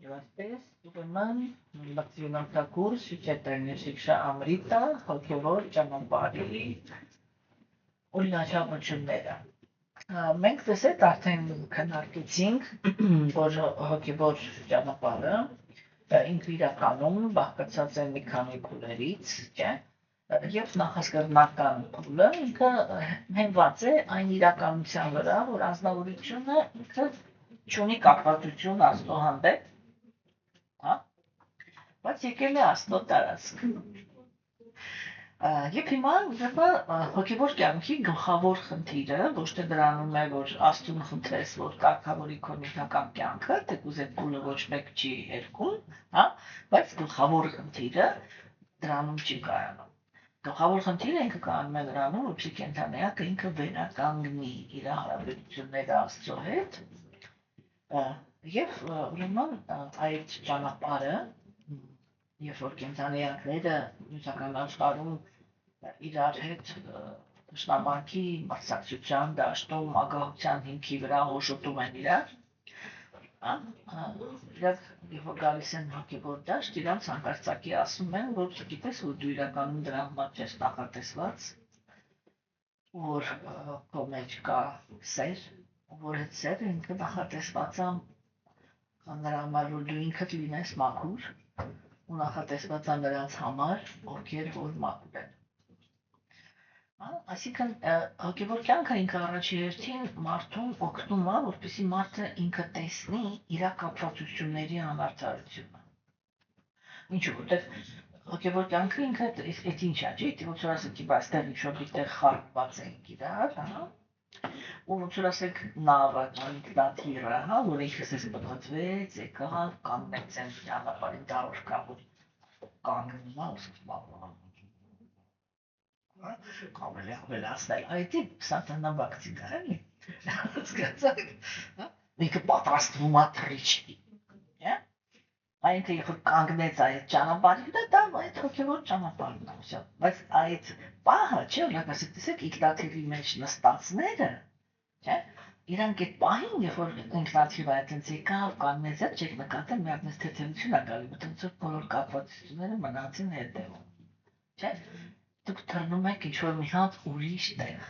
Ուրեմն լક્ષյունամտակուրս չետերնեշիքշա ամրիտա հոգևոր ճանապարհի օրինաչափությունները։ Մենք տեսեք արդեն քննարկեցինք, որ հոգևոր ճանապարհը ինքը իրականում բաղկացած է մի քանի փուլերից, չէ՞։ Եվ նախասկզբնական փուլը ինքը հենված է այն իրականության վրա, որ անձնավորությունը ինքը չունի կապվածություն Աստծո հանդեպ, հա, բայց եկել է Աստծո տարածք։ Եվ հիմա հոգևոր կյանքի գլխավոր խնդիրը ոչ թե դրանում է, որ Աստծուն խնդրես, որ կարգավորի քո նյութական կյանքը, թեկուզ այդ փուլը ոչ մեկ չի երկում, հա, բայց գլխավոր խնդիրը դրանում չի կայանում։ Գլխավոր խնդիրը ինքը կայանում է դրանում, որ կենդանիակը ինքը վերականգնի իր հարաբերությունները Աստծո հետ, եւ ուրեմն այդ ճանապարհը, երբ որ կենդանիակները նյութական աշխարհում իրար հետ ճշտամարքի մրցակցության դաշտում ագահության հիմքի վրա հոշոտում են իրար, երբ որ գալիս են հոգևոր դաշտ, իրանց հանկարծակի ասում են, որ գիտես, որ դու իրականում դրա համար չես նախատեսված, որ քո մեջ կա սեր, որ այդ սերը ինքը նախատեսված է նրա համար, որ դու ինքդ լինես մաքուր, ու նախատեսված է նրանց համար, ովքեր որ մաքուր են։ Այսինքն հոգևոր կյանքը ինքը առաջի հերթին մարդուն օգնում է, որպեսզի մարդը ինքը տեսնի իր կապվածությունների անարդարությունը։ Ինչու՞, որտեղ հոգևոր կյանքը ինքը այդ ինչ է, չէ՞, ոնց որ ասենք, այստեղ ինչ-որ միտեղ խառնված ենք իրար, հա, ու ոնց որ ասենք նավը, ինքնաթիռը, հա, որ ինքս էս բթվեց, եկավ, կանգնեց այն ճանապարհին դարոշկա, որ կանգնում է, ուսուցմամբ Կամելի ավելացնել, այդ սատանաբակցի կա, էլի, հասկացաք, ինքը պատրաստվում է թռիչքի, այնքը երբ կանգնեց այդ ճանապարհին, դա այդ հոգևոր ճանապարհն է, բայց այդ պահը, չէ, օրինակ ասեք, տեսեք, ինքնաթիռի մեջ նստածները, չէ, իրանք այդ պահին, երբ որ ինքնաթիռը այդպես եկավ, կանգնեց, չեք նկատել, մի հատ մեծ թեթևություն է գալի, ոնց որ բոլոր կապվածությունները մնացին հետևում, չէ։ Դուք թռնում եք ինչ-որ մի հատ ուրիշ տեղ։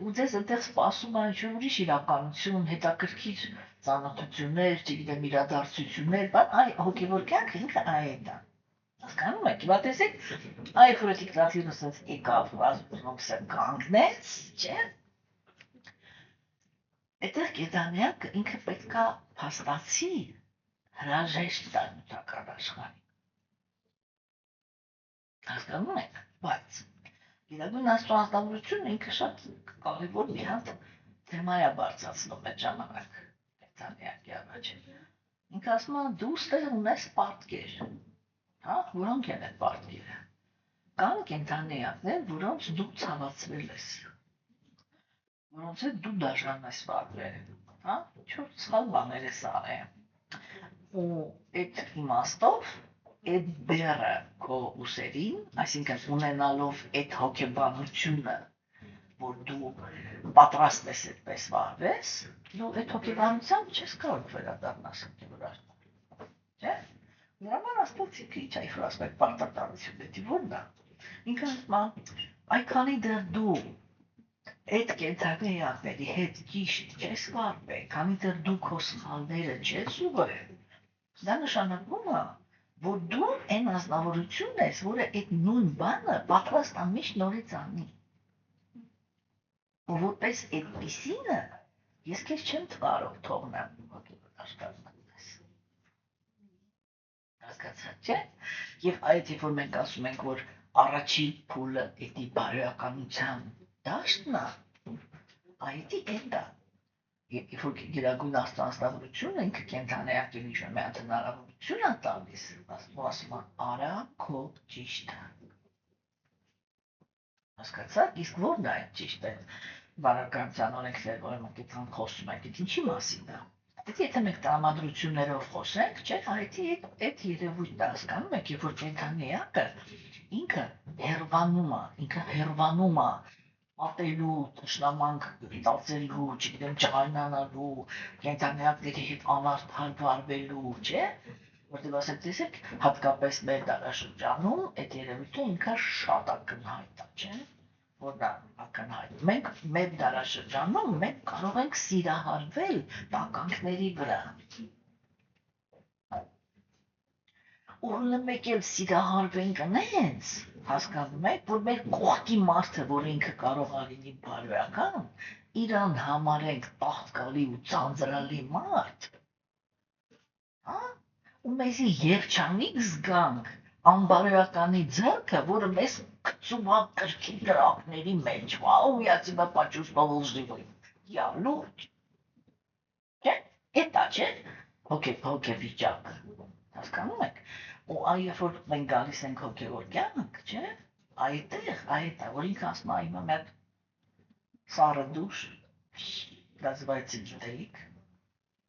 Ու ձեզ այնտեղ սպասում է ինչ-որ ուրիշ իրականություն, հետաքրքիր ծանոթություններ, չգիտեմ, իրադարձություններ, բայց հոգևոր կյանքը ինքը այդ է։ Հասկանում եք, հիմա տեսեք, երբ որ ինքնաթիռը ասես եկավ, ասում կանգնեց, չէ՞։ Այդտեղ կենդանիակը ինքը պետքա փաստացի հրաժեշտ տա նյութական աշխարհին։ Հասկանում եք, բայց գիտակույն Աստծո անձնավորությունը ինքը շատ կարևոր մի հատ թեմա է բարձրացնում այդ ժամանակ կենդանիակի առաջ։ Ինքը ասում է դու ստեղ ունես պատկեր, հա, որոնք են այդ պատկերը։ Կան կենդանիակներ, որոնց դու ցավացրել ես, որոնց հետ դու դաժան ես վարվել, հա, ինչ-որ սխալ բաներ ես արել։ Ու այդ իմաստով այդ բերը քո ուսերին, այսինքն ունենալով այդ հոգեբանությունը, որ դու պատրաստ ես այդպես վարվես, դու այդ հոգեբանությամբ չես կարող վերադառնալ հոգևոր աշխարհ, չէ՞։ Նրա համար Աստված ինչ այլ ասպետ պարտականություն է, որն է։ Ինքը ասում է, այքանի դեռ դու այդ կենդանիակների հետ ճիշտ չես վարվել, քանի դեռ դու քո սխալները չես ուղղել, դա նշանակում է, որ դու այն ազնվորությունն ես, որը այդ նույն բանը պատրաստ է միշտ նորից անի։ Ու որպես այդպիսինը, ես քեզ չեմ կարող թողնեմ հոգևոր աշխարհում ես։ Հասկացա՞ք, չէ՞։ Եվ այդ երբ որ մենք ասում ենք, որ առաջին փուլը էդի բարոյականության դաշտն է, այդի էդ է։ Երբ որ գերագույն աստվածությունը ինքը կենդանիակին ինչ-որ մի հատ հնարավորություն է տալիս, ասում է արա քո ճիշտը։ Հասկացա՞ք, իսկ որն է այդ ճիշտը։ Բարոյականության օրենքները, որ մենք այդքան խոսում ենք, այդ ինչի մասին է։ Դե եթե մենք տրամադրություններով խոսենք, չէ՞, այդ երևույթն է, հասկանում եք, երբ որ կենդանիակը ինքը հերվանում է Ատելու, թշնամանք ծածելու, չգիտեմ ճղայնանալու, կենդանիակների հետ անարդար վարվելու, չէ՞։ Որտեղ ասեք, տեսեք, հատկապես մեր դարաշրջանում այդ երևույթը ինքը շատ ակնհայտ է, չէ՞։ Որ դա ակնհայտ։ Մենք մեր դարաշրջանում մենք կարող ենք սիրահարվել տականքների վրա։ Ուղղակի մեկ էլ սիրահարվենք նենց, հասկանում եք, որ մեր կողքի մարդը, որ ինքը կարող է լինի բարոյական, իրան համարենք տաղտկալի ու ծանծրալի մարդ, հա, ու մեզի երջանիկ զգանք անբարոյականի ձեռքը, որը մեզ գցում է կրկին կրակների մեջ, վաու, я тебя почувствовал живым, я լուրջ, չէ, էտա չէ, հոգեվիճակը, հասկանում եք, ու երբ որ մենք գալիս ենք հոգևոր կյանք, չէ, այդ է, որ ինքը ասում է հիմա մեր սառը դուշ, называется գիտելիք,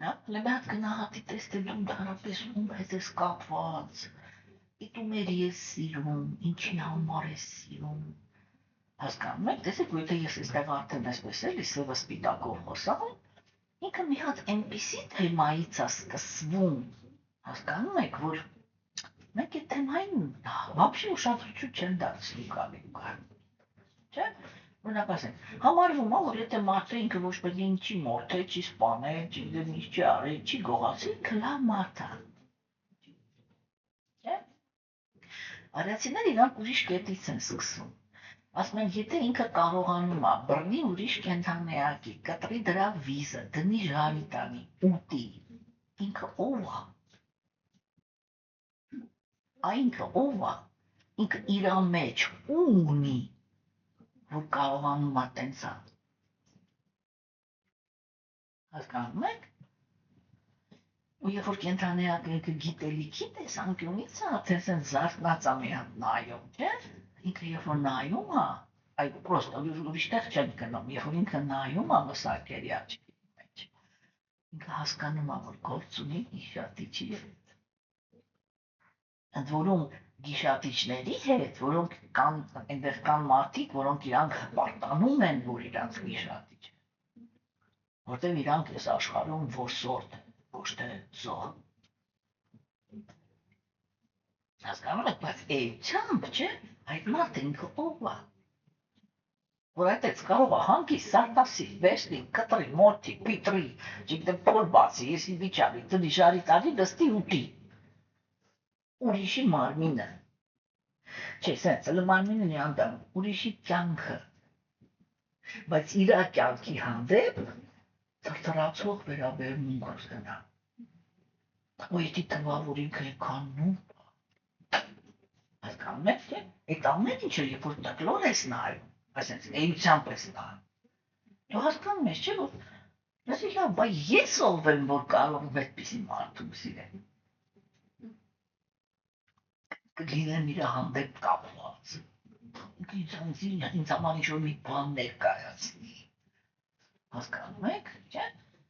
հələ մի հատ գնահատի տեստել դու ընդհանրապես ում հետ ես կապված, իդ ումեր ես սիրում, ինչի համար ես սիրում, հասկանում եք, տեսեք, եթե ես այստեղ արդեն այսպես էլի սևը սպիտակով խոսամ, ինքը մի հատ այնպիսի թեմայից է սկսվում, հասկանում եք, որ մենք այդ թեմային вообще ուշադրություն չեն դարձնում կալիկան, չէ՞, օրինակ ասենք, համարվում է, որ եթե մարդը ինքը ոչ պետք է ինչի մորթել, չի սպանել, չգիտեմ ինչ չի արել, չի գողացել, ինքը լավ մարդ է, չէ՞, արիացիները իրանք ուրիշ կետից են սկսում, ասում են, եթե ինքը կարողանում է բռնի ուրիշ կենդանիակի, կտրի դրա վիզը, դնի ժարի տանի, ուտի, ինքը ով է, ինքը ով է, ինքը իրա մեջ ում ունի, որ կարողանում է տենց է, հասկանում եք, ու երբ որ կենդանիակը ինքը գիտելիքի տեսանկյունից է, թե սենց զարթնած է մի հատ նայում, չէ, ինքը երբ որ նայում է, այդ պրոստ ուրիշտեղ չեն գնում, երբ որ ինքը նայում է մսակերի աչքի մեջ, ինքը հասկանում է, որ գործ ունի իշատիչի հետ, ընդ որում գիշատիչների հետ, որոնք կան, այնտեղ կան մարդիկ, որոնք իրանք հպարտանում են, որ իրանք գիշատիչ են, որտեղ իրանք այս աշխարհում որսորդ, ոչ թե զոհ, հասկանում եք, բայց էությամբ, չէ, այդ մարդը ինքը ով է, որ այդպես կարող է հանգիստ սարտասի, վերցնի, կտրի, մորթի, պիտրի, չգիտեմ փոր բացի, ես ի վիճակի, դնի ժարի տանի, դստի ուտի, ուրիշի մարմինը, չէ, սենց, հələ մարմինը նյանդամ, ուրիշի կյանքը, բայց իրա կյանքի հանդեպ թրթրացող վերաբերմունք ուզենա, ու եթե թվա, որ ինքը եկան նուպ, հասկանում եք, չէ, այդ ամեն ինչը, երբ որ տկլոր ես նայում, այսենց, էությամբ ես նայում, դու հասկանում ես, չէ, որ, լսի լավ, բայ ես ով եմ, որ կարող եմ այդպիսի մարդում սիրեմ, կլինեմ իրա հանդեպ կապված, ինձ համար ինչ-որ մի բան ներկայացնի, հասկանում եք, չէ,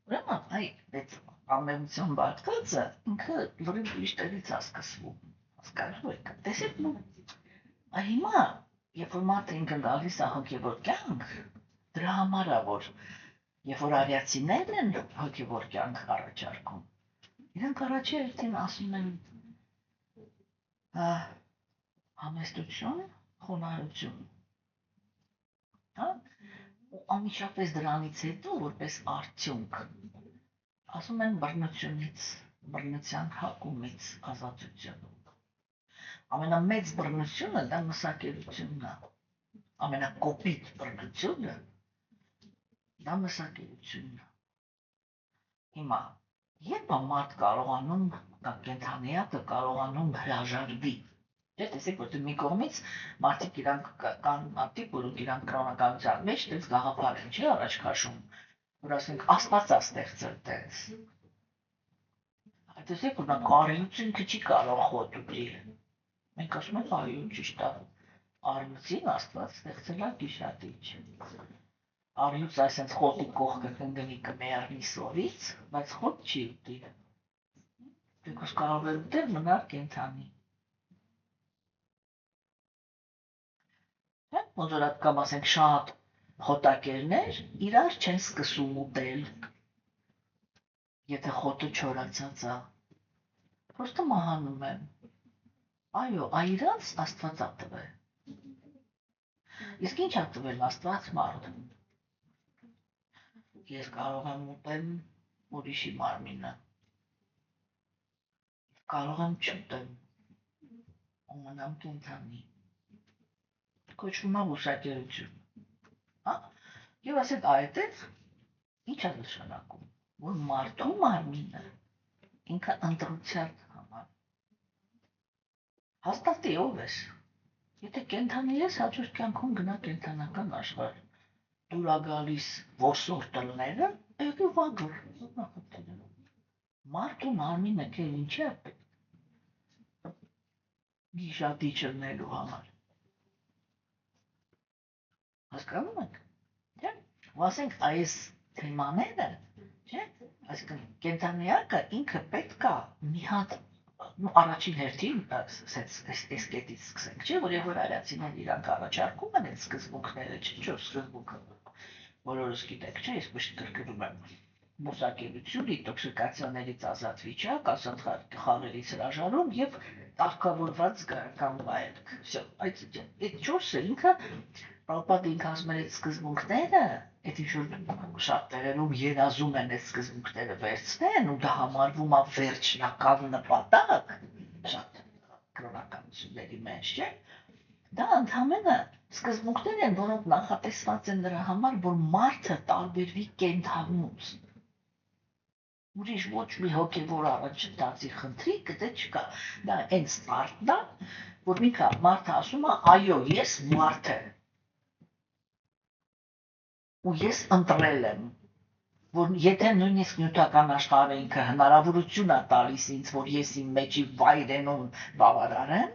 ուրեմն այդ ամենության բարկացը ինքը լրիվ ուրիշ տեղից է սկսվում, հասկանում եք, տեսեք, հիմա, երբ որ մարդը ինքը գալիս է հոգևոր կյանք, դրա համար է, որ երբ որ արիացիներն են հոգևոր կյանք առաջարկում, իրանք առաջերտին ասում են համեստություն, խոնարհություն, ու անմիջապես դրանից հետո, որպես արդյունք, ասում են բռնությունից, բռնության հակումից ազատություն, ամենամեծ բռնությունը դա մսակերությունն է, ամենակոպիտ բռնությունը դա մսակերությունն է, հիմա, երբ է մարդ կարողանում, կենդանիակը կարողանում հրաժարվի, չէ, տեսեք, որտեղ մի կողմից մարդիկ իրանք կան մարդիկ, որոնք իրանք կրոնականության մեջ տենց գաղափար են, չէ, առաջ քաշում, որ ասենք Աստված է ստեղծել տենց, տեսեք, որ նա կարելությունը չի կարող խոտ ուտի, մենք ասում ենք, այո, ճիշտ է, արյուծին Աստված ստեղծել է գիշատիչ, արյուծ այսենց խոտի կողքը կընկնի կմեռնի սովից, բայց խոտ չի ուտի, դուք կարող եք ուտել մնար կենդանի, ոնց որ կամ ասենք շատ խոտակերներ իրար չեն սկսում ուտել, եթե խոտը չորացած է, պրոստը մահանում են, այո, այրանց Աստված ա տվել, իսկ ինչ ա տվել Աստված մարդ, ես կարող եմ ուտել ուրիշի մարմինը, կարող եմ չուտել, ու մնամ կենդանի, կոչվում է բուսակերություն, և ասեք այդպես, ինչ է նշանակում, որ մարդու մարմինը ինքը ընտրության համար, հաստատի ով ես, եթե կենդանի ես, հաջորդ կյանքում գնա կենդանական աշխարհ, դուր ա գալիս որսոր տլները, եկի վագր, մարդու մարմինը քեզ ինչի է պետք, գիշատի չլնելու համար, հասկանում եք, ու ասենք այս թեմաները, այսինքն կենդանիակը ինքը պետք է մի հատ առաջին հերթին այս կետից սկսենք, չէ, որ երբ որ արիացիներ իրանք առաջարկում են այդ սկզբունքները, չէ, որ սկզբունքը բոլորս գիտեք, չէ, ես միշտ կրկնում եմ բուսակերություն, ինտոքսիկացիաներից ազատ վիճակ, ազատ խաղերից հրաժարում եւ տաղկավորված զգայական վայելք։ Всё, այդ 4-ը ինքը Պրոպատը ինքը ասում էր այդ սկզբունքները, այդ ինչ-որ շատ տեղերում երազում են այդ սկզբունքները վերցնեն ու դա համարվում է վերջնական նպատակ, շատ կրոնականությունների մեջ, չէ, դա ընդհանրապես սկզբունքներ են, որոնք նախատեսված են նրա համար, որ մարդը տարբերվի կենդանուց։ Ուրիշ ոչ մի հոգևոր առաջընթացի խնդրի դե չկա, դա այն ստարտն է, որ մի քիչ մարդը ասում է, այո, ես մարդ եմ, ու ես ընտրել եմ, որ եթե նույնիսկ նյութական աշխարհը ինքը հնարավորություն է տալիս ինձ, որ ես իմ մեջի վայրենուն բավարարեմ,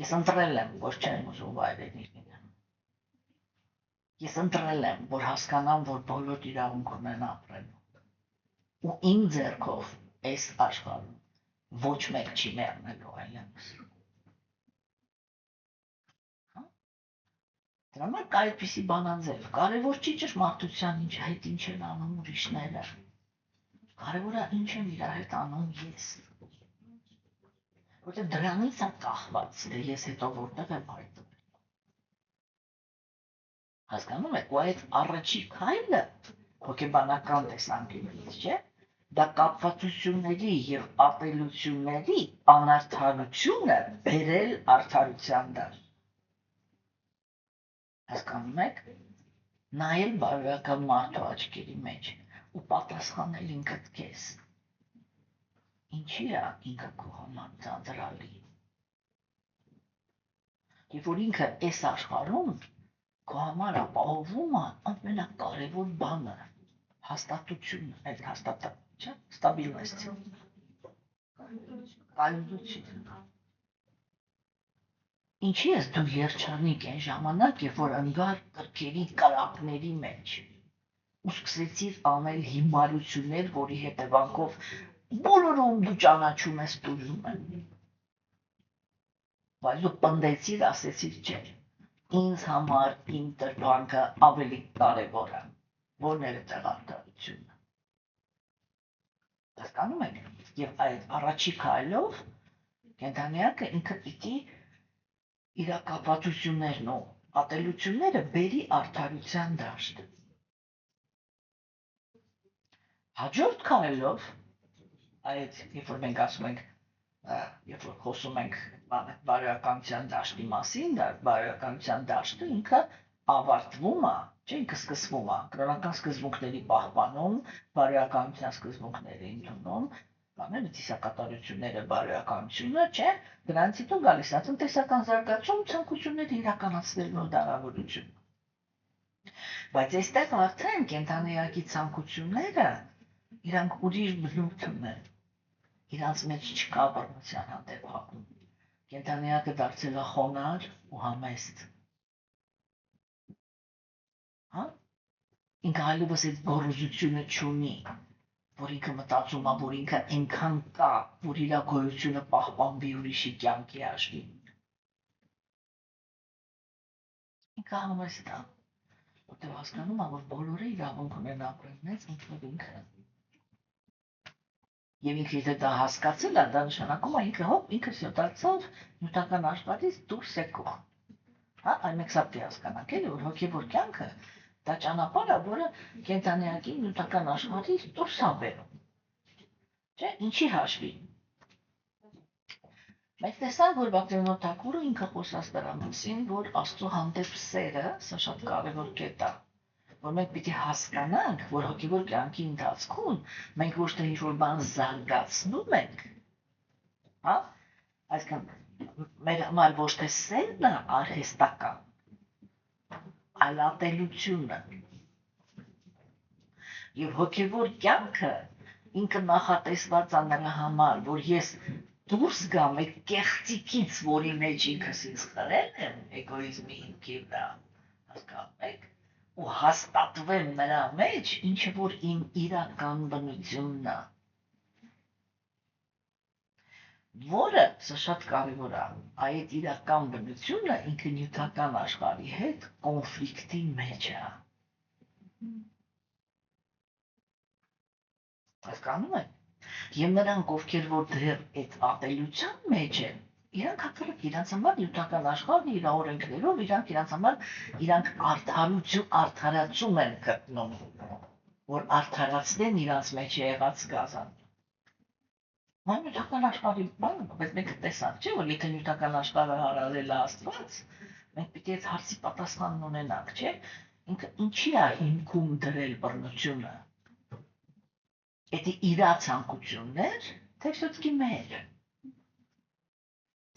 ես ընտրել եմ, որ չեմ ուզում վայրենի լինեմ։ Ես ընտրել եմ, որ հասկանամ, որ բոլոր իրավունք ունեն ապրելու։ Ու իմ ձեռքով այս աշխարհում ոչ մեկ չի մեռնելու այլևս։ Դրա համար կա այդպիսի բանաձև, կարևոր չի ճշմարտության հետ ինչ են անում ուրիշները, կարևորը ինչ եմ իր հետ անում ես, որտեղ դրանից է կախված, թե ես հետո որտեղ եմ հայտնվել, հասկանում եք, ու այդ առաջի քայլը հոգեբանական տեսանկյունից, չէ, դա կապվածությունների և ապելությունների անարդարությունը բերել արդարության դաշտ, հասկանում եք, նայել բարոյական մարդու աչքերի մեջ ու պատասխանել ինքդ քեզ, ինչի է ինքը քո համար ձանձրալի, և որ ինքը այս աշխարհում քո համար ապահովում է ամենակարևոր բանը, հաստատությունը, այդ հաստատը, ստաբիլնեսը, կայունությունը, ինչի ես դու երջանիկ այն ժամանակ, երբ որ ընկար կրքերի կրակների մեջ ու սկսեցիր անել հիմարություններ, որի հետևանքով բոլորում դու ճանաչում ես տուժում են, բայց դու պնդեցիր, ասեցիր չէ, ինձ համար իմ տրտվանքը ավելի կարևոր է, որն էր այդտեղ արդարությունը, հասկանում եք, և այդ առաջի քայլով կենդանիակը ինքը պիտի իր կապվածություններն ու ատելությունները բերի արդարության դաշտ։ Հաջորդ քայլով, այդ երբ որ մենք ասում ենք, երբ որ խոսում ենք բարոյականության դաշտի մասին, դա բարոյականության դաշտը ինքը ավարտվում է, չէ, ինքը սկսվում է, կրոնական սկզբունքների պահպանում, բարոյականության սկզբունքների ընդունում, ծիսակատարությունները, բարոյականությունը, չէ, դրանից հետո գալիս է տնտեսական զարգացում, ցանկությունները իրականացնելու հնարավորություն։ Բայց այստեղ արդեն կենդանիակի ցանկությունները իրանք ուրիշ բնույթ ունեն, իրանց մեջ չկա բռնության հանդեպ հակում, կենդանիակը դարձել է խոնարհ ու համեստ, ինքը այլևս այդ գոռոզությունը չունի, որ ինքը մտածում է, որ ինքը այնքան կա, որ իր գոյությունը պահպանվի ուրիշի կյանքի հաշվին։ Ինքը համեստ է, Որտեղ հասկանում եմ, որ բոլորը իրավունք ունեն ապրել մեծ ինքնով ինքը։ Եվ ինքը եթե դա հասկացել է, դա նշանակում է ինքը ստացավ նյութական աշխարհից դուրս եկող։ Հա, այն մեկ սա պետք է հասկանանք, էլի որ հոգևոր կյանքը դա ճանապարհ է, որը կենթանիական նյութական աշխարհից դուրս է բերում։ Չէ՞, ինչի հաշվի։ Մենք տեսանք, որ Բաքրիոնով Թաքուրը ինքը խոսած դրա մասին, որ Աստծո հանդեպ սերը, սա շատ կարևոր կետ է, որ մենք պիտի հասկանանք, որ հոգևոր կյանքի ընթացքում մենք ոչ թե ինչ-որ բան զարգացնում ենք, հա, այսինքն մեր համար ոչ թե սերն է արհեստական, այլ ատելությունը։ Եվ հոգևոր կյանքը ինքը նախատեսված է նրա համար, որ ես դուրս գամ այդ կեղծիքից, որի մեջ ինքս ինձ խրել եմ, էգոիզմի հիմքի վրա, հասկանում եք, ու հաստատվեմ նրա մեջ, ինչը որ իմ իրական բնությունն է, որը, սա շատ կարևոր է, այդ իրական բնությունը ինքը նյութական աշխարհի հետ կոնֆլիկտի մեջ է։ Հասկանում եք։ Եվ նրանք, ովքեր որ դեռ այդ ատելության մեջ են, իրանք հակառակ իրանց համար նյութական աշխարհն իր օրենքներով, իրանք արդարացում են գտնում, որ արդարացնեն իրանց մեջ եղած գազան։ Ման նյութական աշխարհի բանը, բայց մենք տեսանք, չէ՞, որ եթե նյութական աշխարհը հարարել է Աստված, մենք պիտի այդ հարցի պատասխանն ունենանք, չէ՞։ Ինքը ինչի է հիմքում դրել բռնությունը։ Էդի իրա ցանկություններ, թե все-таки մեր։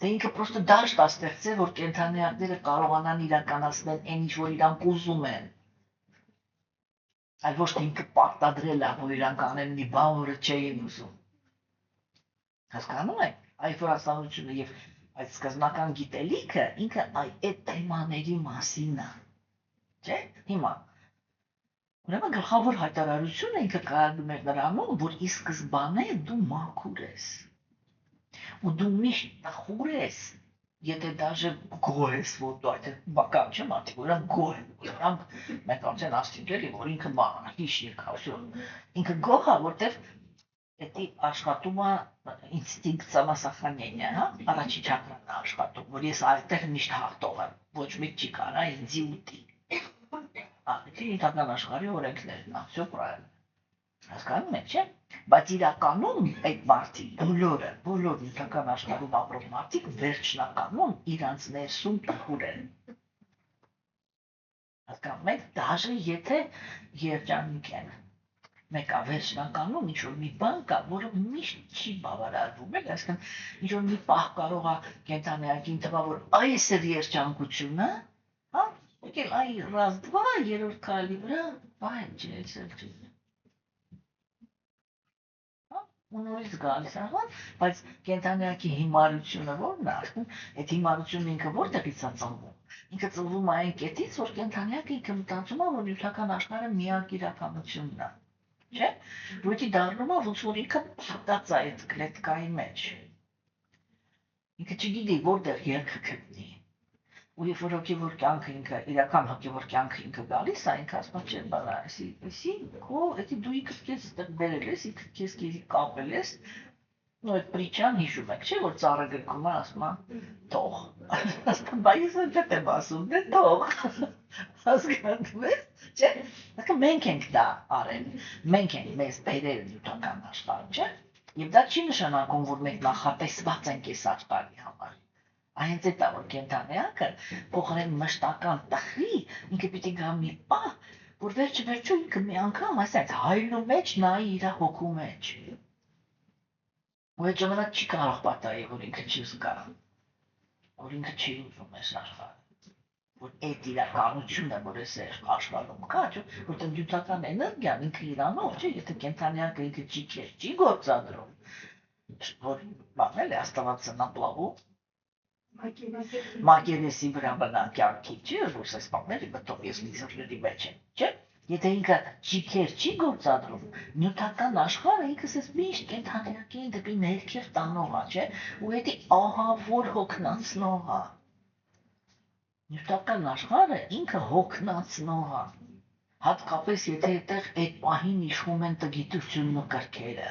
Թե ինքը պրոստը դաշտ է ստեղծել, որ կենդանիակները կարողանան իրականացնել այն, ինչ որ իրանք ուզում են։ Այլ ոչ թե ինքը պարտադրել է, որ իրանք անեն մի բան, որը չէին ուզում։ Հասկանում եք, այդ ֆորասանությունը եւ այդ սկզբնական գիտելիքը ինքը այդ թեմաների մասին է։ Չէ՞։ Հիմա ուրեմն գլխավոր հայտարարությունը ինքը կայանում է նրանում, որ ի սկզբանե դու մաքուր ես։ Ու դու միշտ տխուր ես, եթե դաժե գոհ ես, որ դու այդ բական չէ մարդիկ, ուրեմն գոհ են։ Իրանք մենք արդեն ասենք էլի, որ ինքը հիշնիկ է, ինքը գոհ է, որտեվ Էդի աշխատում է ինստինկտ самосохранения, հա, առաջի չակրանն է աշխատում, որ ես այդտեղ միշտ հաղթող եմ, ոչ մի չի կարա ինձի ուտի։ Դա ինքնական աշխարհի օրենքներն է, всё правильно։ Հասկանում եք, չէ՞։ Բայց իրականում այդ մարդիկ, բոլոր ինքնական աշխարհում ապրող մարդիկ վերջնականում իրանց ներսում տխուր են։ Հասկանում եք, դաժե եթե երջանիկ են։ Մեկը վերջնականում ինչ-որ մի բան կա, որը միշտ չի բավարարվում, էլ այսինքն ինչ-որ մի պահ կարող է կենթանիակին թվա, որ այս է երջանկությունը, հա, եկել այ раз-два, երրորդ քայլի վրա, բայ չէ, չէ։ Հա, ու նորից գալիս է, բայց կենթանիակի հիմարությունը ո՞րն է, այդ հիմարությունը ինքը որտեղից է ծնվում։ Ինքը ծնվում է այն կետից, որ կենթանիակը ինքը մտածում է, որ նյութական աշխարհը միակ իրականությունն է։ Չէ՞, որի դառնում է ոնց որ ինքը փակած է այդ կլետկայի մեջ։ Ինքը չգիտի որտեղ երգը գտնի։ Ու երբ որ հոգևոր կյանքը ինքը իրական հոգևոր կյանքը ինքը գալիս է, ինքը ասում է, չէ, բալա, էսի քո, էդի դու ինքդ քեզ այդտեղ բերել ես, ինքդ քեզ կապել ես։ Ու այդ պրիչան հիշում եք, չէ, որ ծառը գրքում է, ասում է, թող։ Ասում բա ես ոչ եմ ասում, դե թող։ Հասկանում ես, չէ՞։ Դե մենք ենք դա արել, մենք ենք մեզ բերել նյութական աշխարհ, չէ՞։ Եվ դա չի նշանակում, որ մենք նախատեսված ենք այս աշխարհի համար։ Այնց է դա, որ կենթանիակը փոխարեն մշտական տխրի, ինքը պիտի գա մի պահ, որ վերջը ինքը մի անգամ ասած հայրու մեջ նայի իր հոգու մեջ։ Ու այդ ժամանակ չի կարող պատահի, որ ինքը չի զգա, որ ինքը չի ուզում այս աշխարհը, որ այդ իրականությունը, որ այս աշխարհում կա, որտեղ նյութական էներգիան ինքը իրանով, չէ, եթե կենթանիակը ինքը չի գործադրում, որ բանել է աստվածանապլավու, մակերեսի վրա բնակյանքի, չէ, որ այս բաները մտով ես միզրների մեջ են, չէ, եթե ինքը չի գործադրում, նյութական աշխարհը ինքս ես միշտ կենթանիակին դեպի ներքև տանող է, չէ, ու էդի ահավոր հոգնածնող է։ Նյութական աշխարհը ինքը հոգնածնող է։ Հատկապես եթե այդտեղ այդ պահին իշխում են տգիտությունն ու կրքերը,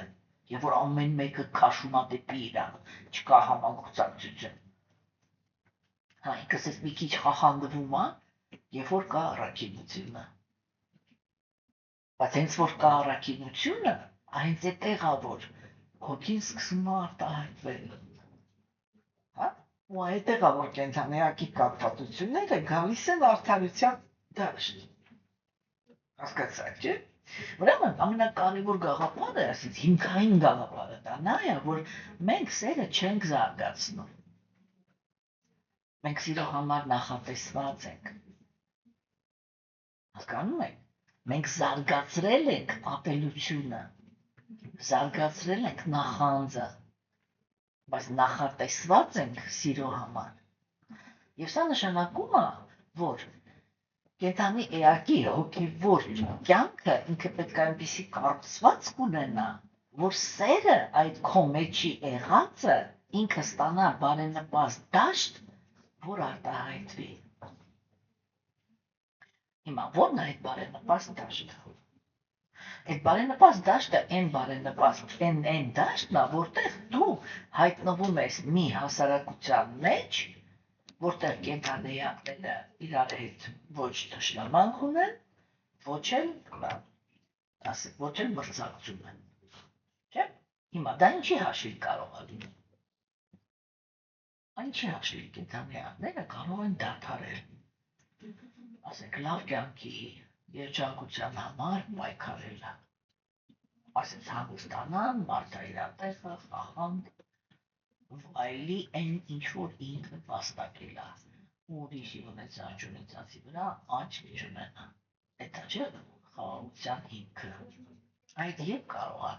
եւ որ ամեն մեկը քաշում է դեպի իրան, չկա համագործակցություն։ Հա, ինքս էս մի քիչ խախանդվում է, երբ որ կա առաքինությունը։ Բայց հենց որ կա առաքինությունը, հենց այդտեղ է որ հոգին սկսում է արտահայտվել։ Հա, ու այդտեղ է որ կենթանիակի կապվածությունները գալիս են արդարության դաշտ։ Հասկացա՞ք, չէ՞։ Ուրեմն ամենակարևոր գաղափարը, ասից հիմքային գաղափարը դա նա է, որ մենք սերը չենք զարգացնում։ Մենք սիրո համար նախատեսված ենք։ Հասկանում եք։ Մենք զարգացրել ենք ապելությունը, զարգացրել ենք նախանձը, բայց նախատեսված ենք սիրո համար։ Եվ սա նշանակում է, որ կենդանի էակի հոգևոր կյանքը ինքը պետք է այնպիսի կառուցվածք ունենա, որ սերը այդ քո մեջի եղածը ինքը ստանա բարենպաստ դաշտ, որ արտահայտվի։ Հիմա ո՞րն է այդ բարենպաստ դաշտը։ Այդ բարենպաստ դաշտը այն բարենպաստ այն դաշտն է, որտեղ դու հայտնվում ես մի հասարակության մեջ, որտեղ կենդանիակները իրար հետ ոչ թշնամանք ունեն, ոչ էլ մրցակցում են։ Չէ՞։ Հիմա դա ինչի հաշվի կարող է լինել։ Ինչի հաշվի կենդանիակները կարող են դադարել։ Ասենք լավ կյանքի երջանկության համար պայքարելը, ասենց հանգստանան, մարդը իր տեղը, խախանդ, վայելի այն ինչ-որ ինքը վաստակել է, ուրիշի ունեցած չունեցածի վրա աչք չունենա, էդա չէ խաղաղության հիմքը, այդ երբ կարող է։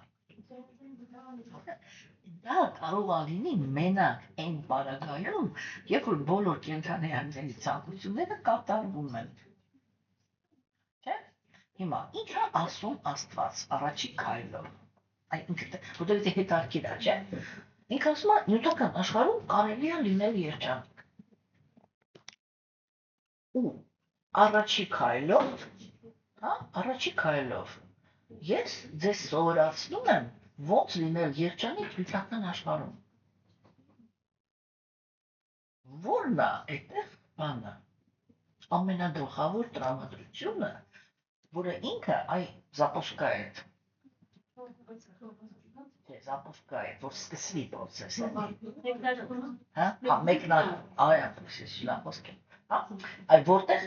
Դա կարող է լինի մենակ այն պարագայում, երբ որ բոլոր կենդանիների ցանկությունները կատարվում են։ Չէ՞։ Հիմա ի՞նչ է ասում Աստված առաջի քայլով։ Որտեղ հետարքիր է, չէ՞։ Ինքը ասում է նյութական աշխարհում կարելի է լինել երջանիկ։ Ու առաջի քայլով, հա, առաջի քայլով ես ձեզ սովորացնում եմ ոնց լինել երջանիկ նյութական աշխարհում։ Որն է այդտեղ բանը։ Ամենագլխավոր տրամադրությունը, որը ինքը запускает, որ սկսվի process-ը։ Հա, մեկնարկում, որտեղ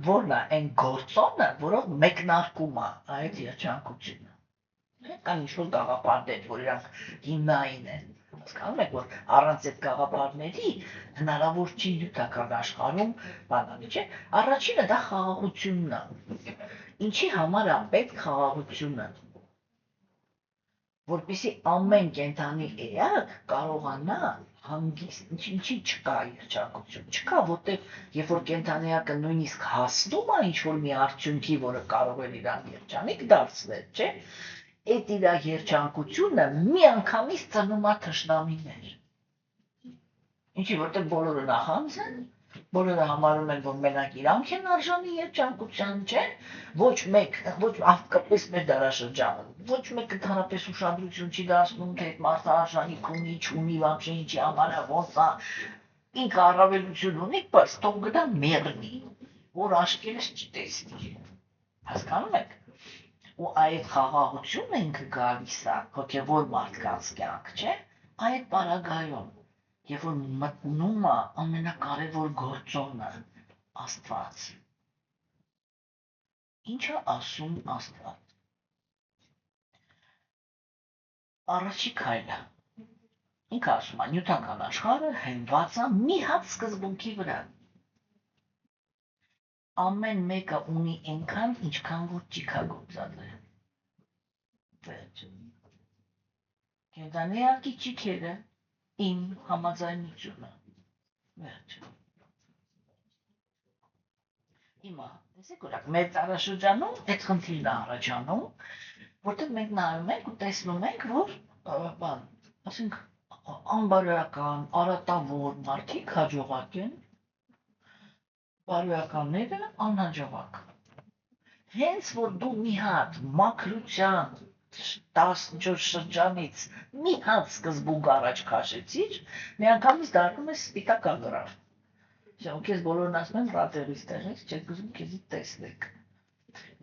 որն է այն գործոնը, որով մեկնարկում է այդ երջանկությունը։ Կան ինչ-որ գաղափարներ, որ իրանք հիմնային են։ Հասկանում եք, որ առանց այդ գաղափարների հնարավոր չի նյութական աշխարհում բանալի, չէ՞։ Առաջինը դա խաղաղությունն է։ Ինչի համար է պետք խաղաղությունը։ Որպեսզի ամեն կենդանի էակ կարողանա հանգիստ, ինչի չկա երջանկություն, չկա, որտեղ երբ որ կենդանիակը նույնիսկ հասնում է ինչ-որ մի արդյունքի, որը կարող է իրան երջանիկ դարձնել, չէ՞։ Այդ իր երջանկությունը միանգամից ծնում է թշնամիներ։ Ինչի, որտեղ բոլորը նախանձ են, բոլորը համարում են, որ մենակ իրանք են արժանի երջանկության, չէ՞։ Ոչ մեկ, ոչ հատկապես մեր դարաշրջանում, ոչ մեկը ընդհանրապես ուշադրություն չի դարձնում, թե այդ մարդը արժանիք ունի, չունի, вообще ինչի համար է, ոնց է, ինքը առավելություն ունի, բայց թող գնա մեռնի, որ աշկերտս չտեսնի։ Հասկանում եք։ Ու այդ խաղաղությունը ինքը գալիս է հոգևոր մարդկանց կյանք, չէ՞։ Այդ պարագայում, երբ որ մտնում է ամենակարևոր գործոնը Աստված։ Ինչ է ասում Աստված։ Առաջի քայլը։ Ինքը ասում է նյութական աշխարհը հենված է մի հատ սկզբունքի վրա։ Ամեն մեկը ունի այնքան, ինչքան որ ճիքագործած է։ Վերջ։ Կենդանիակի ճիքերը իմ համաձայնությունը։ Վերջ։ Հիմա, տեսեք օրակ, մեր տարաշրջանում այդ խնդիրն է առաջանում, որտեղ մենք նայում ենք ու տեսնում ենք, որ բան, ասենք անբարոյական, արատավոր մարդիկ հաջողակ են, բարոյականները անհաջողակ։ Հենց որ դու մի հատ մաքրության 14 շրջանից մի հատ սկզբունք առաջ քաշեցիր, միանգամից դառնում ես սպիտակ ագրավ։ Շա քեզ բոլորն ասում են ռատերից տեղից, չեք ուզում քեզի տեսնեք։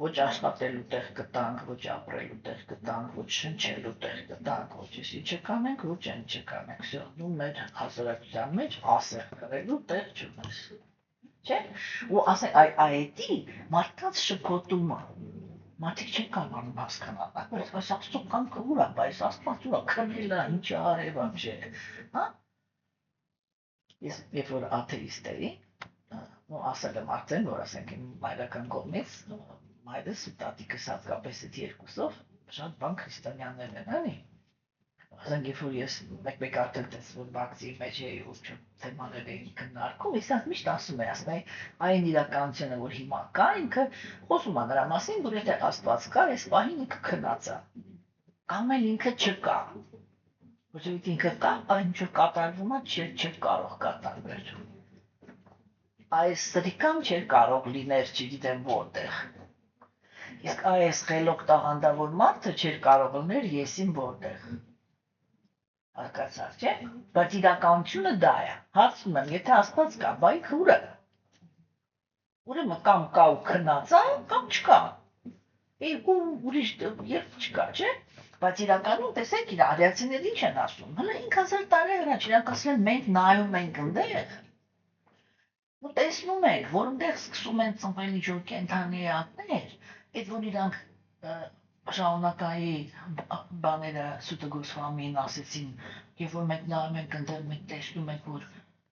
Ոչ աշխատելու տեղ կտանք, ոչ ապրելու տեղ կտանք, ոչ շնչելու տեղ կտանք, ոչ էսի չկանենք, ոչ այն չկանենք։ Всё, դու մեր հասարակության մեջ ասեղ կրելու տեղ չունես։ Չէ՞։ Ու ասենք այդի մարդկանց շփոթումը մարդիկ չեն կարողանում հասկանալ, բայց աստծո կամքը ուր է, բայց աստված ուր է, քնելա, ինչ արև вообще, հա։ Ես երբ որ աթեիստ էի, ու ասել եմ արդեն, որ ասենք իմ մայրական կողմից մայրս ու տատիկս հատկապես այդ երկուսով շատ բան քրիստոնյաներ են, էլի։ Ասենք երբ որ ես մեկ արդեն տեսա, որ բակսի մեջ էի ու թեմաներ էին քննարկում, ես միշտ ասում եմ, այն իրականությունը, որ հիմա կա, ինքը խոսում է նրա մասին, որ եթե Աստված կա, այս պահին ինքը քնած է։ Կամ էլ ինքը չկա։ Ոչ թե ինքը կա, այն ինչ կատարվում է, չէ կարող կատարվել։ Այս սրիկան չէր կարող լինել, չգիտեմ որտեղ։ Իսկ այս խելոք տաղանդավոր մարդը չէր կարող լինել եսին որտեղ։ Հասկացա՞ր, չէ՞։ Բայց իրականությունը դա է։ Հարցնում եմ, եթե Աստված կա, բա ինքը ուր է։ Ուրեմն կամ կա ու քնած է, կամ չկա։ Երկու ուրիշ երբ չկա, չէ՞։ Բայց իրականում տեսեք, իր արիացիները ինչ են ասում։ Հələ 5000 տարի առաջ իրանք ասել են մենք նայում ենք այնտեղ։ Ու տեսնում ենք, որ այնտեղ սկսում են ծնվել ինչ-որ կենդանի էակներ, այդ որ իրանք շարունակայի բաները Սուտը Գոսվամին ասեցին, երբ որ մենք նայում ենք այնտեղ, մենք տեսնում ենք, որ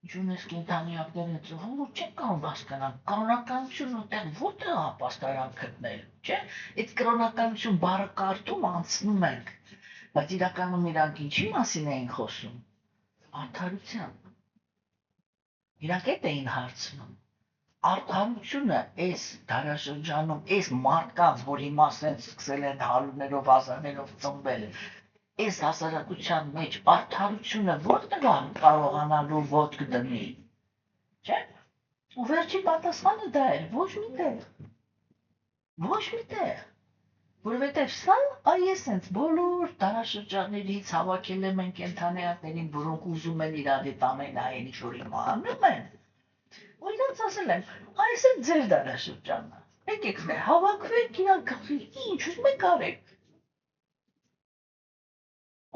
ինչ-որ այս կենդանի էակներ են ծնվում, որ չեն կարող հասկանալ, կրոնականությունը այնտեղ որտեղ է ապաստարան գտնել, չէ՞։ Այդ կրոնականություն բառը կարդում անցնում ենք, բայց իրականում իրանք ինչի մասին էին խոսում։ Արդարության։ Իրանք այդ էին հարցնում։ Արդարությունը այս դարաշրջանում, այս մարդկանց, որ հիմա ասենց սկսել են հարյուրներով, հազարներով ծնվել, այս հասարակության մեջ արդարությունը որտեղ է կարողանալու ոտք դնի, չէ՞։ Ու վերջի պատասխանը դա էր, ոչ միտեղ, որովհետև սա այս հենց բոլոր դարաշրջաններից հավաքել եմ են կենդանիակներին, որոնք ուզում են իրար հետ ամենայն ինչ-որ իմանում են, ու իրանց ասել եմ, այս է ձեր դարաշրջանը, եկեք հավաքվեք իրանք ինչ ուզում եք արեք։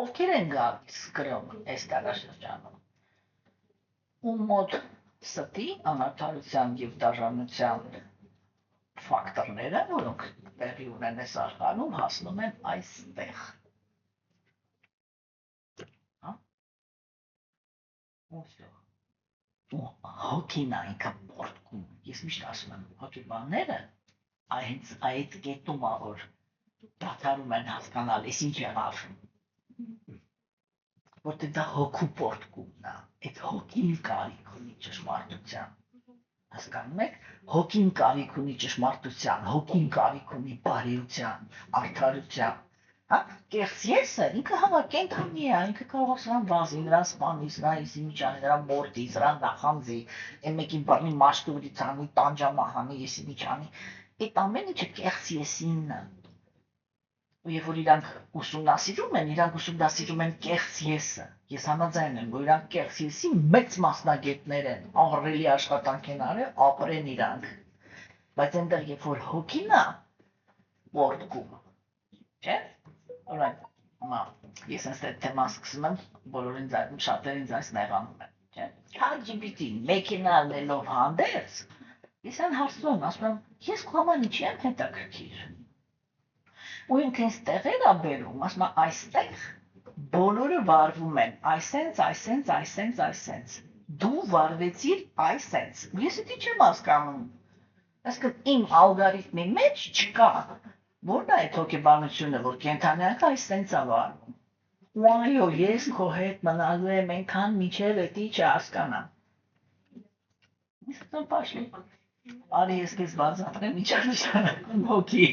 Ովքեր են գալիս կրոն այս դարաշրջանում։ Ում մոտ ստի, անարդարության և դաժանության ֆակտորները, որոնք տեղի ունեն այս աշխարհում, հասնում են այստեղ։ Հոգին է ինքը պորտկում, ես միշտ ասում եմ, հոգեբանները հենց այդ կետում է, որ դադարում են հասկանալ, ես ինչ եղավ, որտեղ դա հոգու պորտկումն է, այդ հոգին կարիք ունի ճշմարտության, հասկանում եք, հոգին կարիք ունի ճշմարտության, հոգին կարիք ունի բարիության, արդարության, հա, կեղծ եսը, ինքը համա կենդանի է, ինքը կարող է սրան վազի, նրան սպանի, սրան իսի մի ճանի, նրան մորդի, սրան նախանձի, այն մեկին բռնի մաշկուրի ցանի, տանջամահանի, եսի մի ճանի, այդ ամեն ինչը կեղծ եսինն է։ Ու երբ որ իրանք ուսումնասիրում են կեղծ եսը, ես համաձայն եմ, որ իրանք կեղծ եսի մեծ մասնագետներ են, ահռելի աշխատանք են արել, ապրեն իրանք, բայց այնտեղ երբ որ հոգին է պորտկում, չէ՞։ Ես հենց այդ թեման սկսում եմ, շատերին ձայնս նեղանում են, չէ՞։ ChatGPT մեքենա լելով հանդերձ, ես այն հարցնում եմ, ասում եմ, ես քո համար ինչի եմ հետաքրքիր։ Ու ինքը ինձ տեղեր է բերում, ասում է, այստեղ բոլորը վարվում են, այսենց, դու վարվեցիր այսենց, ես դա չեմ հասկանում, այսինքն իմ ալգորիթմի մեջ չկա, որն է այդ հոգեբանությունը, որ կենդանիակը այսենց է վարվում, ու այո, ես քո հետ մնալու եմ այնքան մինչև էդի չհասկանամ։ Ես ասում պաշլի, արի ես քեզ բացատրեմ ինչա նշանակում հոգի,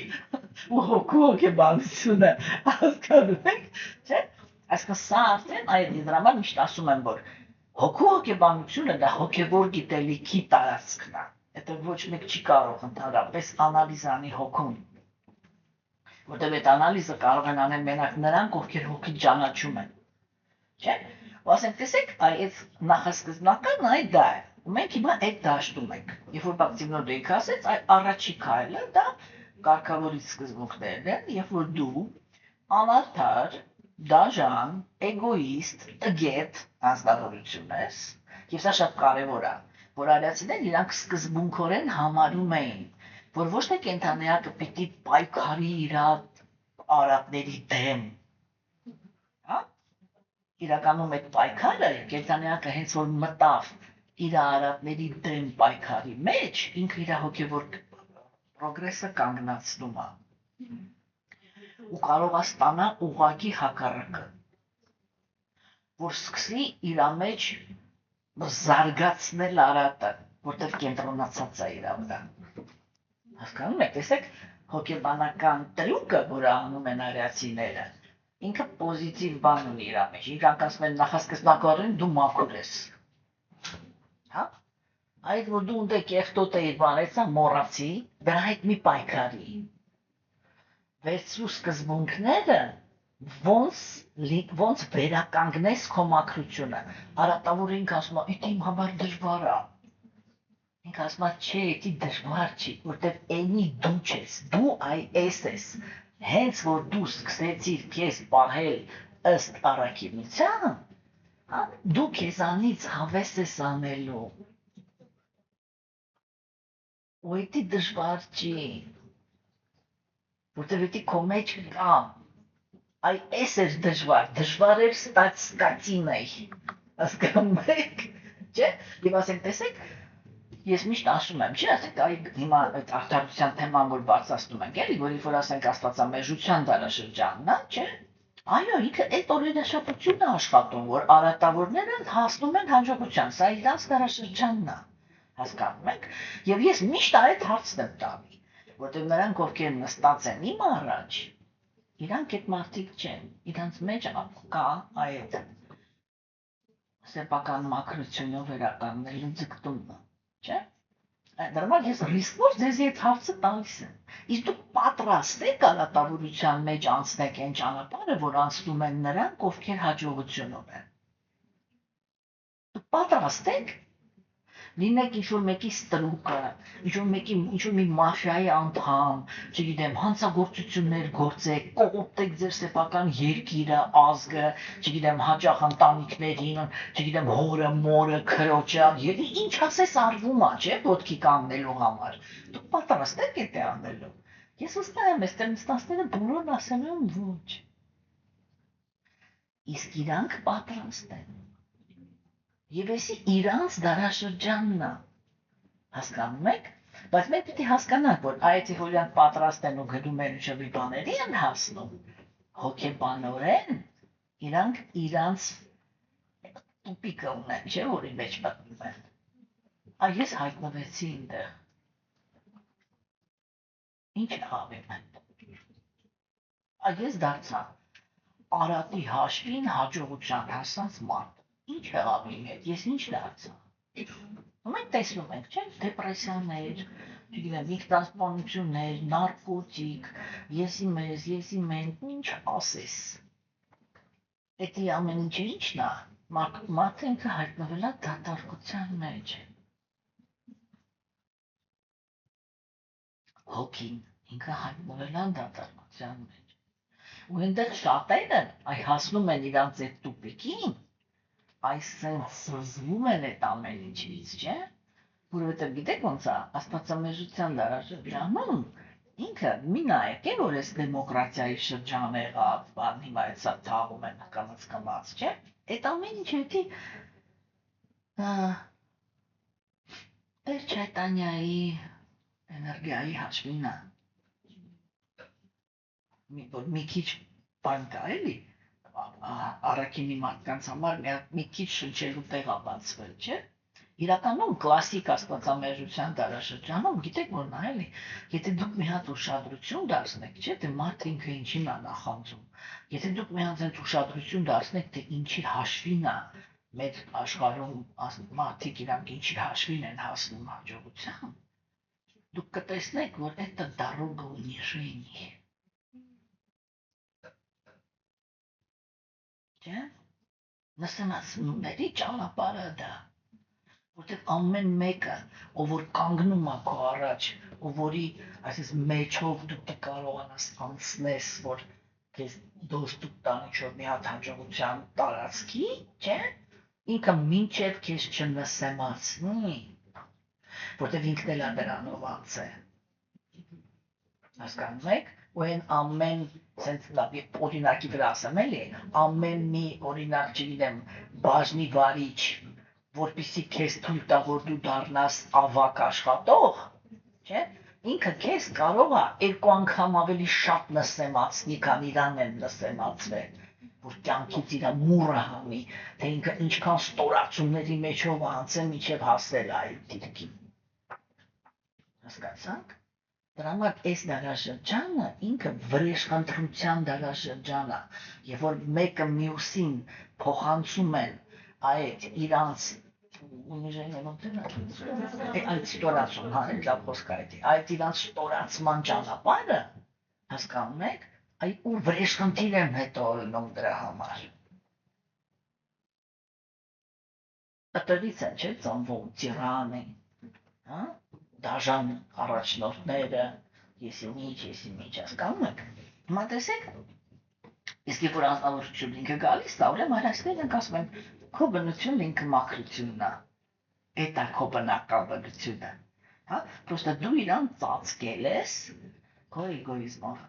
ու հոգու հոգեբանությունը, հասկանում եք, չէ՞։ Այսինքն սա արդեն այդ դրա համար միշտ ասում եմ, որ հոգու հոգեբանությունը դա հոգևոր գիտելիքի տարածքն է։ Այդ որովհետև ոչ մեկ չի կարող ընդհանրապես անալիզ անի հոգում, որտեղ այդ անալիզը կարող են անել մենակ նրանք, ովքեր հոգին ճանաչում են, չէ՞։ Ու ասենք, տեսեք, այդ նախասկզբնական այդ դա է։ Ու մենք հիմա այդ դաշտում ենք։ Երբ որ Բակտիվնոդը ասեց, այդ առաջի քայլը դա կարգավորիչ սկզբունքներն են, երբ որ դու անարդար, դաժան, էգոիստ, տգետ անձնավորություն ես, եւ սա շատ կարեւոր է, որ արիացիներն իրանք սկզբունքորեն համարում էին, որ ոչ թե կենդանիակը պիտի պայքարի իր արատների դեմ, հա։ Իրականում այդ պայքարը կենդանիակը հենց որ մտավ իր արատների դեմ պայքարի մեջ, ինքը իր հոգևոր պրոգրեսը կանգնացնում է ու կարող է ստանալ ուղղակի հակառակը, որ սկսի իր մեջ զարգացնել արատը, որտեղ կենտրոնացած է իր վրա։ Հասկանում եք, տեսեք, հոգեբանական տրյուկը, որը անում են արիացիները, ինքը պոզիտիվ բան ունի իր մեջ, իրանք ասում են նախասկզբնակորեն դու մաքուր ես, հա, այդ որ դու ունդ կեղտոտ էիր բանեցա մոռացի, դրա հետ մի պայքարի, վերցրու սկզբունքները, ոնց վերականգնես քո մաքրությունը, արատավորը ինքը ասում է, իդ իմ համար դժվար է, ինքը ասում է, չէ, իդ դժվար չի, որտև էնի դու չես, դու այս ես, հենց որ դու սկսեցիր քեզ պահել ըստ առաքինության, դու քեզանից հավես ես անելու, ու էդի դժվար չի, որտև էդի քո մեջ կա, այս էր դժվար էր ստացին էի, հասկանում եք, չէ, և ասենք տեսեք, ես միշտ ասում եմ, չի ասենք, այ հիմա այդ արդարության թեման, որ բարձրացնում ենք, էլի, որ որ ասենք աստվածամեժության դարաշրջանն է, չէ, այո, ինքը այդ օրինաչափությունն է աշխատում, որ արատավորները հասնում են հանրապետության, սա իրանց դարաշրջանն է, հասկանում եք, եւ ես միշտ այդ հարցն եմ տալի, որտեղ նրանք ովքեր նստած են իմ առաջ, իրանք այդ մարդիկ չեն, իրանց մեջ կա այդ սեփական մաքրությունով վերականգնելու ձգտումն, չէ՞։ Նորմալ ես ռիսկով ձեզի այդ հարցը տալիս եմ։ Իսկ դուք պատրաստ եք արատավորության մեջ անցնեք այն ճանապարհը, որ անցնում են նրանք, ովքեր հաջողություն ունեն։ Դուք պատրաստ եք լինեք ինչ-որ մեկի ստրուկը, ինչ-որ մի մաֆիայի անդամ, չգիտեմ, հանցագործություններ գործեք, կողոպտեք ձեր սեփական երկիրը, ազգը, չգիտեմ, հաճախ ընտանիքներին, չգիտեմ, հորը, մորը, քրոջը, ինչ ասես արվում է, չէ՞, ոտքի կանգնելու համար։ Դուք պատրաստ եք այդ անելու։ Ես վստահ եմ, այստեղ նստածները բոլորն ասելու են ոչ։ Իսկ իրանք պատրաստ են։ Եվ էսի իրանց դարաշրջանն է, հասկանում եք, բայց մենք պիտի հասկանանք, որ այդ որ իրանք պատրաստ են ու գնում են ուշևի բաների են հասնում, հոգեբանորեն իրանք իրանց տուպիկը ունեն, չէ, որի մեջ մտնում են, ես հայտնվեցի ինտեղ, ինչ աղավեմ են, ես դարձա արատի հաշվին հաջողության հասած մարդ, ինչ եղավ իմ հետ, ես ինչ դարձա։ Ու մենք տեսնում ենք, չէ՞, դեպրեսիաներ, չգիտեմ, ինքնասպանություններ, նարկոտիկ, եսի մեզ, եսի մեն, ինչ ասես։ Էդի ամեն ինչը ինչն է, մարդը ինքը հայտնվել է դատարկության մեջ։ Հոգին ինքը հայտնվել է դատարկության մեջ։ Ու այնտեղ շատերը հասնում են իրանց այդ տուպիկին, այսինքն սրզվում են այդ ամեն ինչից, չէ՞, որովհետև գիտեք ոնց է, աստվածամեժության դարաշրջանում ինքը մի նայեք է, որ այս դեմոկրատիայի շրջան եղավ, բան հիմա այդ սա թաղում են կամաց, չէ՞, այդ ամեն ինչը էդի Տեր Չայտանյայի էներգիայի հաշվին է, որ մի քիչ բան կա էլի, առաքինի մարդկանց համար մի քիչ շնչելու տեղ է բացվել, չէ՞։ Իրականում կլասիկ աստվածամեժության դարաշրջանում գիտեք որ նա էլի, եթե դուք մի հատ ուշադրություն դարձնեք, չէ՞, թե մարդը ինքը ինչին է նախանձում, եթե դուք մի հատ այնց ուշադրություն դարձնեք, թե ինչի հաշվին է մեր աշխարհում մարդիկ իրանք ինչի հաշվին են հասնում հաջողության, դուք կտեսնեք, որ это дорога унижения։ Չէ՞։ Նսեմացնումների ճանապարհը դա։ Որտեղ ամեն մեկը, ով որ կանգնում է քո առաջ, ով որի, այսպես մեջով դու կարողանաս անցնես, որ քեզ դոստուկ տանի չոր մի հատ հաջողության տարածքի, չէ՞։ Ինքը մինչև քեզ չնսեմացնի, որտեղ ինքն էլ է դրանով անց է։ Հասկանում եք, ու այն ամեն sense լավ օրինակի վրա ասեմ էլի, ամեն մի օրինակ չգիտեմ, բաժնի վարիչ, որպեսզի քեզ թույլ տա, որ դու դառնաս ավակ աշխատող, չէ՞, ինքը քեզ կարող է երկու անգամ ավելի շատ նսեմացնի, քան իրան են նսեմացվել, որ կյանքից իր մուրը հանի, թե ինքը ինչքան ստորացումների մեջով անցել մինչև հասել այդ դիրքին։ Հասկացաք։ Դրա համար այս դարաշրջանը ինքը վրեժխնդրության դարաշրջան է, եւ որ մեկը մյուսին փոխանցում են այդ իրանց այդ ստորացում, հա, լավ խոսք այդ, այդ իրանց ստորացման ճանապարհը, հասկանում եք, այդ ու վրեժխնդիր են հետո ելնում դրա համար։ Ըտերից են չէ ծնվում տիրանը, հա, դաժան առաջնորդները, եսիմիջ, հասկանում եք։ Հիմա տեսեք, իսկ երբ որ անձնավորություն ինքը գալիս է, ուրեմն հայրացիներն ենք ասում են, քո բնությունն ինքը մաքրությունն է, էդ է քո բնական բնությունը, հա, պրոստը դու իրան ծածկել ես քո էգոիզմով,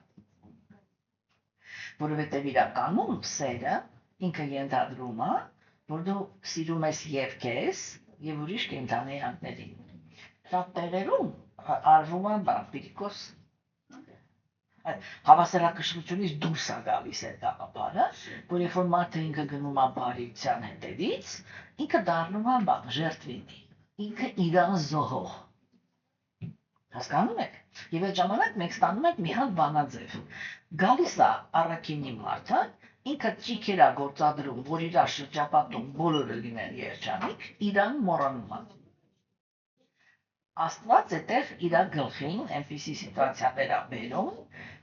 որովհետև իրականում սերը ինքը ենթադրում է, որ դու սիրում ես եւ քեզ, եւ ուրիշ կենդանիներին։ Շատ տեղերում արվում է բանտիկոս հավասարակշռությունից դուրս է գալիս այդ գաղափարը, որ երբ որ մարդը ինքը գնում է բարիության հետևից, ինքը դառնում է ժերտվինի, ինքը իրան զոհող։ Հասկանում եք։ Եվ այդ ժամանակ մենք ստանում ենք մի հատ բանաձև։ Գալիս է առաքինի մարդը, ինքը ճիքեր է գործադրում, որ իր շրջապատում բոլորը լինեն երջանիկ, իրան մոռանում է։ Աստված այդտեղ իր գլխին այնպիսի սիտուացիաներ է բերում,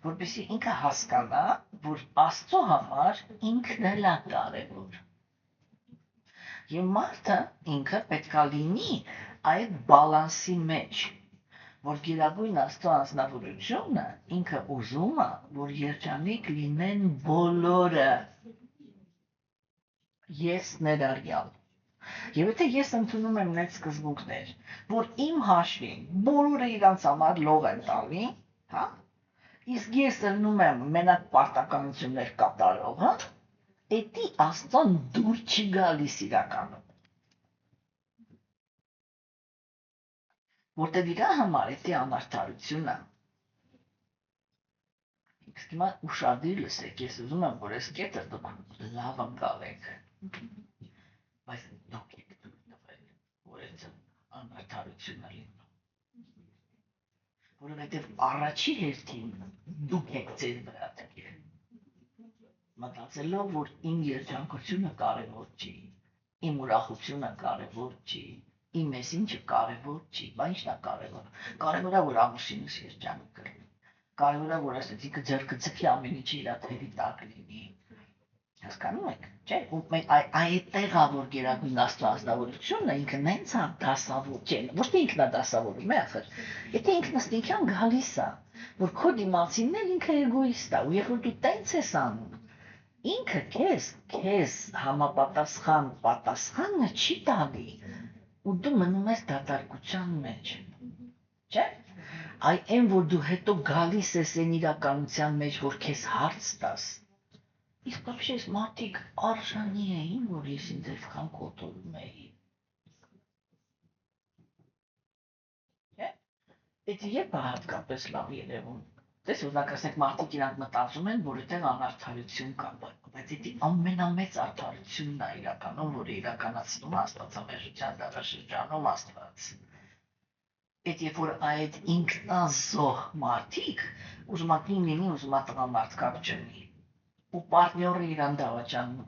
որպեսզի ինքը հասկանա, որ Աստծո համար ինքն էլ է կարևոր։ Եվ մարդը ինքը պետքա լինի այդ բալանսի մեջ, որ գերագույն Աստծո անձնավորությունը ինքը ուզում է, որ երջանիկ լինեն բոլորը, ես ներառյալ։ Եվ եթե ես ընդունում եմ այդ սկզբունքներ, որ իմ հաշվին բոլորը իրանց համար լող են տալի, հա, իսկ ես ելնում եմ մենակ պարտականություններ կատարողը, էդի Աստծոն դուր չի գալիս իրականում։ Որտեղ իր համար էդի անարդարությունը։ Իսկ հիմա ուշադիր լսեք, ես ուզում եմ, որ այս կետը դուք լավ ընկալեք, բայց դուք եք տվել, որ այդ անարդարությունը լինում։ Որովհետև առաջի հերթին դուք եք ձեր վրա տվել, մտածելով, որ իմ երջանկությունը կարևոր չի, իմ ուրախությունը կարևոր չի, իմ այսինչը կարևոր չի, բա ինչն է կարևոր։ Կարևոր է, որ ամուսինս երջանիկ լինի։ Կարևոր է, որ ասած ինքը ձեռքը ձգի ամեն ինչը իր թերի տակ լինի։ Հասկանում եք, չէ՞։ Ու մենք այդտեղ է, որ գերագույն Աստծո անձնավորությունը ինքը նենց է դասավոր, չէ, ոչ թե ինքն է դասավորում, ախր։ Եթե ինքնըստինքյան գալիս է, որ քո դիմացինն էլ ինքը էգոիստ է, ու երբ որ դու տենց ես անում, ինքը քեզ համապատասխան պատասխանը չի տալի, ու դու մնում ես դատարկության մեջ, չէ՞։ Այն, որ դու հետո գալիս ես այն իրականության մեջ, որ քեզ հարց տաս, իսկ вообще մարդիկ արժանի էին, որ ես ինձ այդքան կոտորում էի։ Չէ՞։ Այդ երբ է հատկապես լավ երևում։ Դες օրինակ ասենք մարդիկ իրանք մտածում են, որ այդտեղ անարդարություն կա, բայց դա ամենամեծ արդարությունն է իրականում, որը իրականացնում է աստվածամեժության դարաշրջանում Աստված։ Այդ երբ որ այդ ինքնազոհ մարդիկ, ուզում է կին լինի, ուզում է տղամարդ կապ չունի, ու պարտները իրան դավաճանում։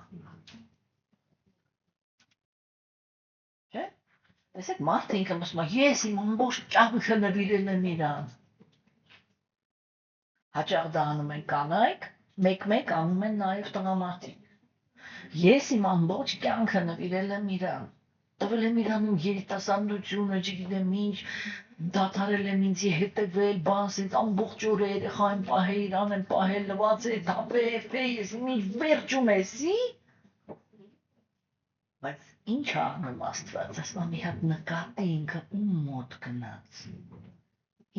Չէ՞։ Տեսեք, մարդը ինքը ասում է, ես իմ ամբողջ կյանքը նվիրել եմ իրան։ Հաճախ դա անում են կանայք, մեկ-մեկ անում են նաև տղամարդիկ։ Ես իմ ամբողջ կյանքը նվիրել եմ իրան։ Տվել եմ իրան իմ երիտասարդությունը, չգիտեմ ինչ, դադարել եմ ինձ հետևել, բաս ինձ ամբողջ օրը երեխային պահել, իրան եմ պահել, լվացել, թափել, ես ինչ վերջում էսի։ Բայց ինչ անում Աստված, ասում մի հատ նկատի ինքը ում մոտ գնաց։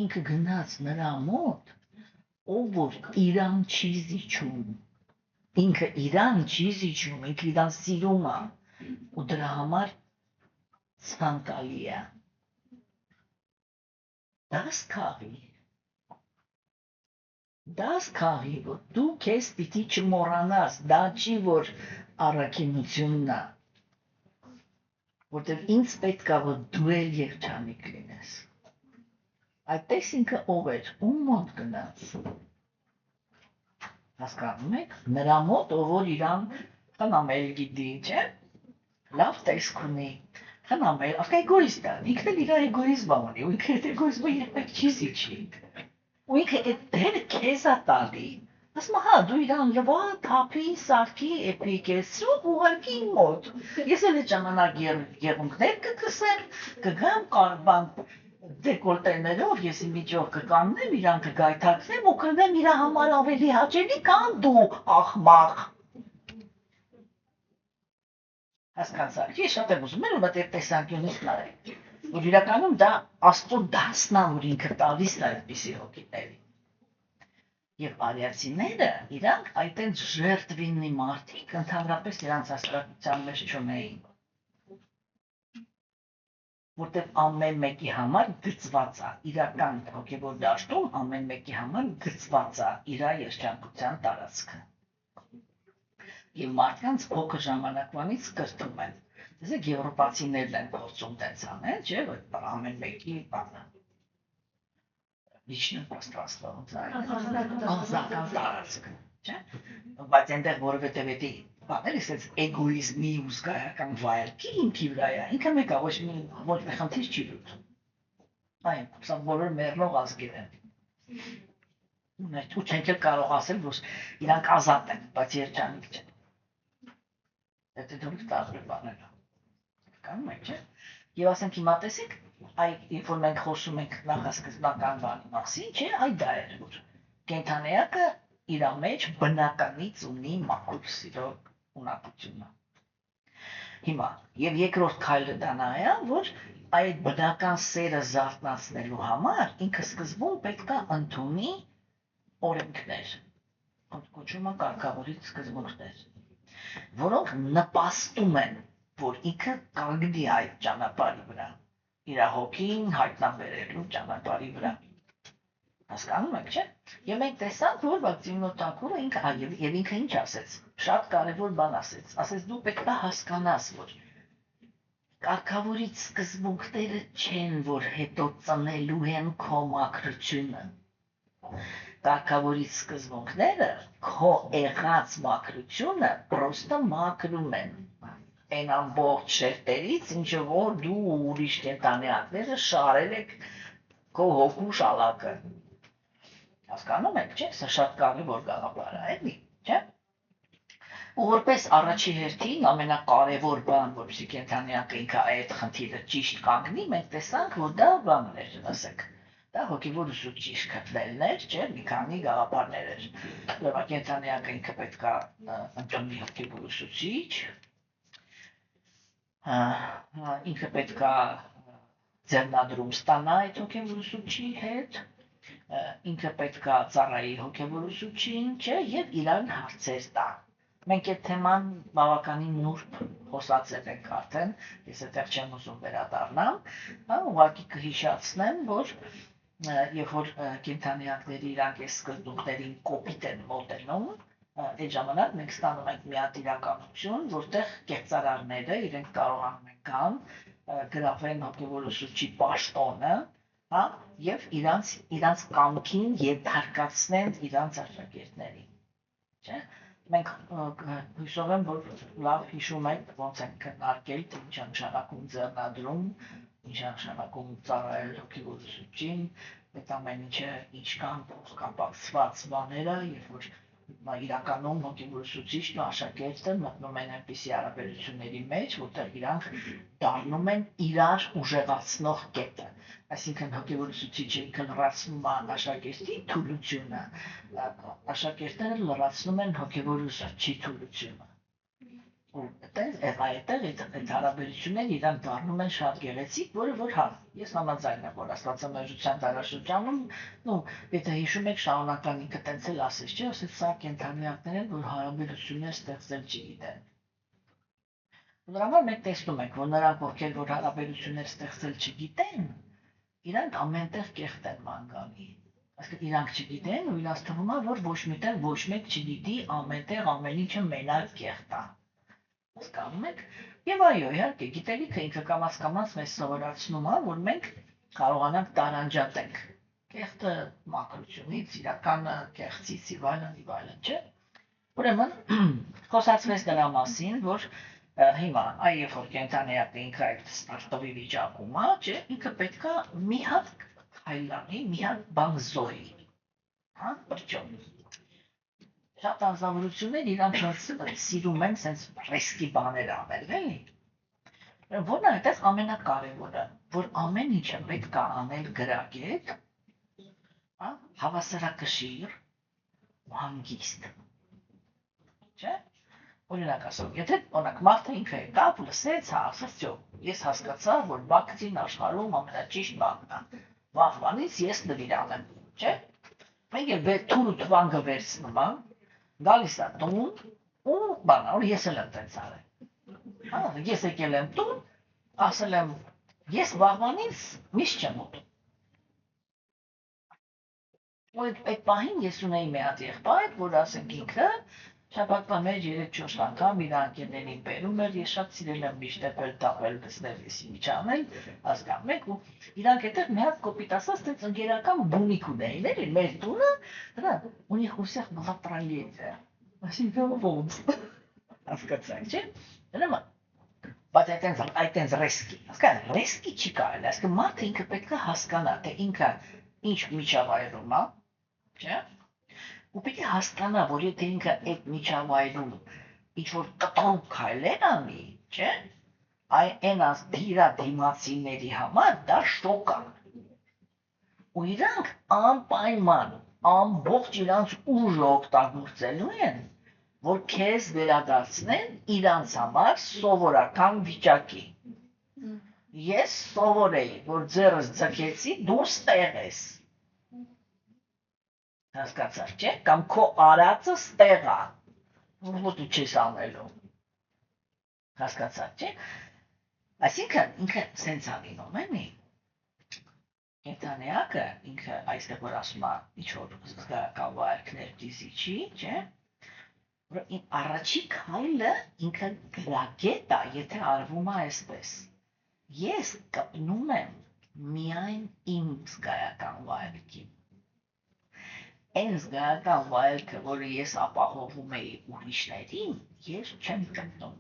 Ինքը գնաց նրա մոտ, ով որ իրան չի զիջում։ Ինքը իրան չի զիջում, ինքը իրան սիրում է, ու դրա համար ցանկալի է։ Դաս քաղի, որ դու քեզ պիտի չմոռանաս, դա չի որ առաքինությունն է, որտեղ ինձ պետք է որ դու էլ երջանիկ լինես։ Այդտես ինքը ով էր, ում մոտ գնաց։ Հասկանում եք, նրա մոտ, ով որ իրան խնամել գիտի, չէ՞, լավ տեսք ունի, խնամել, ասկա էգոիստ է, ինքն էլ իր էգոիզմը ունի, ու ինքը այդ էգոիզմը երբեք չի զիջի։ Ու ինքը այդ դերը քեզ է տալի։ Ասում հա, դու իրան լվա, թափի, սարքի, էպի կեսրու, ուղարկի իմ մոտ։ Ես էլ այդ ժամանակ եղունգներ կգսեմ, կգամ բան դեկոլտեներով, ես իմ միջով կկաննեմ, իրան կգայթակցեմ ու կնեմ իր համար ավելի հաճելի, քան դու, աղմաղ։ Հասկացա՞ք, ես շատ եմ ուզում եմ, որ այդ տեսանկյունից նայեք, որ իրականում դա Աստծո դասն է, որ ինքը տալիս է այդպիսի հոգիներին։ Եվ արիացիները, իրանք այդտենց ժերտվինի մարդիկ ընդհանրապես իրանց հասարակության մեջ չունեին։ Որտեղ ամեն մեկի համար գծված է, իրական հոգևոր դաշտում ամեն մեկի համար գծված է իր երջանկության տարածքը։ Եվ մարդկանց փոքր ժամանակվանից կրթում են։ Տեսեք, եվրոպացիներն են փորձում տենց անել, չէ՞, որ ամեն մեկի բանը լիչնիկ пространство, անձնական տարածք, չէ՞։ Բայց այնտեղ որովհետև էդի բաները ասես էգոիզմի ու զգայական վայելքի ինքի վրա է, ինքը մեկը ոչ մի խնդիր չի լուծում։ Այն, սա բոլոր մեռնող ազգեր են։ Ու չենք էլ կարող ասել, որ իրանք ազատ են, բայց երջանիկ չեն։ Դա դուրս տարբեր բաներ են։ Կանում եք, չէ՞։ Եվ ասենք հիմա տեսեք, այդ երբ որ մենք խոսում ենք նախասկզբնական բանի մասին, չէ, այդ դա էր, որ կենդանիակը իր մեջ բնականից ունի մաքուր սիրո ունակությունը։ Հիմա, եւ երկրորդ քայլը դա նա է, որ այդ բնական սերը զարթնացնելու համար ինքը սկզբում պետք է ընդունի օրենքներ, կոչվում է կարգավորիչ սկզբունքներ, որոնք նպաստում են, որ ինքը կանգնի այդ ճանապարհի վրա, իր հոգին հայտնաբերելու ճանապարհի վրա։ Հասկանում եք, չէ՞։ Եվ մենք տեսանք, որ Բակտիմնո Թաքուրը ինքը եւ ինքը ինչ ասեց, շատ կարևոր բան ասեց դու պետք է հասկանաս, որ կարգավորիչ սկզբունքները չեն, որ հետո ծնելու են քո մաքրությունը։ Կարգավորիչ սկզբունքները քո եղած մաքրությունը պրոստը մաքրում են։ Այն ամբողջ շերտերից, ինչ որ դու ուրիշ կենդանիակները շարել եք քո հոգու շալակը։ Հասկանում եք, չէ՞, սա շատ կարևոր գաղափար է, էլի, չէ՞։ Ու որպես առաջի հերթին ամենակարևոր բան, որպեսզի կենդանիակը ինքը այդ խնդիրը ճիշտ կանգնի, մենք տեսանք, որ դա բանն էր, ասեք, դա հոգևոր ուսուցիչ քթվելներ, չէ՞, մի քանի գաղափարներ էր։ Որը կենդանիակը ինքը պետք է ընդունի հոգևոր ուսուցիչ, ինքը պետք է ձեռնադրում ստանա այդ հոգևոր ուսուցչի հետ, ինքը պետք է ծառայի հոգևոր ուսուցչին, չէ, եւ իրան հարցեր տա։ Մենք այդ թեման բավականին նուրբ խոսացել ենք արդեն, ես այդտեղ չեմ ուզում վերադառնամ, ուղղակի կհիշացնեմ, որ երբ որ կենդանիակների իրանք այս սկզբունքներին կոպիտ են մոտենում, այդ ժամանակ մենք ստանում ենք մի հատ իրականություն, որտեղ կեղծարարները իրենք կարողանում են գան, գրավեն հոգևոր ուսուցչի պաշտոնը, հա, եւ իրանց կամքին ենթարկացնեն իրանց աշակերտներին, չէ՞։ Մենք հույսով եմ, որ լավ հիշում եք ոնց են քննարկել, թե ինչ է նշանակում ձեռնադրում, ինչ նշանակում ծառայել հոգևոր ուսուցչին, այդ ամեն ինչը ինչքան կապակցված բաները, երբ որ իրականում հոգևոր ուսուցիչն ու աշակերտը մտնում են այնպիսի հարաբերությունների մեջ, որտեղ իրանք դառնում են իրար ուժեղացնող կետը։ Այսինքն հոգևոր ուսուցիչը ինքը լրացնում է աշակերտի թուլությունը, աշակերտները լրացնում են հոգևոր ուսուցչի թուլությունը։ Այդ հարաբերությունները իրանք դառնում են շատ գեղեցիկ, որ ես համաձայն եմ, որ աստվածամեժության դարաշրջանում, եթե հիշում եք շարունական ինքը տենց էլ ասեց, չէ՞, ասեց սա կենդանիակներ են, որ հարաբերություններ ստեղծել չգիտեն։ Դրա համար մենք տեսնում ենք, որ նրանք, ովքեր որ հարաբերություններ ստեղծել չգիտեն, իրանք ամենտեղ կեղտ են ման գալի։ Այսինքն իրանք չգիտեն ու իրանց թվում է, որ ոչ միտեղ ոչ մեկ չգիտի, ամենտեղ ամեն ինչը մենակ կեղտ է։ Հասկանում եք։ Եվ այո, իհարկե, գիտելիքը ինքը կամաց մեզ սովորացնում է, որ մենք կարողանանք տարանջատենք կեղտը մաքրությունից, իրականը կեղծից եւ այլն, չէ՞։ Ուրեմն խոսացվեց դրա մասին, որ հիմա այ երբ որ կենթանիակը ինքը այդ ստարտովի վիճակում է, չէ, ինքը պետքա մի հատ քայլանի, մի հատ բան զոհի։ Հա, բրճոն։ Շատ անձնավորություններ իրանք սիրում են սենց ռիսկի բաներ անել, էլի։ Որն է այդտեղ ամենակարևորը, որ ամեն ինչը պետք է անել գրագետ, հավասարակշիռ ու հանգիստ։ Չէ՞։ Օրինակ ասում, եթե օրինակ մարդը ինքը եկավ, լսեց, ասաց, ես հասկացա, որ վակցին աշխարհում ամենաճիշտ բանն է։ Վաղվանից ես նվիրան եմ, չէ՞։ Մենք էլ թուրը թվանգը վերցնում ենք, գալիս է տուն ու բան, որ ես էլ եմ տենց արել։ Ես եկել եմ տուն, ասել եմ, ես վաղվանից միշտ չեմ ուտում։ Ու այդ պահին ես ունեի մի հատ եղբայր, որ ասենք ինքը շաբաթվա մեջ 3-4 անգամ իր անկերներին բերում էր, ես շատ սիրել եմ միշտ էլ տապել դստել եսի միջանել, հասկանում եք, ու իրանք այդտեղ մի հատ կոպիտ ասած տենց ընկերական բունիկ ունեին, էլի մեր տունը, դրա ունի խուսեղ была трагедия։ Այսինքն ոնց։ Հասկացաք, չէ՞։ Ուրեմն բայց այտենց ռիսկի, հասկանա, ռիսկի չի կարելի, այսինքն մարդը ինքը պետք է հասկանա, թե ինքը ինչ միջավայրում է, չէ՞։ Ու պետք է հասկանա, որ եթե ինքը այդ միջավայրում ինչ-որ կտրուկ քայլեր անի, չէ՞, այնաս դիրա դիմացիների համար դա շոկ է։ Ու իրանք անպայման ամբողջ իրանց ուժը օգտագործելու են, որ քեզ վերադարձնեն իրանց համար սովորական վիճակի։ Ես սովոր էի, որ ձեռս ձգեցի, դու ստեղ ես։ Հասկացար, չէ՞, կամ քո արածը ստեղ է, որ դու չես անելու։ Հասկացար, չէ՞։ Այսինքն ինքը սենց է լինում, էլի։ Կենթանիակը ինքը այստեղ որ ասում է ինչ-որ զգայական վայրքներ դիզիչի, չէ՞։ Որ առաջի քայլը ինքը գրագետ է, եթե արվում է այսպես։ Ես կպնում եմ միայն իմ զգայական վայրքին։ Այն զգայական վայրքը, որը ես ապահովում էի ուրիշներին, ես չեմ կպնում։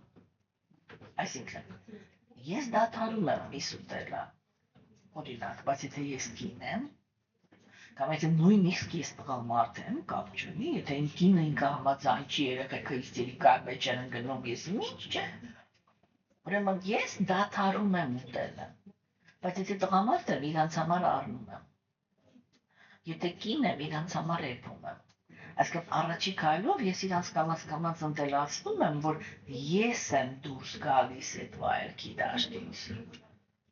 Այսինքն, ես դադարում եմ միս ուտելը, օրինակ, բայց եթե ես կին եմ, կամ եթե նույնիսկ ես տղամարդ եմ, կապ չունի, եթե իմ կինը ինքը համաձայն չի, երեխեքը իստերիկայի մեջ են ընկնում, ես ինչ չէ, ուրեմն ես դադարում եմ ուտելը, բայց եթե տղամարդ եմ, իրանց համար առնում եմ։ Եթե կին եմ, իրանց համար էրբում եմ։ Այսինքն առաջի քայլով ես իրանց կամաց ընտելացնում եմ, որ ես եմ դուրս գալիս այդ վայրքի դաշտից։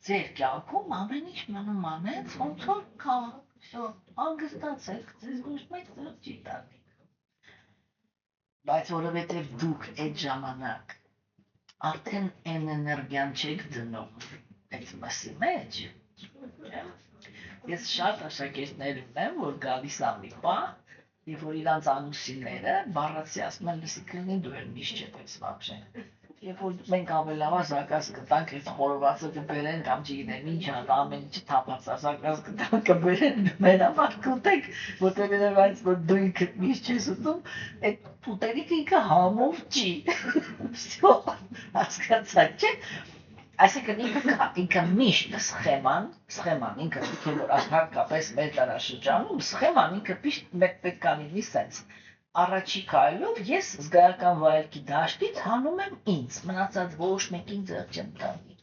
Ձեր կյանքում ամեն ինչ մնում անեց, ոնց որ կա, հանգստացեք, ձեզ ոչ մեկ ձեռք չի տալի։ Բայց որովհետև դուք այդ ժամանակ արդեն այն էներգիան չեք դնում այդ մասի մեջ, ես շատ աշակերտներ ունեմ, որ գալիս է մի պահ, եւ որ իրանց ամուսինները բառացի ասում են, լսի կլինի դու էլ միշտ չես вообще։ Երբ որ մենք ավելավար զարգաց կտանք, այդ խորովածը կբերեն կամ չգիտեմ ինչ, ամեն ինչը թափած զարգաց կտանք կբերեն, մեր համար կուտեք, որտեղ այս որ դու ինքդ միշտ չես ուտում, այդ ուտելիքը ինքը համով չի։ Всё, հասկացաք, չէ՞։ Այսինքն ինքը միշտ սխեման ինքը դուք որ հատկապես մեր դարաշրջանում սխեման ինքը միշտ պետք է լինի սենց առաջի քայլով ես զգայական վայելքի դաշտից հանում եմ ինձ մնացած ոչ մեկին ձեռք չեմ տալի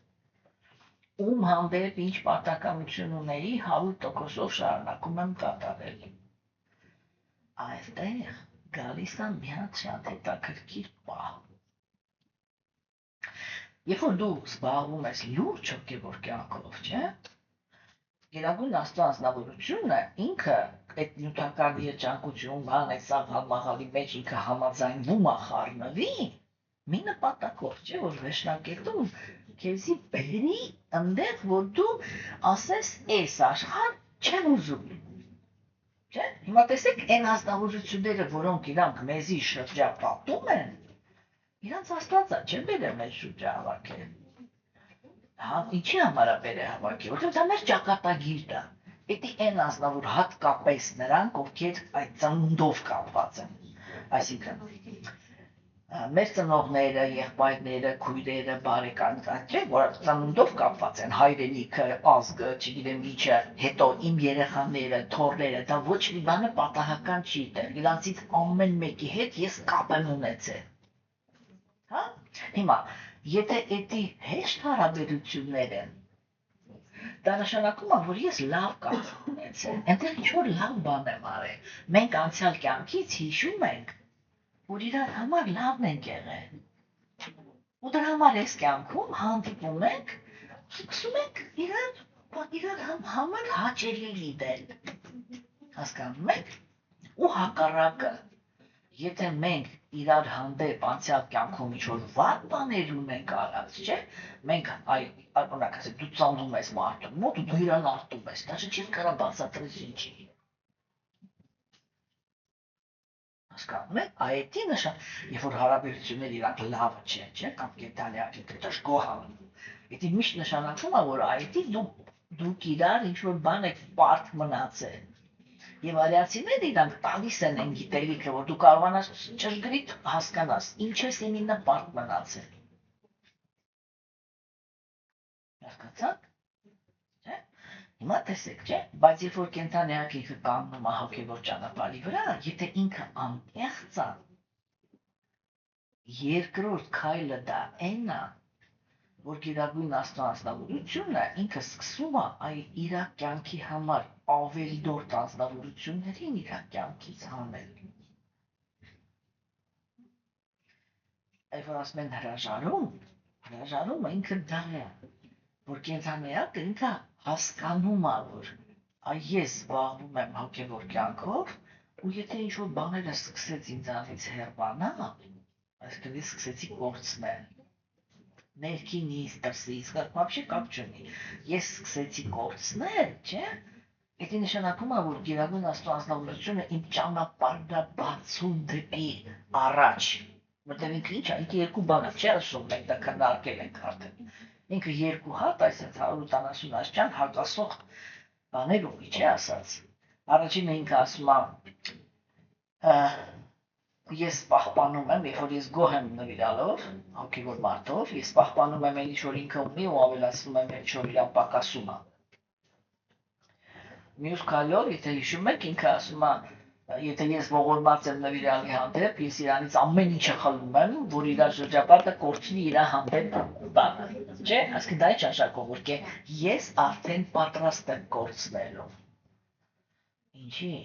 ում հանդեպ ինչ պարտականություն ունեի 100%-ով շարունակում եմ կատարել այստեղ գալիս է մի հատ շատ հետաքրքիր պահ Երբ որ դու զբաղվում ես լուրջ հոգևոր կյանքով, չէ՞, Գերագույն Աստծո անձնավորությունը ինքը այդ նյութական երջանկություն, բան այդ սաղ մաղալի մեջ ինքը համաձայնվում է խառնվի, մի նպատակով, չէ՞, որ վերջնակետում քեզի բերի այնտեղ, որ դու ասես այս աշխարհ չեմ ուզում։ Չէ՞։ Հիմա տեսեք այն անձնավորությունները, որոնք իրանք մեզի շրջապատում են, իրանց Աստվածը չեն բերել մեր շուրջը հավաքել։ Հա, ինչի համար է բերել հավաքել, որտեղ դա մեր ճակատագիրն է։ Պետք է այն անձնավոր հատկապես նրանք, ովքեր այդ ծնունդով կապված են։ Այսինքն մեր ծնողները, եղբայրները, քույրերը, բարեկամները, չէ՞, որ ծնունդով կապված են, հայրենիքը, ազգը, չգիտեմ ինչը, հետո իմ երեխաները, թոռները, դա ոչ մի բանը պատահական չի դեր։ Իրանցից ամեն մեկի հետ ես կապ եմ ունեցել։ Հա? Հիմա, եթե էդի հեշտ հարաբերություններ են, դա նշանակում է, որ ես լավ կապ ունեցել, այնտեղ ինչ-որ լավ բան եմ արել։ Մենք անցյալ կյանքից հիշում ենք, որ իրար համար լավն ենք եղել։ Ու դրա համար այս կյանքում հանդիպում ենք, սկսում ենք իրար համար հաճելի լինել։ Հասկանում եք։ Ու հակառակը Եթե մենք իրար հանդեպ անցյալ կյանքում ինչ-որ վատ բաներ ունենք արած, չէ՞, մենք օրինակ ասենք դու ծանոթում ես մարդու մոտ ու դու իրան արտում ես, դա չես կարող բացատրել ինչի։ Հասկանում եք, այդի նշան, երբ որ հարաբերությունները իրանք լավը չեն, չէ՞, կամ կենթանիակի դժգոհան։ Դա միշտ նշանակում է, որ այդի դուք իրար ինչ-որ բան եք պարտ մնացել։ Եվ արիացիները իրանք տալիս են այն գիտելիքը, որ դու կարողանաս ճշգրիտ հասկանաս, ինչ ես ինի նպարտ մնացել։ Հասկացաք։ Չէ՞։ Հիմա տեսեք, չէ՞, բայց երբ որ կենթանիակ ինքը կանգնում է հոգևոր ճանապարհի վրա, եթե ինքը անկեղծ է, երկրորդ քայլը դա այն է, որ Գերագույն Աստծո անձնավորությունը ինքը սկսում է իր կյանքի համար ավելորդ անձնավորություններին իր կյանքից հանել։ Այդ որ ասում են հրաժարումը ինքը դա է, որ կենթանիակը ինքը հասկանում է, որ ես զբաղվում եմ հոգևոր կյանքով, ու եթե ինչ-որ բաները սկսեց ինձանից հեռանալ, այսինքն ես սկսեցի կորցնել։ Ներքինից, դրսից, вообще կապ չունի։ Ես սկսեցի կորցնել, չէ՞։ Դա նշանակում է, որ Գերագույն Աստծո անձնավորությունը իմ ճանապարհն է բացում դեպի առաջ։ Որտեղ ինքը ինչ է, ինքը երկու բան է, չէ՞ ասում, մենք դա քննարկել ենք արդեն։ Ինքը երկու հատ, այսպես 180 աստիճան հակասող բաներ ունի, չէ՞ ասած։ Առաջինը ինքը ասում է ես պահպանում եմ, երբ որ ես գոհ եմ նվիրալով, հոգևոր մարդով, ես պահպանում եմ այն ինչ-որ ինքը ունի ու ավելացնում եմ այն ինչ-որ իրան պակասում է։ Մյուս քայլով, եթե հիշում եք, ինքը ասում է, եթե ես ողորմած եմ նվիրալի հանդեպ, ես իրանից ամեն ինչը խլում եմ, որ իր շրջապատը կորցնի իր հանդեպ բանը։ Չէ՞, այսինքն դա է ճաշակով, որ ես արդեն պատրաստ եմ կորցնելու։ Ինչի՞։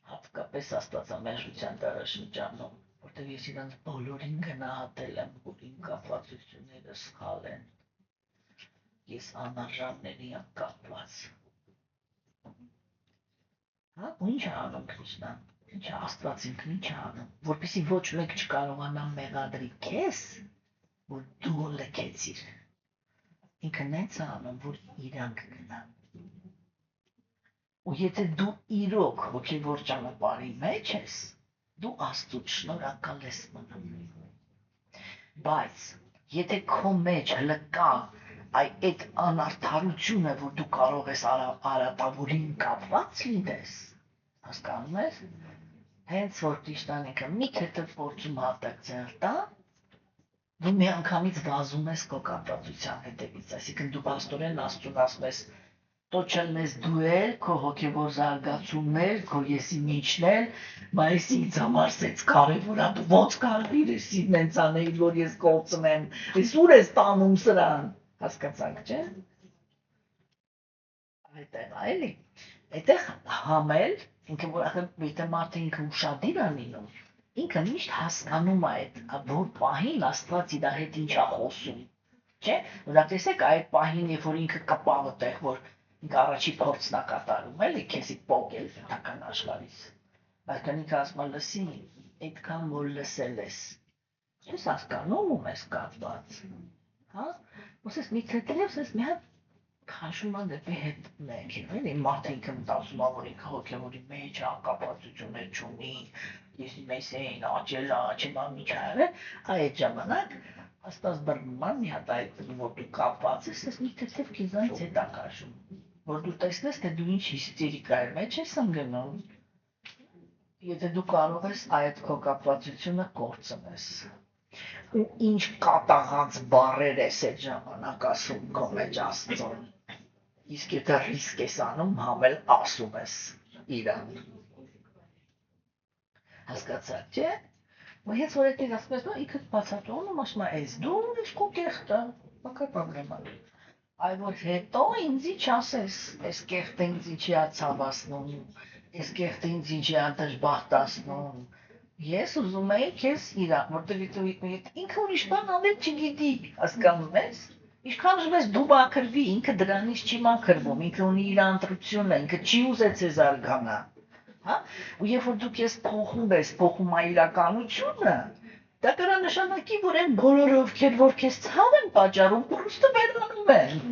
Հատկապես աստվածամերժության դարաշրջանում, որտեղ ես իրանց բոլորին գնահատել եմ, որ իմ կապվածությունները սխալ են, ես անարժանների եմ կապված։ Հա, ու ինչ է անում Քրիստոն, ինչ է Աստված ինքն ինչ է անում, որպեսզի ոչ մեկ չկարողանա մեղադրի քեզ, որ դու լքեցիր, ինքն հենց է անում, որ իրանք գնան։ Ու եթե դու իրոք հոգևոր ճանապարհի մեջ ես, դու Աստծուց շնորհակալ ես մնում։ Բայց եթե քո մեջ հլկա այդ անարդարությունը, որ դու կարող ես արատավորին կապված լինես, հասկանում ես, հենց որ Քրիստոնյանը մի քեթը փորձում հատակ ձեռ տա, Դու միանգամից վազում ես քո կապվածության հետևից, այսինքն դու աստորեն Աստծուն ասում ես «Տո չլնես դու էլ, քո հոգևոր զարգացումներ, քո եսի միջնել, բայց ինձ համար սենց կարևոր է, դու ոնց կարելի ես ինձ անել, որ ես կորցնեմ, ես ուր ես տանում սրան», հասկացանք, չէ՞։ Այդտեղ այլի, այդտեղ համել, ինքը որ եթե մարդը ինքը ուշադիր է լինում, ինքը միշտ հասկանում է այդ, որ պահին Աստված իր հետ ինչ է խոսում, չէ՞։ Որ տեսեք այդ պահին, երբ որ ինքը կպավ այդտեղ, որ ինքը առաջի փորձն է կատարում, էլի քեզի պոկել թական աշխարհից։ Այսինքն ինքը ասում է լսի, այդքան որ լսել ես, չես հասկանում ում ես կապված, հա։ Ոսես մի ցետերս ես մի հատ քաշում ան դեպի հետ մենք, էլի մարդը ինքը մտածում է, որ ինքը հոգևորի մեջ է, կապվածություններ չունի, ես մեզ էին աճել, աճելա միջայը, այդ ժամանակ Աստված բռնում մի հատ այդ որ դու կապված ես, ես մի թեթև քեզանից հետ է քաշում, որ դու տեսնես, թե դու ինչ հիստերիկայի մեջ ես ընկնում, եթե դու կարող ես այդ քո կապվածությունը կորցնես։ Ու ինչ կատաղած բառեր ես այդ ժամանակ ասում քո մեջ Աստծուն։ Իսկ եթե ռիսկ ես անում, համել ասում ես իրան։ Հասկացա՞ք, չէ՞։ Ու հենց որ այդ ասում ես, ինքը բացատրում ասում է, «Էս դու ես քո կեղտը, մակա պրոբլեմա»։ Այ որ հետո ինձ ինչ ասես, այս կեղտը ինձ ինչի է ցավացնում, այս կեղտը ինձ ինչի է դժբախտացնում։ Ես ուզում եի քեզ իրա, որտեղ ինքը ուրիշ բան անել չգիտի, հասկանում ես։ Ինչքան ուզում դու մաքրվի, ինքը դրանից չի մաքրվում, ինքը ունի իր ընտրությունը, ինքը չի ուզեցել զարգանա, հա։ Ու երբ որ դու քեզ փոխում ես, փոխում է իրականությունը, դա կրա նշանակի, որ այն բոլորը ովքեր որ քեզ ցավ են պատճառում, պրուստը վերանում են։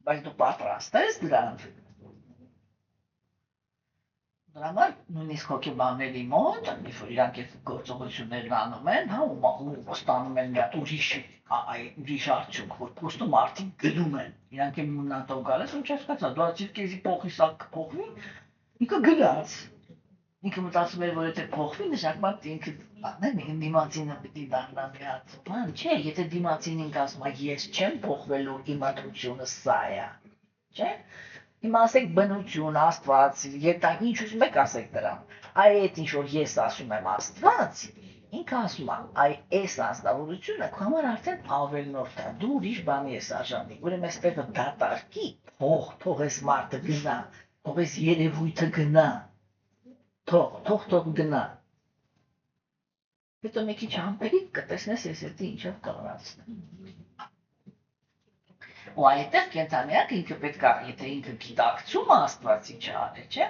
Բայց դու պատրաստ ես դրան։ Դրա համար նույնիսկ հոգեբանների մոտ, երբ որ իրանք այդ գործողություններն անում են, հա, ու ստանում են մի ուրիշ արդյունք, որ պրոստը մարդիկ գնում են, իրանք են մնատով գալիս, ու չհասկացա, դու ասիր քեզի փոխի սա կփոխվի, ինքը գնաց։ Ինքը մտածում էր, որ եթե փոխվի, նշանակում է ինքը դիմացինը պիտի դառնա մի հատ բան, չէ, եթե դիմացին ինքը ասում է ես չեմ փոխվելու, իմ ընտրությունը սա է, չէ։ Հիմա ասեք բնություն, Աստված, եթե ինչ ուզում եք ասեք դրան, այդ ինչ որ ես ասում եմ Աստված, ինքը ասում է, այս անձնավորությունը քո համար արդեն ավելնորդ է, դու ուրիշ բանի ես արժանի, ուրեմն այստեղ դատարկի, թող այս մարդը գնա, թող այս երևույթը գնա, թող գնա։ Հետո մի քիչ համբերիկ կտեսնես ես էդի ինչով կռացնեմ։ Ու այդտեղ կենթանիակ ինքը պետք է, եթե ինքը գիտակցում է Աստված ինչ արել, չէ,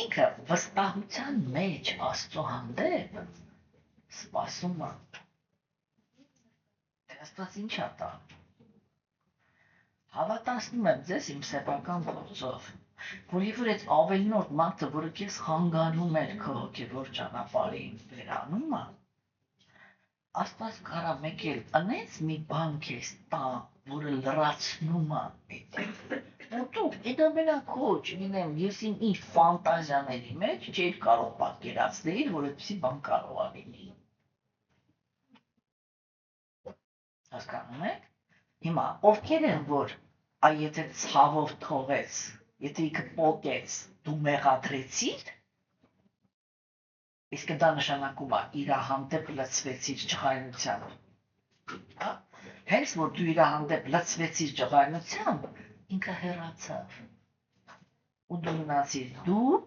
ինքը վստահության մեջ Աստծո հանդեպ սպասում է։ Թե Աստված ինչ է տանում։ Հավատացնում եմ ձեզ իմ սեփական փորձով, որ երբ որ այդ ավելնորդ մարդը, որը քեզ խանգարում էր քո հոգևոր ճանապարհին վերանում է, Աստված կարա մեկ էլ անեց մի բան քեզ տա, որը լրացնում է այդ։ Ու դու այդ ամենակո, չգիտեմ, ես իմ ինչ ֆանտազիաների մեջ չէի կարող պատկերացնել, որ այդպիսի բան կարող է լինի։ Հասկանում եք։ Հիմա ովքեր են, որ եթե ցավով թողեց, եթե ինքը պոկեց, դու մեղադրեցիր, իսկ դա նշանակում է իր հանդեպ լցվեցիր ջղայնությամբ, հա։ Հենց որ դու իր հանդեպ լցվեցիր ջղայնությամբ, ինքը հեռացավ։ Ու դու մնացիր դու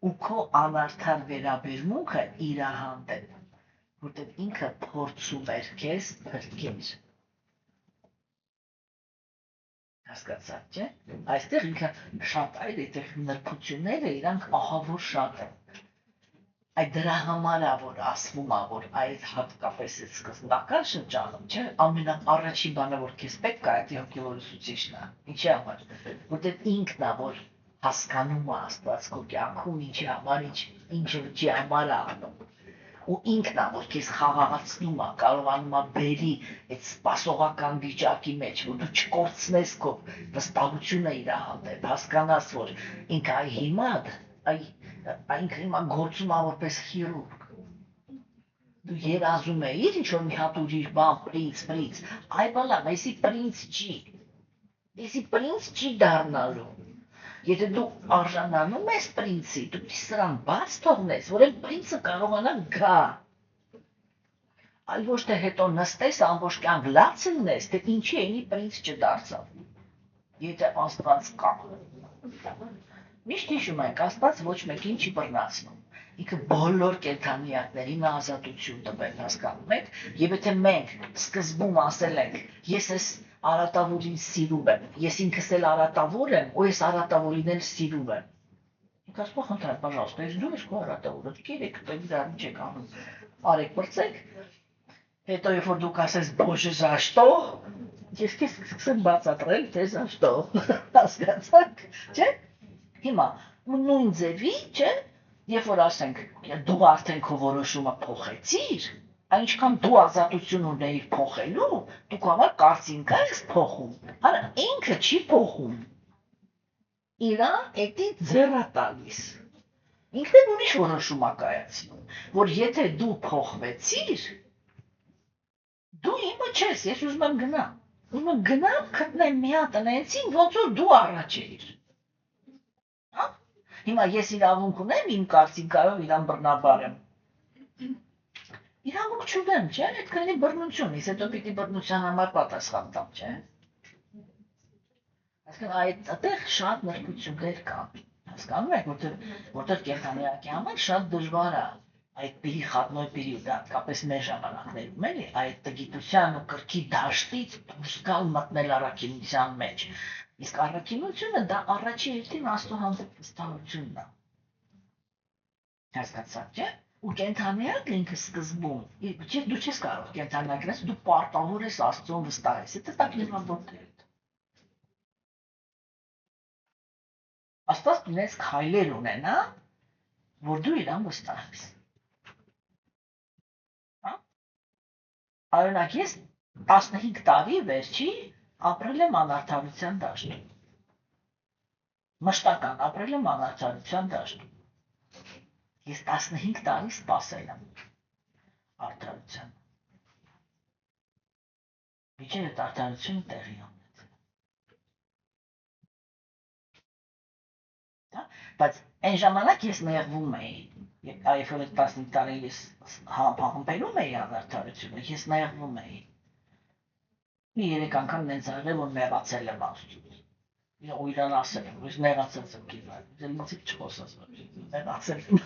ու քո անարդար վերաբերմունքը իր հանդեպ, որտեղ ինքը փորձում էր քեզ փրկել։ Հասկացաք, չէ։ Այստեղ ինքը շատ այլ այդտեղ նրբությունները իրանք ահավոր շատ են։ Այդ դրա համար է, որ ասվում է, որ այդ հատկապես այդ սկզբնական շրջանում, չէ, ամենաառաջին բանը, որ քեզ պետք է այդ հոգևորացուցիչն է, ինչի համար, որտեղ ինքն է, որ հասկանում է Աստված քո կյանքում ինչի համար, ինչի համար է անում, ու ինքն է, որ քեզ խաղաղացնում է, կարողանում է բերի այդ սպասողական վիճակի մեջ, որ դու չկորցնես քո վստահությունը իր հանդեպ, հասկանաս, որ ինքը հիմա ինքը հիմա գործում է որպես խիրուրգ, Դու երազում էիր ինչ-որ մի հատ ուրիշ բան, պրինց, այ բալա, էսի պրինց չի դառնալու։ Եթե դու արժանանում ես պրինցի, դու պիտի սրան բաց թողնես, որ այն պրինցը կարողանա գա։ Այլ ոչ թե հետո նստես ամբողջ կյանք լաց լինես, թե ինչի էնի պրինց չդարձավ։ Եթե Աստված կա։ Միշտ հիշում ենք, Աստված ոչ մեկին չի բռնացնում։ Ինքը բոլոր կենդանիակներին ազատություն տվել, հասկանում եք, եւ եթե մենք սկզբում ասել ենք, ես այս արատավորին սիրում եմ, ես ինքս էլ արատավոր եմ, ու ես արատավորին էլ սիրում եմ։ Ինքը ասում խնդրեմ, пожалуйста, ես դու ես քո արատավորը, գերեք դեռ չեք անում։ Արեք բրծեք։ Հետո երբ որ դուք ասես բոժե զաշտո, ես քեզ սկսեմ բացատրել, թե զաշտո։ Հասկացաք, չէ՞։ Հիմա նույն ձևի, չէ՞։ Երբ որ ասենք, դու արդեն քո որոշումը փոխեցիր, այնքան դու ազատություն ունեիր փոխելու, դու քո համար կարծինքա ես փոխում, արա ինքը չի փոխում։ Իրա էդի ձեռա տալիս։ Ինքն էլ ուրիշ որոշում ա կայացնում, որ եթե դու փոխվեցիր, դու իմը չես, ես ուզում եմ գնամ։ Ուզում եմ գնամ, գտնեմ մի հատ ընեցին, ոնց որ դու առաջ էիր։ Հիմա ես իրավունք ունեմ իմ կարծիքով իրան բռնաբարեմ։ Իրավունք չունեմ, չէ՞, այդ քանի բռնություն, իսկ հետո պիտի բռնության համար պատասխան տամ, չէ՞։ Այսինքն այդտեղ շատ նրբություններ կան։ Հասկանում եք, որտեղ կենդանիակի համար շատ դժվար է այդ խատնոյ պերիոդը, հատկապես մեր ժամանակներում էլի, այդ տգիտության ու կրքի դաշտից դուրս գալ մտնել առաքինության մեջ։ Իսկ առաքինությունը դա առաջի հերթին Աստծո հանդեպ վստահությունն է։ Հասկացա՞ք, չէ՞։ Ու կենդանիակ ինքը սկզբում, դու չես կարող կենդանիակ լինես, դու պարտավոր ես Աստծուն վստահես, դա տակ նմանություն է։ Աստված ունես քայլեր ունենա, որ դու իրան վստահես։ Օրինակ, ես 15 տարի վերջի ապրել եմ անարդարության դաշտում։ Մշտական ապրել եմ անարդարության դաշտում։ Ես 15 տարի սպասել եմ արդարության։ Միջև այդ արդարությունը տեղի ունեցել։ Բայց այն ժամանակ ես նեղվում էի, այլ որ 15 տարի ես համբերում էի անարդարությունը, ես նեղվում էի։ Մի 3 անգամ նենց արել, որ նեղացել եմ Աստծուց։ Ու իրան ասել եմ, որ նեղացել եմ գիվար, ինձ չխոսած, նեղացել եմ։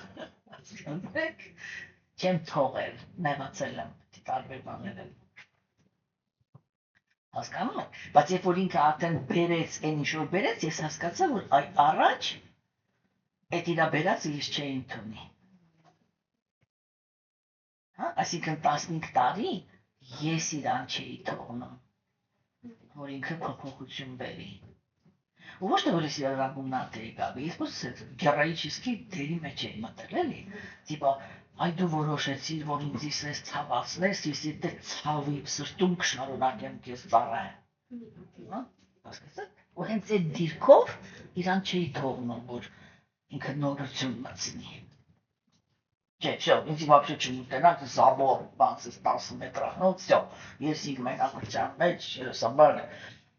Չեմ թողել, նեղացել եմ, տարբեր բաներ եմ։ Հասկանում եք, բայց երբ որ ինքը արդեն բերեց, այն ինչ որ բերեց, ես հասկացա, որ առաջ այդ իրա բերածը ես չէի ընդունի։ Այսինքն 15 տարի ես իրան չէի թողնում, որ ինքը փոփոխություն բերի։ Ու ոչ թե որ ես իրարագում նատ էի գալի, ես պոս գերայիչիսկի դերի մեջ էի մտել, էլի, տիպա, այ դու որոշեցիր, որ ինձ իսես ցավացնես, ես եթե ցավի սրտում կշարունակեմ քեզ ծառայել։ Հասկացա՞ք։ Ու հենց այդ դիրքով իրան չէի թողնում, որ ինքը նորություն մտցնի։ Չէ, всё, ինձ вообще չմուտենակ забор, բանս 10 մետրանոց, всё, ես իմ մենակության մեջ, սաբար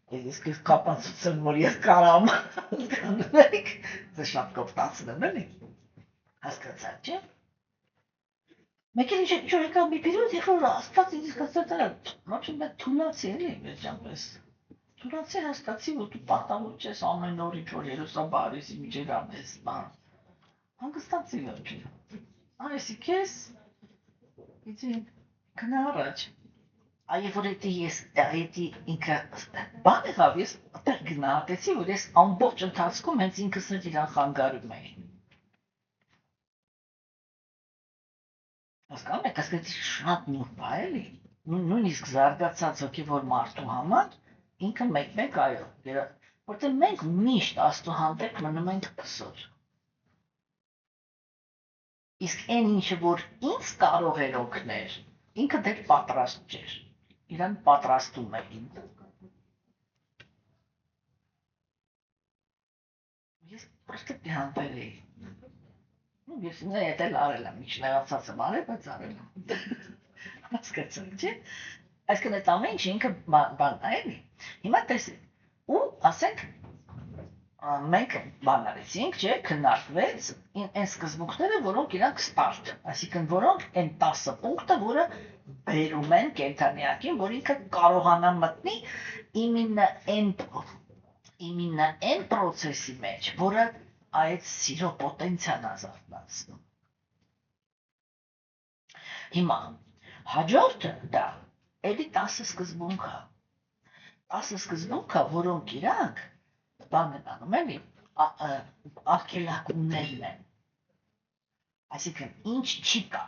Ես քեզ կապացուցեմ, որ ես կարամ, հասկանում եք, դա շատ կոպտացնեմ, էլի, հասկացաք, չէ՞։ Մեկ էլ ինչ-որ եկավ մի պերիոդ, երբ որ Աստված ինձ հասկացած է, вообще մեկ թուլացի, էլի, վերջապես, թուլացի հասկացի, որ դու պատահում չես ամեն օր ինչ-որ երուսաբարիս միջեր անես, բան, հանգստացի վերջին, այս քեզ, իցի գնա առաջ։ Այ որ ես ինքը բան եղավ, ես այդտեղ գնահատեցի, որ ես ամբողջ ընթացքում հենց ինքս էլ իրան խանգարում էի։ Հասկանում եք, ասկացի շատ նուրբ է, էլի, նույնիսկ զարգացած հոգևոր մարդու համար, ինքը մեկ-մեկ այո, որտեղ մենք միշտ Աստծո հանդեպ մնում ենք փսոր։ Իսկ այն ինչը, որ ինձ կարող էր օգնել, ինքը դեռ պատրաստ չէր։ Իրան պատրաստում է ինձ։ Ես պրոստը պիհանվել էի։ Ես ինձ հետ էլ արել եմ, միջնեղացած եմ արել, բայց արել եմ։ Հասկացա՞ք, չէ՞։ Այսինքն այդ ամեն ինչը ինքը բան էլի։ Հիմա տեսեք, ու ասենք մենք բան արեցինք, չէ, քննարկվեց այն սկզբունքները, որոնք իրանք ստարտ, այսինքն որոնք այն 10 պունկտը, որը բերում են կենդանիակին, որ ինքը կարողանա մտնի իմенно այն process-ի մեջ, որը այդ սիրո պոտենցիալն ազատացնում։ Հիմա հաջորդը դա էլի 10 սկզբունք է։ 10 սկզբունք է, որոնք իրանք բան են անում, էլի, արգելակումներն են։ Այսինքն, ինչ չի կա,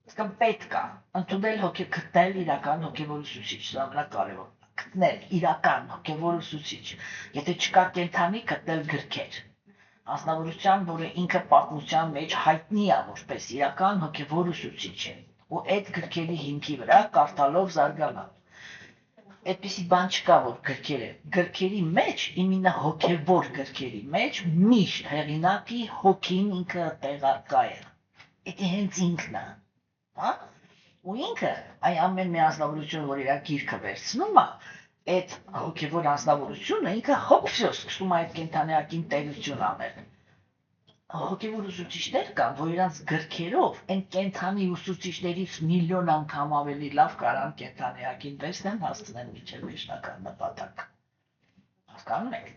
այսինքն պետք է ընդունել գտնել իրական հոգևոր ուսուցիչ, դա ամենակարևորն է, գտնել իրական հոգևոր ուսուցիչ, եթե չկա կենդանի, գտնել գրքեր, անձնավորության, որը ինքը պատմության մեջ հայտնի է որպես իրական հոգևոր ուսուցիչ է, ու այդ գրքերի հիմքի վրա կարդալով զարգանալ։ Այդպիսի բան չկա, որ գրքերի մեջ, իմенно հոգևոր գրքերի մեջ միշտ հեղինակի հոգին ինքը տեղակա է։ Դա հենց ինքն է, հա? Ու ինքը այ ամեն մի անձնավորություն, որ իր գիրքը վերցնում է, այդ հոգևոր անձնավորությունը ինքը սկսում է այդ կենդանիակին տերություն անել։ Հոգևոր ուսուցիչներ կան, որ իրանց գրքերով այն կենդանի ուսուցիչներից միլիոն անգամ ավելի լավ կարան կենդանիակին վերցնեն, հասցնեն մինչև վերջնական նպատակ։ Հասկանում եք։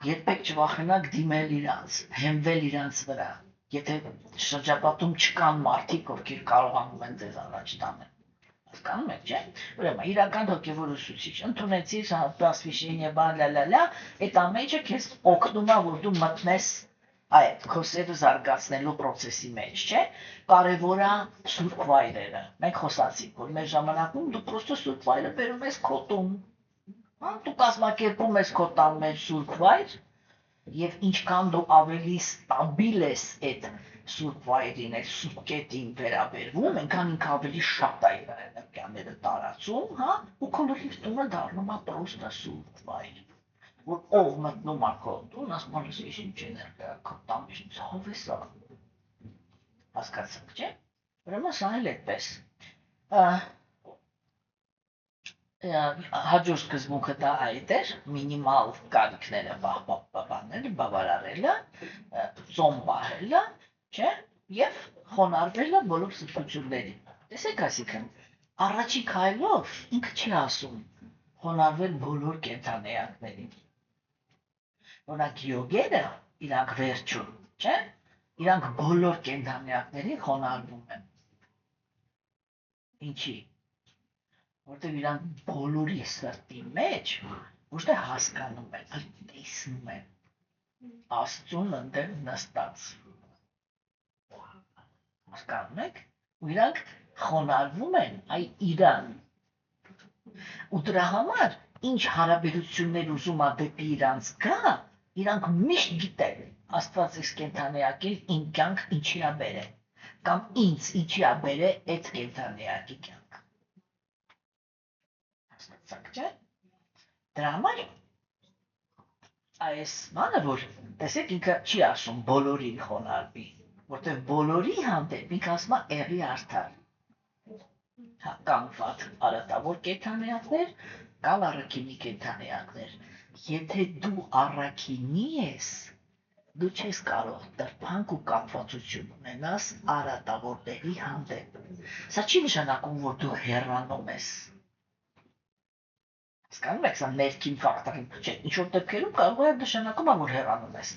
Երբեք չվախենաք դիմել իրանց, հենվել իրանց վրա, եթե շրջապատում չկան մարդիկ, ովքեր կարողանում են ձեզ առաջ տանել։ Հասկանում եք, չէ՞։ Ուրեմն իրական հոգևոր ուսուցիչ, ընդունեցիր պասվիշենիա, բան, լալալա, այդ ամենը քեզ օգնում է, որ դու մտնես այդ քո սերը զարգացնելու process-ի մեջ, չէ՞։ Կարևոր է սուրբ վայրերը։ Մենք խոսացինք, որ մեր ժամանակում դու պրոստը սուրբ վայրը բերում ես քո տուն։ Հա, դու կազմակերպում ես քո տան մեջ սուրբ վայր, եւ ինչքան դու ավելի ստաբիլ ես այդ սուրբ վայրին, այդ սուրբ կետին վերաբերվում, այնքան ինքը ավելի շատ է իր էներգիաները տարածում, հա, ու քո լրիվ տունը դառնում է պրոստը սուրբ վայր, որ ով մտնում է քո տուն, ասում է ինչ էներգիա քո տան մեջ հովես է։ Հասկացաք, չէ՞։ Ուրեմն սա էլ այդպես։ Հաջորդ սկզբունքը դա այդ էր, մինիմալ կարիքները բավարարելը, ծոմ պահելը, չէ՞, եւ խոնարհվելը բոլոր սրբություններին։ Տեսեք, այսինքն, առաջին քայլով ինքը չի ասում խոնարհվել բոլոր կենդանիակներին։ Օրինակ յոգերը իրանք վերջում, չէ՞, իրանք բոլոր կենդանիակներին խոնարհվում են։ Ինչի՞։ Որտեղ իրանք բոլորի սրտի մեջ ոչ թե հասկանում են, այլ տեսնում են Աստծուն ընդեր նստած։ Հասկանում եք։ Ու իրանք խոնարհվում են այ իրան։ Ու դրա համար ինչ հարաբերություններ ուզում է դեպի իրանց գա, իրանք միշտ գիտեն Աստված իս կենդանիակին իմ կյանք ինչի է բերել, կամ ինձ ինչի է բերել այդ կենդանիակի կյանք։ Չէ՞։ Դրա համար այս բանը, որ տեսեք ինքը չի ասում բոլորին խոնարհվի, որտեղ բոլորի հանդեպ ինքը ասում է եղի արդար։ Հա, կան վատ արատավոր կենդանիակներ, կան առաքինի կենդանիակներ։ Եթե դու առաքինի ես, դու չես կարող տրփանք ու կապվածություն ունենաս արատավորների հանդեպ։ Սա չի նշանակում, որ դու հեռանում ես։ Հասկանում եք, սա ներքին ֆակտորի, չէ, ինչ-որ դեպքերում կարող է նշանակում, որ հեռանում ես,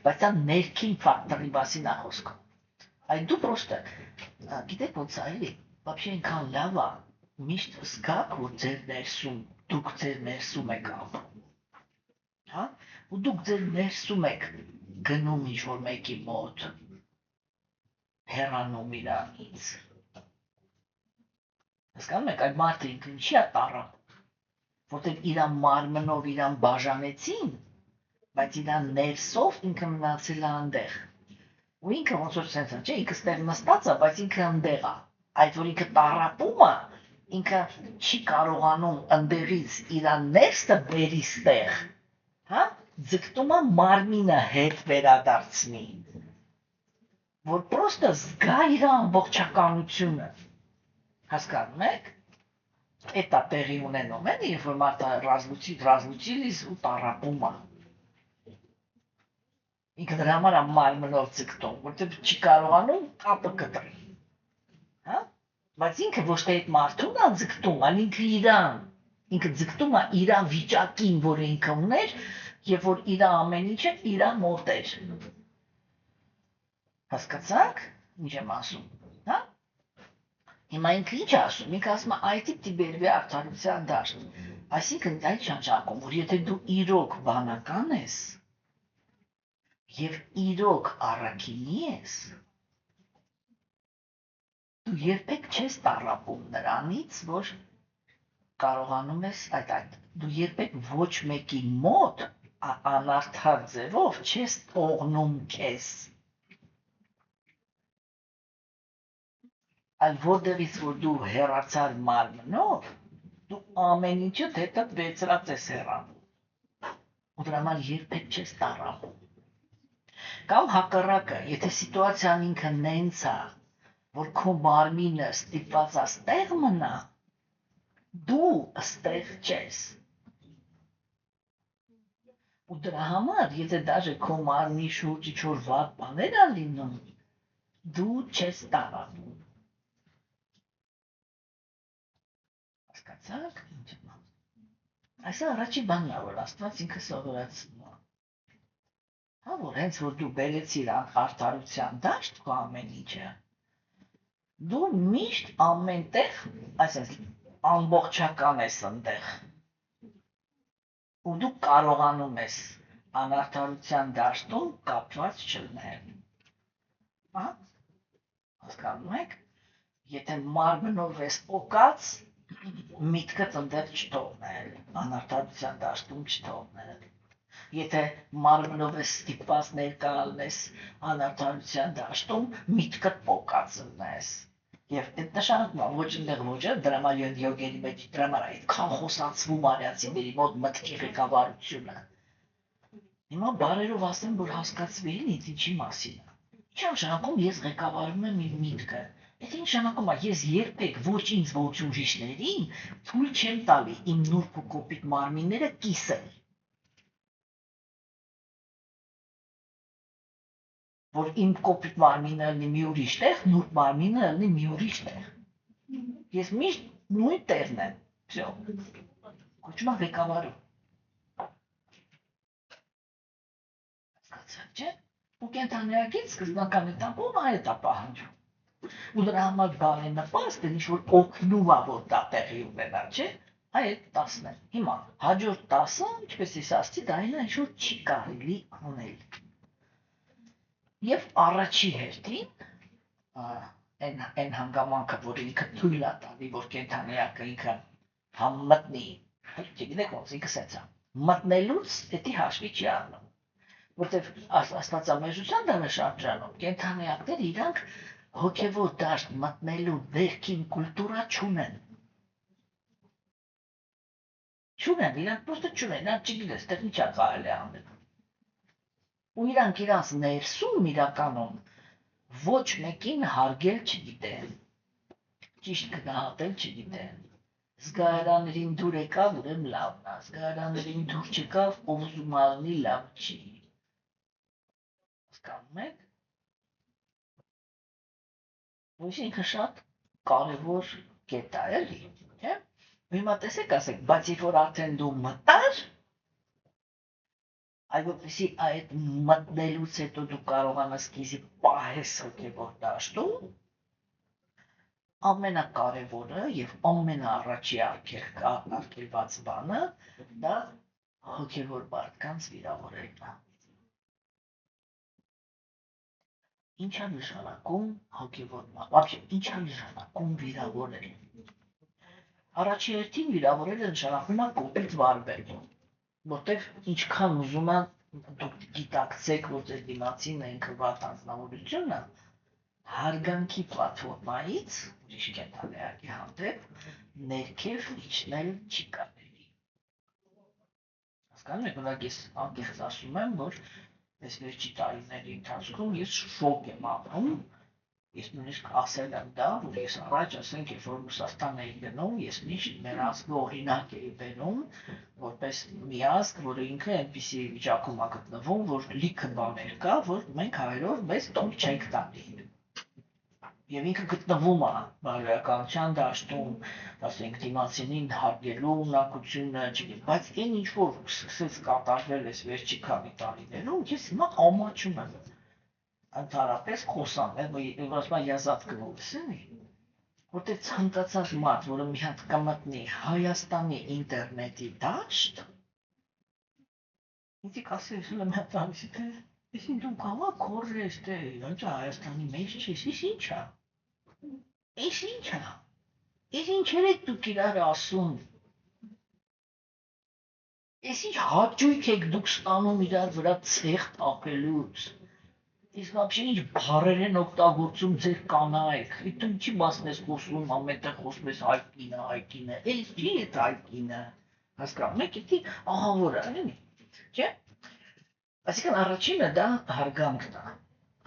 բայց սա ներքին ֆակտորի մասին է խոսքը։ Այ դու պրոստը, գիտեք ոնց է, էլի, вообще ինքան լավ է, միշտ զգաք, որ դուք ձեր ներսում եք ապրում, հա, ու դուք ձեր ներսում եք գնում ինչ-որ մեկի մոտ, հեռանում իրանից։ Հասկանում եք, այդ մարդը ինքը ինչի է տառապում, որտեղ իրան մարմնով իրան բաժանեցին, բայց իրան ներսով ինքը մնացել է այնտեղ։ Ու ինքը ոնց որ sense է, չէ, ինքը ստեղ նստած է, բայց ինքը այնտեղ է։ Այդ որ ինքը տառապում է, ինքը չի կարողանում այնտեղից իրան ներսը բերի ստեղ, հա, ձգտում է մարմինը հետ վերադարձնի, որ պրոստը զգա իր ամբողջականությունը, հասկանում եք, էտա տեղի ունենում են, երբ որ մարդը ռազլուծիլիս ու տառապում է, ինքը դրա համար է մարմնով ձգտում, որտեղ չի կարողանում կապը կտրի, հա, բայց ինքը ոչ թե այդ մարդուն է ձգտում, այլ ինքը իրան, ինքը ձգտում է իր վիճակին, որ ինքը ուներ, եւ որ իր ամեն ինչը իր մոտ էր, հասկացաք, ինչ եմ ասում, հա, հիմա ինքը ինչ ասում, ինքը ասում է այդ տիպի բերվի արդարության դաշտ, այսինքն այդ շրջակում, որ եթե դու իրոք բանական ես, եւ իրոք առաքինի ես, դու երբեք չես տառապում նրանից, որ կարողանում ես դու երբեք ոչ մեկի մոտ անարդար ձևով չես թողնում քեզ, այլ որտեղից որ դու հեռացար մարմնով, դու ամեն ինչը հետդ վերցրած ես հեռանում, ու դրա համար երբեք չես տառապում, կամ հակառակը, եթե սիտուացիան ինքը նենց է, որ քո մարմինը ստիպված է ստեղ մնա, դու ստեղ չես, ու դրա համար, եթե դաժե քո մարմնի շուրջ ինչ-որ վատ բաներ է լինում, դու չես տառապում, հասկացաք, ինչ եմ ասում, այս առաջի բանն է, որ Աստված ինքը սովորեցնում է, հա, որ հենց որ դու բերեցիր արդարության դաշտ քո ամեն ինչը, դու միշտ ամենտեղ, այսինքն ամբողջական ես ընդեղ, ու դու կարողանում ես անարդարության դաշտում կապված չլինել, հա, հասկանում եք, եթե մարմնով ես պոկած, միտքդ ընդեղ չթողնել, անարդարության դաշտում չթողնել, եթե մարմնով ես ստիպված ներկա ալնես անարդարության դաշտում, միտքդ պոկած լնես, եւ այդ նշանակում է ոչ ընդեղ ոչը, դրա համար յոգերի մեջ դրա համար այդքան խոսացվում արիացիների մոտ մտքի ղեկավարությունը, հիմա բարերով ասեմ, որ հասկացվի ինչի մասին է, ինչ նշանակում ես ղեկավարում եմ իմ միտքը, այդ ինչ նշանակում է, ես երբեք ոչ ինձ ոչ ուրիշներին թույլ չեմ տալի իմ նուրբ ու կոպիտ մարմինները կիսել, որ իմ կոպիտ մարմինը լինի մի ուրիշ տեղ, նուրբ մարմինը լինի մի ուրիշ տեղ, ես միշտ նույն տեղն եմ, всё, կոչում է ղեկավարում, հասկացաք չէ, ու կենթանիակից սկզբնական էտապում այդ է պահանջում, ու դրա համար բարենպաստ է, ինչ-որ օգնում է, որ դա տեղի ունենա, չէ, այդ 10-ն է, հիմա, հաջորդ 10-ը, ինչպես ես ասացի, դա այն է, ինչ-որ չի կարելի անել, եւ առաջի հերթին, այն հանգամանքը, որ ինքը թույլ է տալի, որ կենթանիակը ինքը մտնի, չգիտեք ոնց, ինքը սենց է, մտնելուց էդի հաշվի չի առնում, որտեվ աստվածամեժության դարաշրջանում կենթանիակները իրանք հոգևոր դաշտ մտնելու ներքին կուլտուրա չունեն, իրանք պրոստը չունեն, իրանք չգիտես, տեղ ինչ է կարելի անել, ու իրանք իրանց ներսում իրականում ոչ մեկին հարգել չգիտեն, ճիշտ գնահատել չգիտեն, զգայարաններին դուր եկավ, ուրեմն լավն է, զգայարաններին դուր չեկավ, ով ուզում է լինի լավ չի, հասկանում եք, Այսինքն շատ կարևոր կետ է, էլի, չէ՞։ Հիմա տեսեք, ասեք, բայց երբ որ արդեն դու մտար, այլ որպեսզի այդ մտնելուց հետո դու կարողանաս քեզի պահես հոգևոր դաշտում, ամենակարևորը եւ ամենաառաջի արգելված բանը դա հոգևոր մարդկանց վիրավորելն է։ Ինչ է նշանակում հոգևոր вообще ինչ է նշանակում վիրավորել։ Առաջի հերթին վիրավորելը նշանակում է կոպիտ վարվել, որտեղ ինչքան ուզում է դուք գիտակցեք, որ ձեր դիմացին է ինքը վատ անձնավորությունը, հարգանքի պլատֆորմայից ուրիշ կենթանիակի հանդեպ ներքև իջնել չի կարելի։ Հասկանում եք, օրինակ ես անկեղծ ասում եմ, որ այս վերջի տարիների ընթացքում ես շոկ եմ ապրում, ես նույնիսկ ասել եմ դա, որ ես առաջ ասենք, երբ որ Ռուսաստան էի գնում, ես միշտ մեր ազգը օրինակ էի բերում, որպես մի ազգ, որը ինքը այնպիսի վիճակում է գտնվում, որ լիքը բաներ կա, որ մենք հայերով մեզ տոն չենք տալի։ Եվ ինքը գտնվում է բարոյականության դաշտում, ասենք դիմացինին հարգելու ունակությունը, չգիտեմ, բայց այն ինչ որ սկսեց կատարվել այս վերջի քանի տարիներում, ես հիմա ամաչում եմ ընդհանրապես խոսամ, ասում եմ язад կլսի, որտեղ ցանկացած մարդ, որը մի հատ կմտնի Հայաստանի ինտերնետի դաշտ, ինձ կասի, ես եմ հատ ամիսի թե, ես ինձ կամա քորրես, թե Հայաստանի մեջ չես, ես ինչ է։ Ես ինչ է, ես ինչեր եք դուք իրար ասում, ես ինչ հաճույք եք դուք ստանում իրար վրա ցեղ տապելուց, ես վաբշե ինչ բառեր են օգտագործում ձեր կանայք, դու ինչի մասն ես խոսում, ամենտեղ խոսում ես հայկինը, ես չի էդ հայկինը, հասկանում եք, էդի ահավոր է, չէ, այսինքն առաջինը դա հարգանքն է,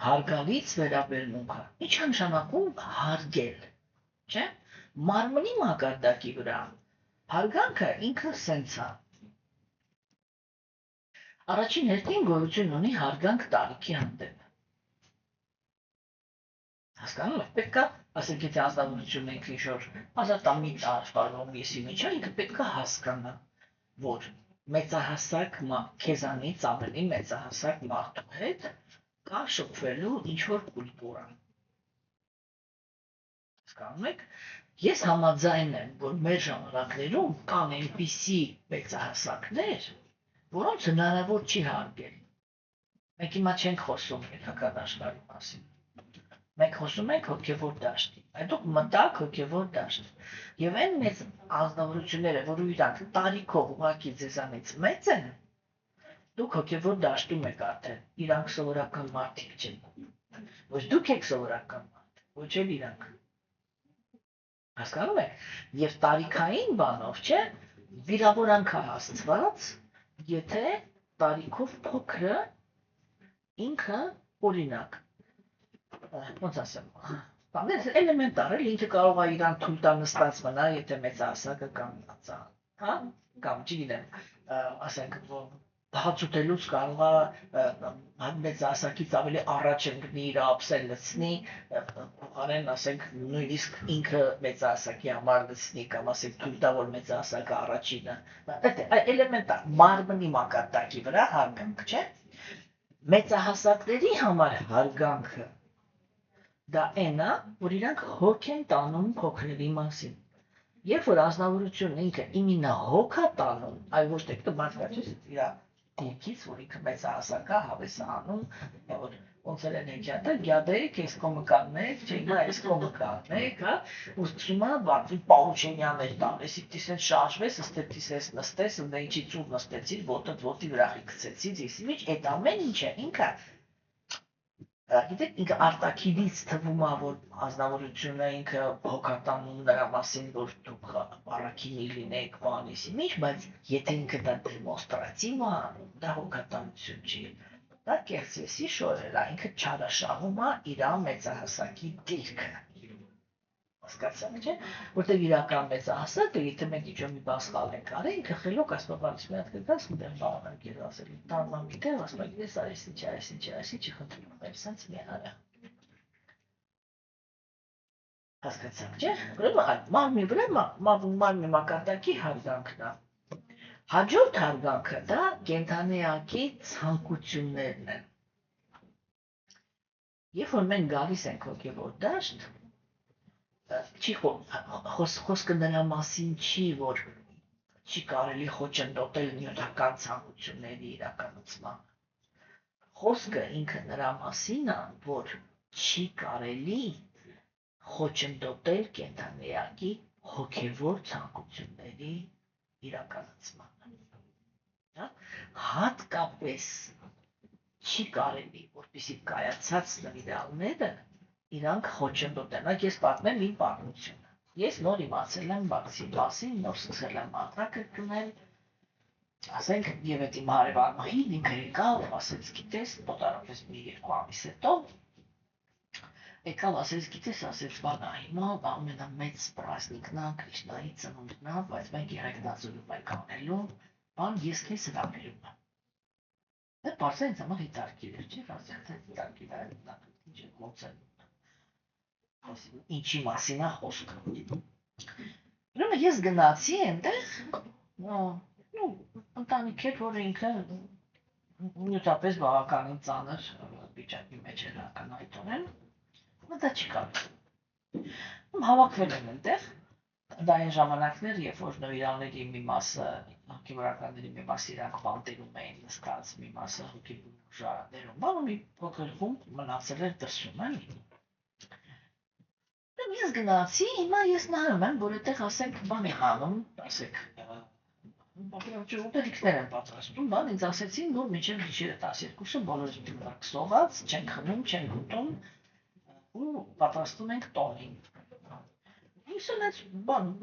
հարգալից վերաբերմունքը, ինչ է նշանակում հարգել, չէ, մարմնի մակարդակի վրա, հարգանքը ինքը սենց է, առաջին հերթին գոյություն ունի հարգանք տարիքի հանդեպ, հասկանում եք, պետք է, ասենք եթե ազնվորությունն ենք ինչ-որ ազատամիտ աշխարհում եսի մեջ է, ինքը պետք է հասկանա, որ մեծահասակ քեզանից ավելի մեծահասակ մարդու հետ կա շփվելու ինչ-որ կուլտուրա, հասկանում եք, ես համաձայն եմ, որ մեր ժամանակներում կան այնպիսի մեծահասակներ, որոնց հնարավոր չի հարգել, մենք հիմա չենք խոսում հետագա աշխարհի մասին, մենք խոսում ենք հոգևոր դաշտի, դուք մտաք հոգևոր դաշտ, եւ այն մեծ ազնվորությունները, որ իրանք տարիքով ուղղակի ձեզանից մեծ են, դուք հոգևոր դաշտում եք արդեն, իրանք սովորական մարդիկ չեն, ոչ դուք եք սովորական մարդ, ոչ էլ իրանք, հասկանում եք, եւ տարիքային բանով, չէ, վիրավորանք է հասցված, եթե տարիքով փոքրը ինքը օրինակ, ոնց ասեմ, էլեմենտար է, ինքը կարող է իրան թույլ տա նստած մնա, եթե մեծահասակը կանգնած է, հա, կամ չգիտեմ, ասենք, հաց ուտելուց կարող է մեծահասակից ավելի առաջ ընկնի իր ափսեն լցնի, փոխարեն ասենք նույնիսկ ինքը մեծահասակի համար լցնի կամ ասենք թույլ տա որ մեծահասակը առաջինը, էլեմենտար մարմնի մակարդակի վրա հարգանք, չէ՞։ Մեծահասակների համար հարգանքը դա այն է, որ իրանք հոգ են տանում փոքրերի մասին։ Երբ որ ազնվորությունն ինքը իմինա հոգ է տանում, այլ ոչ թե մարդկա չէ, իր դիրքից, որ ինքը մեծահասակ է, հավես է անում, որ ոնց էլ են հեքիաթը, գյադեք, ես կոմը կանեք, չէ, նա ես կոմը կանեք, հա, ու սկսում է բարձի պաուչենյաներ տան, եսի տիս են շարժվես, ըստե տիս ես նստես, ընդ ինչի ծուր նստեցիր, ոտըդ ոտի վրախի կցեցից, եսի մեջ, էդ ամեն ինչ է, ինքը, գիտեք, ինքը արտաքինից թվում է, որ ազնվորությունը ինքը հոգատանում նրա մասին, որ դուք առաքինի լինեք, բանիսի մեջ, բայց եթե ինքը դա դեմոնստրատիվ է, դա հոգատանություն չի, դա կեղծեսի շորել է, ինքը չարաշահում է իր մեծահասակի դիրքը, հասկացաք չէ, որտեղ իրական մեծահասակը, եթե մենք ինչ-որ մի բան սխալ ենք արել, ինքը խելոք ասպաբանից մի հատ կգաս ու դեմ բաղանք ես ասել, տանման մի տեղ, ասպա գիտես այս ինչի խնդրում եմ, սենց մի արա։ Հասկացաք չէ, մարմնի վրա մարմնի մակարդակի հարգանքն է։ Հաջորդ հարգանքը դա կենդանիակի ցանկություններն են։ Երբ որ մենք գալիս ենք հոգևոր դաշտ, չի խոսքը նրա մասին չի, որ չի կարելի խոչընդոտել նյութական ցանկությունների իրականացման։ Խոսքը ինքը նրա մասին է, որ չի կարելի խոչընդոտել կենդանիակի հոգևոր ցանկությունների իրականացմանը։ Հատկապես չի կարելի, որպեսզի կայացած նվիրալները իրանք խոչընդոտեն, ես պատմեմ իմ պատմությունը։ Ես նոր իմացել եմ բացի մասին, նոր սկսել եմ մատրակը կնել, ասենք եւ այդ իմ հարևանուհին ինքը եկավ, ասեց գիտես, մոտավորապես մի 2 ամիս հետո եկավ, ասեց գիտես, ասեց բանա հիմա ամենամեծ պրազնիկն է Կրիշնայի ծնունդն է, բայց մենք երեքնազորում ենք անելու, բան ես քեզ հրավիրում եմ։ Դե բարձր ինձ համար հետաքրքիր էր, չէ՞, ասած հետաքրքիր է, ինչ է կոնցեպտ։ Ինչի մասին է խոսքը։ Ուրեմն ես գնացի այնտեղ, ну, ընտանիք էր, որ ինքը նյութապես բավականին ծանր վիճակի մեջ էր ակնհայտորեն, դա չի կարելի։ Հավաքվել են այնտեղ, դա այն ժամանակներ, երբ որ նվիրալների մի մասը, հոգևորականների մի մասը իրանք բանտերում էին նստած, մի մասը հոգևորներում, բանը մի փոքր խումբ մնացել էր դրսում, էլի։ Ես գնացի, հիմա ես նայում եմ, որ այդտեղ ասենք բան է անում, ասենք ուտելիքներ են պատրաստում, բան ինձ ասեցին, որ մինչև գիշերը 12-ը բոլորս դուրս սոված, չենք խմում, չենք ուտում ու պատրաստում ենք տոնին։ Ես էլ բան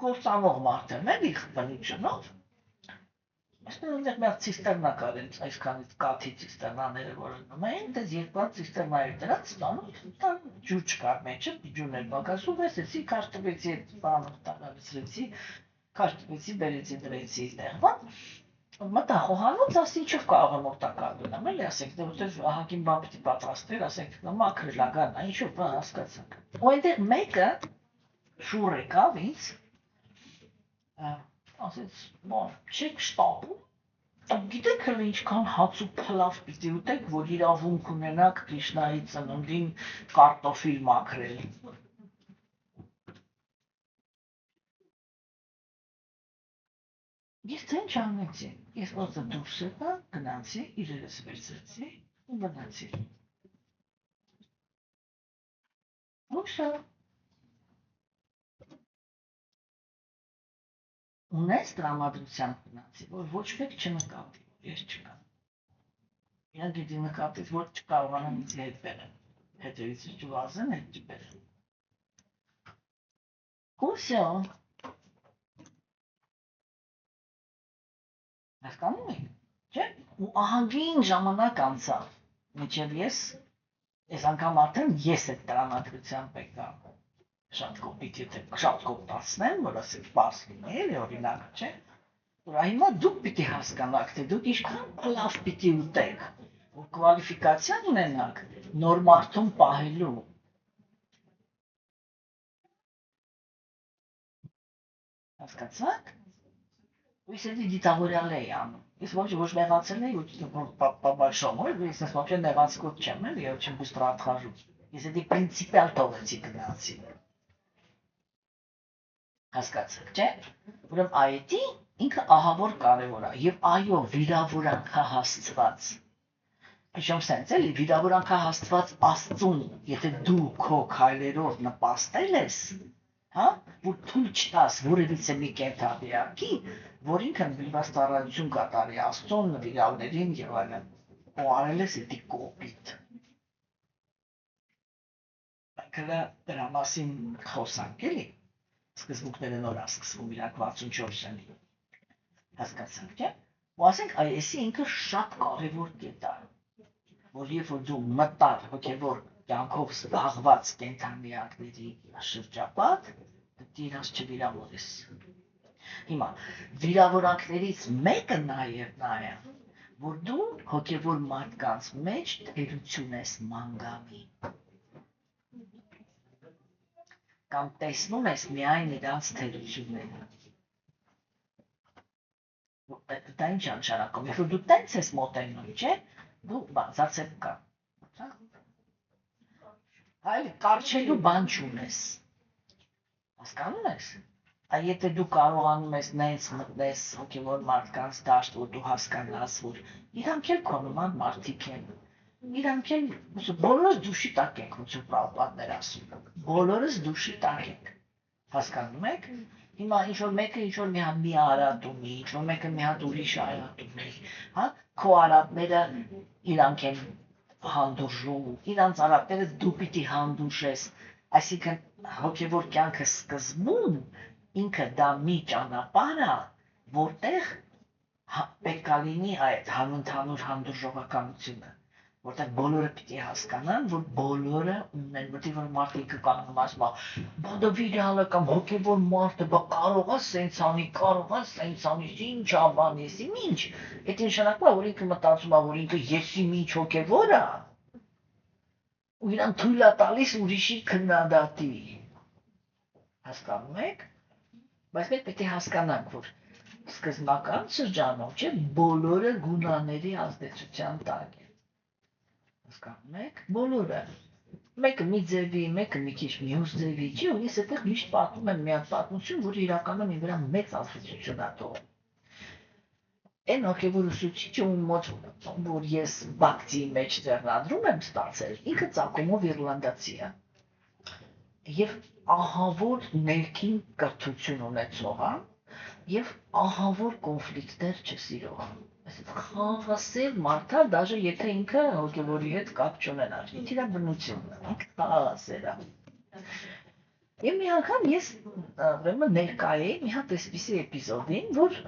գործանող մարդ եմ, էլի բնությունով։ Այսպես այնտեղ մի հատ ցիստերնա կար, այսքան կաթի ցիստերնաները, որ ըննում էին, դες երկու հատ ցիստերնա էր դրած, տանում ջուր չկար մեջը, ջուրն էր պակասում, վեսեցի, քաշ տվեցի այդ բանը, տանալցրեցի, քաշ տվեցի, բերեցի, դրեցի այդտեղ։ Մտա խոհանոց, ասի ինչով կարող եմ օգտակար լինեմ, էլի ասենք, դե որտեղ ահագին բան պիտի պատրաստվեր, ասենք, մաքրել ագան, ինչով բան հասկացանք։ Ու այնտեղ մեկը շուռ եկավ ինձ, ասեց, բան, չեք շտապում։ Գիտեք էլ ինչքան հաց ու փլավ պիտի ուտեք, որ իրավունք ունենաք Կրիշնայի ծնունդին կարտոֆիլ մաքրել։ Ես թե ինչ անեցի, ես ոտը դուրս եկա, գնացի, իրերս վերցրեցի ու գնացի։ Ուսա։ Ունես տրամադրությամբ գնացի, որ ոչ մեկ չնկատի, որ ես չկամ։ Իրանք գիտի նկատից, որ չկարողանան ինձ հետ բերեն, հետևից չվազեն, հետ չբերեն։ Ուսա։ Հասկանում եք, չէ՞։ Ու ահագին ժամանակ անցավ, մինչև ես անգամ արդեն ես այդ տրամադրությամբ եկա շատ կոպիտ, եթե շատ կոպտացնեմ, որ ասեք պարզ լինի, էլի օրինակ, չէ՞։ Որ հիմա դուք պիտի հասկանաք, թե դուք ինչքան լավ պիտի ուտեք, որ կվալիֆիկացիա ունենաք նոր մարդուն պահելու։ Հասկացաք։ Ես էլի դիտավորյալ էի անում։ Ես ոչ մեղացել էի, по большому, ես вообще նեղացկոտ չեմ, էլի, я очень быстро отхожу։ Ես էլի պրինցիպիալ թողեցի գնացի։ Հասկացաք, չէ՞։ Ուրեմն այդի ինքը ահավոր կարևոր է եւ այո, վիրավորանքահասցված։ Причем sense էլի վիրավորանքահասցված Աստծուն, եթե դու քո քայլերով նպաստել ես, հա, որ թույլ չտաս որևիցե մի կենթանիակի, որ ինքը նվիրված ծառայություն կատարի Աստծուն, նվիրալներին եւ այլն, ու արել ես էդի կոպիտ։ Մենք դրա մասին խոսանք էլի, սկզբունքները նոր ասկսվում իրանք 64-ին, հասկացանք, չէ՞։ Ու ասենք, այսի ինքը շատ կարևոր կետ է, որ երբ որ դու մտար հոգևոր կյանքով զբաղված կենթանիակների շրջապատ, դու իրանց չվիրավորես։ Հիմա վիրավորանքներից մեկը նաև նա է, որ դու հոգևոր մարդկանց մեջ թերություն ես մանգանի։ Կամ տեսնում ես միայն իրանց թերությունները։ Դա ինչ անշարակում, երբ որ դու տենց ես մոտենում, չէ, դու բացացեք կա։ Այլ կարչելու բան չունես։ Հասկանում ես։ Այ եթե դու կարողանում ես նենց մտնես հոգևոր մարդկանց դաշտ, որ դու հասկանաս, որ իրանք էլ քո նման մարդիկ են։ Իրանք էլ բոլորս դուշի տակ ենք, ոնց որ Պրաբհուպադներ ասում։ Բոլորս դուշի տակ ենք։ Հասկանում եք։ Հիմա ինչ-որ մեկը ինչ-որ մի հատ մի արատ ունի, ինչ-որ մեկը մի հատ ուրիշ արատ ունի, հա, քո արատները իրանք են հանդուրժում, իրանց արատները դու պիտի հանդուրժես, այսինքն հոգևոր կյանքը սկզբում ինքը դա մի ճանապարհ է, որտեղ պետք է լինի այդ հանուն հանդուրժողականությունը, որտեղ բոլորը պիտի հասկանան, որ բոլորը ունեն, որտեղ որ մարդիկ կանում ասում, բադը վիրալը կամ հոգևոր մարդը, բա կարող է սենց անի, կարող է սենց անի, ինչ աբան եսի, ինչ։ Այդ նշանակում է, որ ինքը մտածում է, որ ինքը եսի ինչ հոգևոր է, ու իրան թույլ է տալիս ուրիշի քննադատի։ Հասկանում եք։ Բայց մենք պետք է հասկանանք, որ սկզբնական շրջանում չէ բոլորը գունաների ազդեցության տակ են։ Հասկանում եք, բոլորը։ Մեկը մի ձևի, մեկը մի քիչ մյուս ձևի, չի, ու ես այդտեղ միշտ պատմում եմ մի հատ պատմություն, որը իրականում իմ վրա մեծ ազդեցություն է թողել։ Այն հոգևոր ուսուցիչը, ում մոտ որ ես բակցի մեջ ձեռնադրում եմ ստացել, ինքը ծագումով իռլանդացի է։ Եվ ահավոր ներքին կրթություն ունեցող է, եւ ահավոր կոնֆլիկտներ չսիրող։ Այսինքն խաղաղասեր մարդը, դաժե եթե ինքը հոգևորի հետ կապ չունենար, ինքը իր բնությունն է, ինքը խաղաղասեր է։ Եվ մի անգամ ես ուրեմն ներկա էի մի հատ այսպիսի էպիզոդին, որ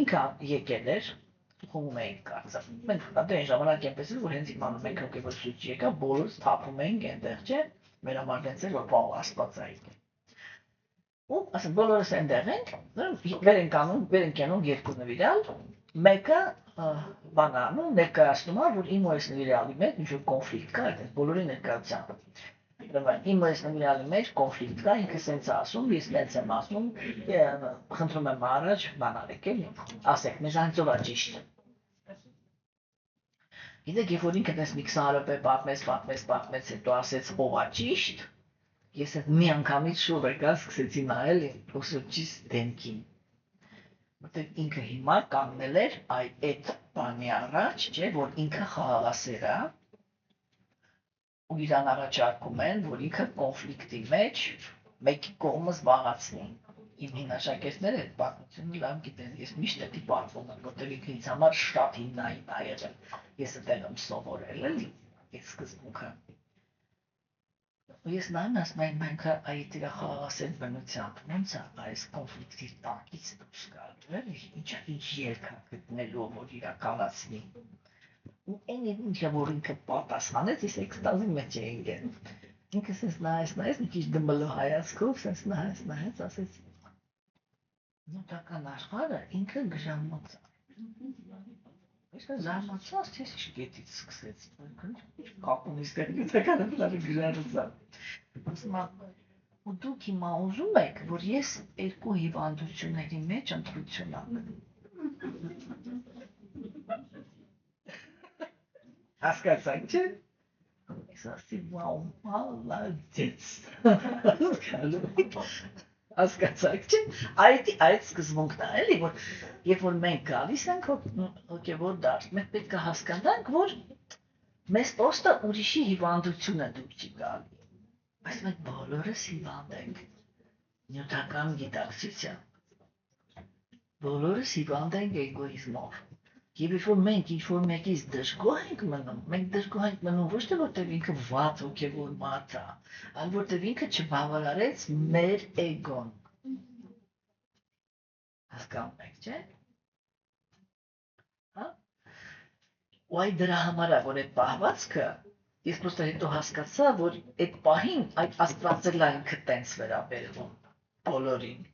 ինքը եկել էր, խմում էինք կարծեմ։ Մենք այն ժամանակ այնպես էր, որ հենց իմանում ենք հոգևոր սուճի եկա, բոլորս թափում էինք այնտեղ, չէ՞, մեր համար դենց էր, որ բա աստվածային։ Ու ասենք բոլորս այնտեղ ենք, վեր ենք անում երկու նվիրալ, մեկը բան անում, ներկայացնում է, որ իմ այս նվիրալի մեջ ինչ-որ կոնֆլիկտ կա, այդպես բոլորի ներկայությամբ։ Իմ այս նվիրալի մեջ կոնֆլիկտ կա, ինքը սենց է ասում, ես սենց եմ ասում, խնդրում եմ առաջ, բան արեք էլի, ասեք, մեզանից ով է ճիշտ։ Գիտեք, երբ որ ինքը դες մի 20 րոպե պատմեց, հետո ասեց ով է ճիշտ, ես այդ մի անգամից շուռ եկա, սկսեցի նայել ուսուցչիս դեմքին։ Որտեղ ինքը հիմա կանգնել էր այդ բանի առաջ, չէ, որ ինքը խաղաղասեր է, ու իրան առաջարկում են, որ ինքը կոնֆլիկտի մեջ մեկի կողմը զբաղացնի։ Իմ հինաշակերտները այդ պատմությունը լավ գիտեն, ես միշտ էդի պատմում եմ, որտեղ ինքը ինձ համար շատ հիմնային է եղել։ Ես այդտեղ եմ սովորել էլի, այդ սկզբունքը։ Ու ես նայում ասում եմ, մենք այդ իր խաղաղասեր բնությամբ ոնց է այս կոնֆլիկտի տակից դուրս գալու, էլի, ինչ ելք է գտնելու, որ իրականացնի։ Ու այն ինչը որ ինքը պատասխանեց, ես էքստազի մեջ էի գնում։ Ինքը սենց նայեց, մի քիչ դմբլո հայացքով, սենց նայեց, ասեց. Նյութական աշխարհը ինքը գժամոց է։ Ես զարմացած, ես ինչ գետից սկսեց, ինչ կապ ունի ստեղ նյութական աշխարհը գժարուցա։ Ասում եմ, ու դուք հիմա ուզում եք, որ ես երկու հիվանդությունների մեջ ընտրություն անեմ։ Հասկացաք, չէ՞։ Ես ասի, վաու, մալադեց։ Հասկացաք, չէ՞։ Այդ սկզբունքն է, էլի, որ երբ որ մենք գալիս ենք հոգևոր դաշտ, մենք պետք է հասկանանք, որ մեզ պոստը ուրիշի հիվանդությունը դուր չի գալի, բայց մենք բոլորս հիվանդ ենք, նյութական գիտակցությամբ, բոլորս հիվանդ ենք էգոիզմով, և երբ որ մենք ինչ-որ մեկից դժգոհ ենք մնում, մենք դժգոհ ենք մնում ոչ թե որտև ինքը վատ հոգևոր մարդ է, այլ որտև ինքը չբավարարեց մեր էգոն։ Հասկանում եք, չէ՞։ Հա։ Ու այդ դրա համար է, որ այդ պահվածքը, ես պրոստը հետո հասկացա, որ այդ պահին այդ աստվածելա ինքը տենց վերաբերվում բոլորին,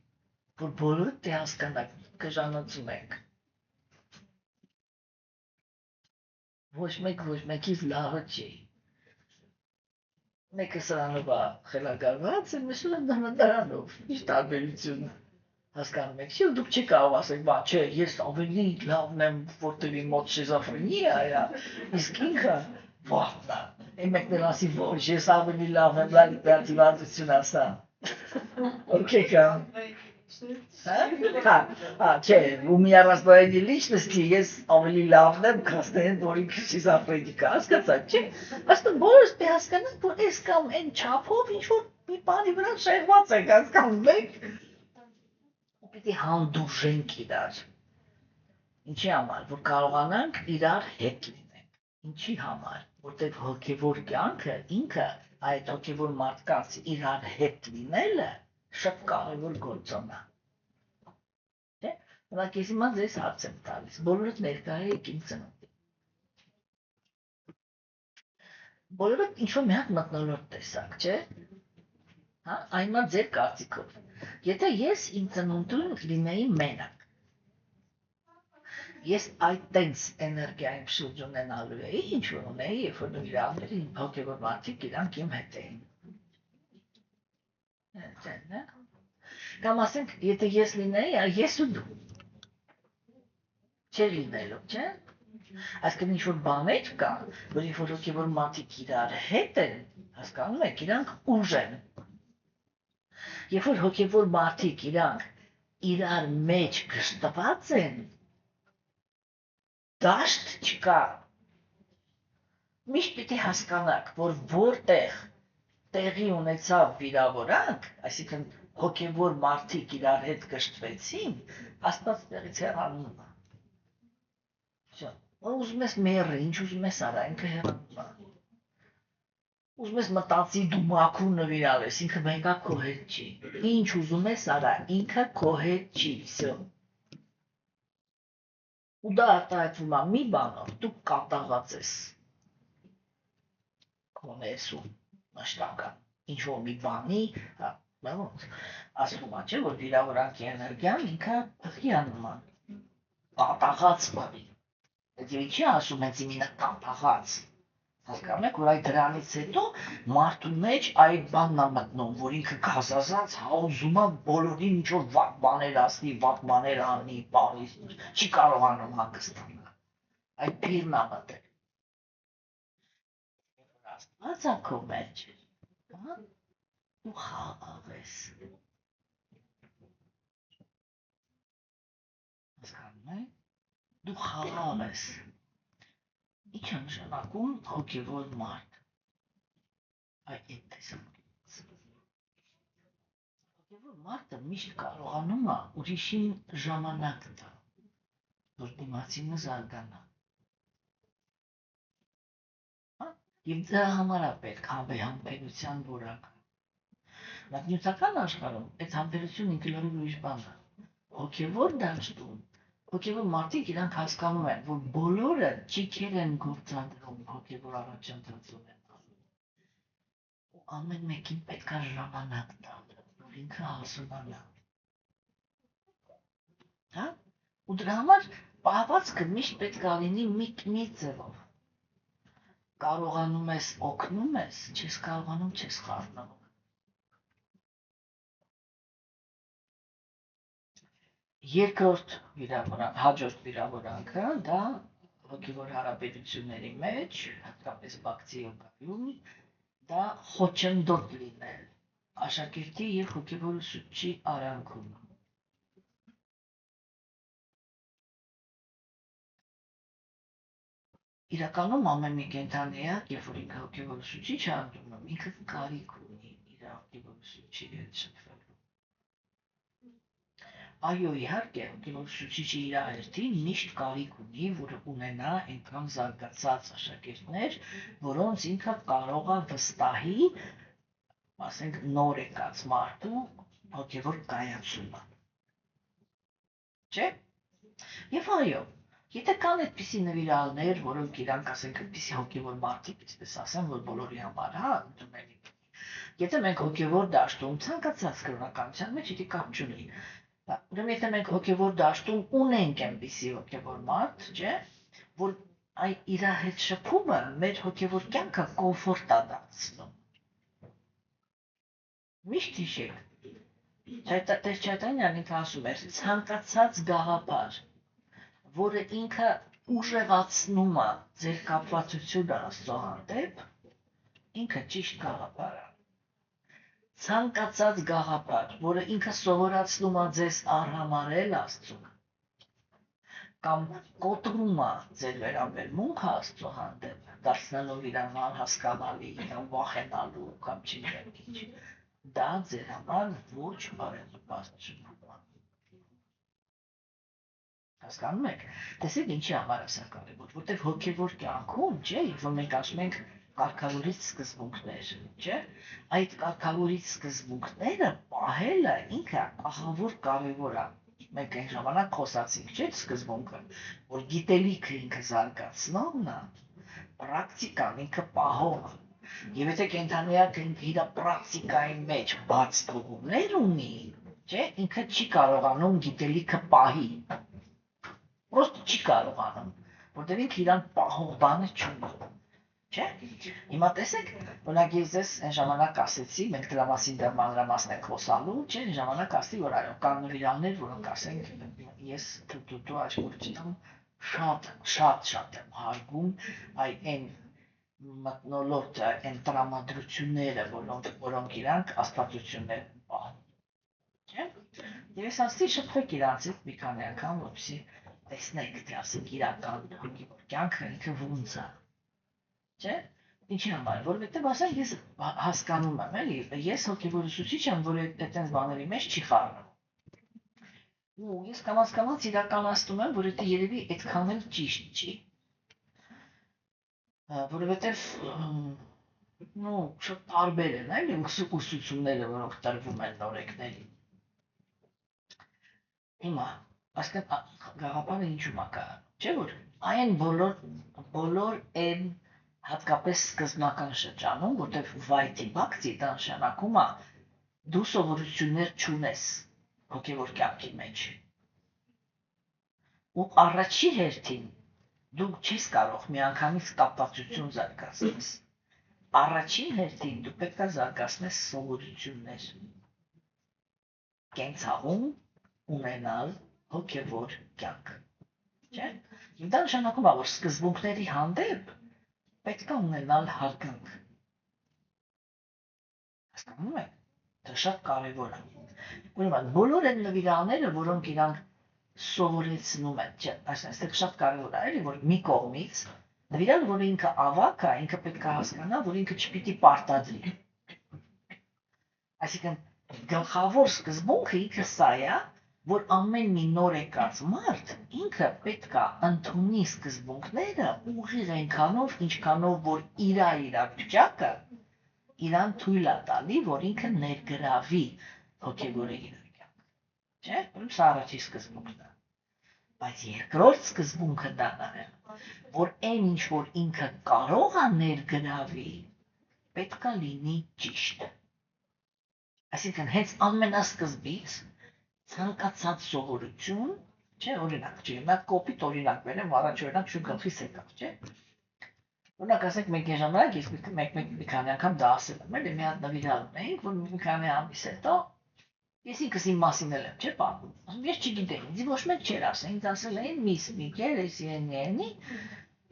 որ բոլորը դե հասկանակ, կժանացում ենք։ Ոչ մեկից լավը չի։ Մեկը սրանով է խելագարված, մյուսը դրանով, ինչ տարբերություն հասկանում եք, չի, ու դուք չի կարող ասեք, բա չէ, ես ավելի լավն եմ, որտեղ իմ մոտ շիզոֆրենիա է, իսկ ինքը վատն է։ Այն մեկն էլ ասի, ոչ, ես ավելի լավ եմ, լավ հիվանդություն ասա։ Okay, կամ։ Չէ, ու մի առասպարանի լիչնստի ես ավելի լավն եմ, կասնեն, որ ինքը շիզոֆրենիկ է, հասկացաք, չէ։ Աստու բոլորս պե հասկանանք, որ այս կամ այն չափով ինչ-որ մի բանի վրա շեղված ենք, հասկանում եք։ Ու պիտի հանդուրժենք իրար։ Ինչի համար, որ կարողանանք իրար հետ լինենք։ Ինչի համար, որտեղ հոգևոր կյանքը ինքը այդ հոգևոր մարդկանց իրար հետ լինելը շատ կարևոր գործոն է։ Բայց ես հիմա ձեզ հարց եմ տալիս, բոլորդ ներկա եք իմ ծննդին։ Բոլորդ ինչ-որ մի հատ մթնոլորտ տեսակ, չէ՞։ Հա, այնա ձեր կարծիքով։ Եթե ես իմ ծնունդուն լինեի մենակ, ես այդ տենց էներգիա իմ շուրջ ունենալու էի, ինչ որ ունեի, երբ որ նվիրալները իմ հոգևոր մարդիկ իրանք իմ հետ էին։ Կամ ասենք, եթե ես լինեի, ես ու դու։ Չէր լինելու, չէ՞։ Այսինքն ինչ որ բաներ կա, որ երբ որ հոգևոր մարդիկ իրար հետ են, հասկանում եք, իրանք ուժ են։ Երբ որ հոգևոր մարդիկ իրանք իրար մեջ գշտված են, դաշտ չկա։ Միշտ պիտի հասկանաք, որ որտեղ տեղի ունեցավ վիրավորանք, այսինքն հոգևոր մարդիկ իրար հետ գշտվեցին, Աստված տեղից հեռանում է։ Ուզում ես մեռը, ինչ ուզում ես արա, ինքը հեռանում է։ Ուզում ես մտածի դու մաքուր նվիրալ ես, ինքը մեկա քո հետ չի։ Ինչ ուզում ես արա, ինքը քո հետ չի, всё։ Ու դա արտահայտվում է մի բանով, դու կատաղած ես։ Քո ներսում մշտական ինչ-որ մի բանի, ասում է, չէ, որ վիրավորանքի էներգիան ինքը հղիանում է, կատաղած բանի։ Եվ ինչի ասում հենց իմինը կատաղած։ Հասկանում եք, որ այդ դրանից հետո մարդու մեջ այդ բանն է մտնում, որ ինքը գազազած ուզում է բոլորին ինչ-որ վատ բաներ ասնի, վատ բաներ անի, պարիս, չի կարողանում հանգստանալ։ Այդ բիրն է մտել։ Աստված է քո մեջ, դու խաղաղ ես։ Հասկանում եք, դու խաղաղ ես։ Ինչ է նշանակում հոգևոր մարդ։ Այդ տեսանկյունից։ Հոգևոր մարդը միշտ կարողանում է ուրիշին ժամանակ տալ, որ դիմացինը զարգանա։ Եվ դրա համար է պետք համբերության որակը։ Բայց նյութական աշխարհում այդ համբերությունը ինքնուրույն ուրիշ բան է։ Հոգևոր դաշտում հոգևոր մարդիկ իրանք հասկանում են, որ բոլորը ճիքեր են գործադրում հոգևոր առաջընթաց ունենալու։ Ու ամեն մեկին պետք է ժամանակ տալ, որ ինքը հասունանա։ Հա? Ու դրա համար պահվածքը միշտ պետք է լինի մի ձևով։ Կարողանում ես օգնում ես, չես կարողանում չես խառնվում։ Երկրորդ հաջորդ վիրավորանքը դա հոգևոր հարաբերությունների մեջ, հատկապես բակցի ոգայում, դա խոչընդոտ լինել աշակերտի և հոգևոր ուսուցչի արանքում։ Իրականում ամեն մի կենդանիակ, երբ որ ինքը հոգևոր ուսուցիչ է ընդունում, ինքը կարիք ունի իր հոգևոր ուսուցչի հետ շփվելու։ Այո, իհարկե, հոգևոր ուսուցիչը իր հերթին միշտ կարիք ունի, որ ունենա այնքան զարգացած աշակերտներ, որոնց ինքը կարող է վստահի, ասենք, նոր եկած մարդու հոգևոր կայացումը։ Չէ՞։ Եվ այո, եթե կան այդպիսի նվիրալներ, որոնք իրանք, ասենք, այդպիսի հոգևոր մարդիկ, այսպես ասեմ, որ բոլորի համար, հա, ընդունելի։ Եթե մենք հոգևոր դաշտում ցանկացած կրոնականության մեջ իդի կապ չունի։ Ուրեմն եթե մենք հոգևոր դաշտում ունենք այնպիսի հոգևոր մարդ, չէ, որ իր հետ շփումը մեր հոգևոր կյանքը կոմֆորտ է դարձնում։ Միշտ հիշեք, Տեր Չայտանյան ինքը ասում էր, ցանկացած գաղափար, որը ինքը ուժեղացնում է ձեր կապվածությունը Աստծո հանդեպ, ինքը ճիշտ գաղափար է։ Ցանկացած գաղափար, որը ինքը սովորացնում է ձեզ արհամարհել Աստծուն, կամ կոտրում է ձեր վերաբերմունքը Աստծո հանդեպ, դարձնելով իրան անհասկանալի, կամ վախենալու, կամ չգիտեմ ինչ, դա ձեր համար ոչ բարեզուպաստություն է։ Հասկանում եք, տեսեք ինչի համար է սա կարևոր, որտեղ հոգևոր կյանքում, չէ, երբ որ մենք ասում ենք կարգավորիչ սկզբունքներ, չէ, այդ կարգավորիչ սկզբունքները պահելը ինքը ահավոր կարևոր է, Մենք այն ժամանակ խոսացինք, չէ՞, սկզբունքը, որ գիտելիքը ինքը զարգացնողն է, պրակտիկան ինքը պահողը։ Եվ եթե կենդանիակը իր պրակտիկայի մեջ բաց թողումներ ունի, չէ, ինքը չի կարողանում գիտելիքը պահի։ Պրոստը չի կարողանում, որտեղ ինքը իրան պահող բանը չունի։ Չէ՞։ Հիմա տեսեք, օրինակ ես ձեզ այն ժամանակ ասեցի, մենք դրա մասին դեռ մանրամասն ենք խոսալու, չէ՞, այն ժամանակ ասի, որ այո, կան նվիրալներ, որոնք ասենք, ես դու աշխուժիչում շատ եմ հարգում այն մթնոլորտ, այն տրամադրությունները, որոնք իրանք աստվածություններ են պահում։ Չէ՞։ Եվ ես ասի շփվեք իրանցից մի քանի անգամ, որպեսզի տեսնեք, թե ասենք իրական կյանքը ինքը ոնց է։ Չէ՞։ Ինչի համար, որովհետև ասենք ես հասկանում եմ, էլի, ես հոգևոր ուսուցիչ եմ, որ այդտենց բաների մեջ չի խառնում։ Ու ես կամաց իրականացնում եմ, որ դա երևի այդքան էլ ճիշտ չի։ Որովհետև շատ տարբեր են, էլի, ուսուցումները, որոնք տրվում են նորեկներին։ Հիմա, ասենք գաղափարը ինչու՞մ է կայանում, չէ՞ որ այն բոլոր այն հատկապես սկզբնական շրջանում, որտեղ վայթի բակտի դա նշանակում է դու սովորություններ չունես հոգևոր կյանքի մեջ։ Ու առաջի հերթին դու չես կարող միանգամից կապվածություն զարգացնես։ Առաջին հերթին դու պետք է զարգացնես սովորություններ։ Կենցաղում ունենալ հոգևոր կյանք։ Չէ՞։ Դա նշանակում է, որ սկզբունքների հանդեպ պետք է ունենալ հարգանք։ Հասկանում եք, դա շատ կարևոր է։ Ուրեմն բոլոր այն նվիրալները, որոնք իրանք սովորեցնում են, չէ, այստեղ շատ կարևոր է, էլի, որ մի կողմից նվիրալը, որ ինքը ավակ է, ինքը պետք է հասկանա, որ ինքը չպիտի պարտադրի։ Այսինքն գլխավոր սկզբունքը ինքը սա է, որ ամեն մի նոր եկած մարդ ինքը պետք է ընդունի սկզբունքները ուղիղ այնքանով, ինչքանով որ իր իրավիճակը իրան թույլ է տալի, որ ինքը ներգրավի հոգևորի իրավիճակը։ Չէ՞, ուրեմն սա առաջի սկզբունքն է։ Բայց երկրորդ սկզբունքը դա է, որ այն ինչ որ ինքը կարող է ներգրավի, պետք է լինի ճիշտ։ Այսինքն հենց ամենասկզբից ցանկացած սովորություն, չէ, օրինակ, չէ, նա կոպիտ օրինակ բերեմ, առաջ օրինակ շուտ գլխիս եկավ, չէ։ Օրինակ ասենք մենք այն ժամանակ ես մի քանի անգամ դա ասել եմ, էլի մի հատ նվիրալ ունեինք, որ մի քանի ամիս հետո ես ինքս իմ մասին էլ եմ, չէ, պատմում։ Ասում ես չգիտեի, ինձ ոչ մեկ չէր ասել, ինձ ասել էին միս Միկել, էսի,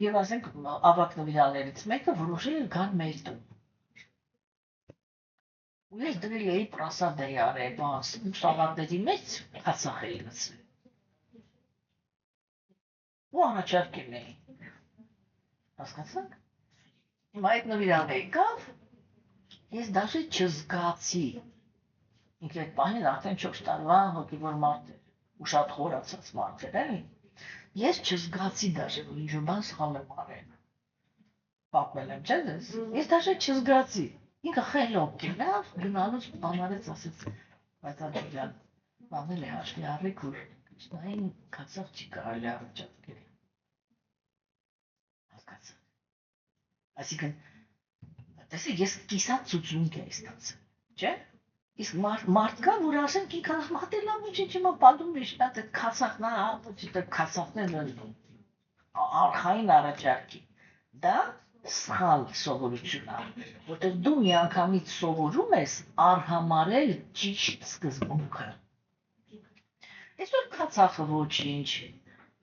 եւ ասենք ավակ նվիրալներից մեկը որոշել էր գալ մեր տուն։ Ու ես դրել էի պրասադեի արել, բանս, սաղատների մեջ հացախ էի լցրել։ Ու առաջարկել էի։ Հասկացաք։ Հիմա այդ նվիրալը եկավ, ես դաշը չզգացի։ Ինքը այդ պահին արդեն 4 տարվա հոգևոր մարդ էր, ու շատ խորացած մարդ էր, էլի։ Ես չզգացի դաշը, որ ինչ-որ բան սխալ եմ արել։ Պատմել եմ, չէ՞ դες։ Ես դաշը չզգացի։ Ինքը խելոք գնաց, գնալուց բանարեց ասեց, բայց աջան, բանել է հաշվի առեք, որ նային կացավ չի կարելի առաջարկել։ Հասկացա։ Այսինքն, տեսեք, ես կիսատ ցուցմունք եմ ստացել, չէ՞։ Իսկ մարդ կա, որ ասենք ինքը մատել լավ ոչինչ հիմա պատում է, շտա այդ քացախն է, այդ քացախներն են արխային առաջարկի։ Դա սխալ սովորություն է, որտեղ դու միանգամից սովորում ես արհամարել ճիշտ սկզբունքը։ Այսօր քացախը ոչինչ,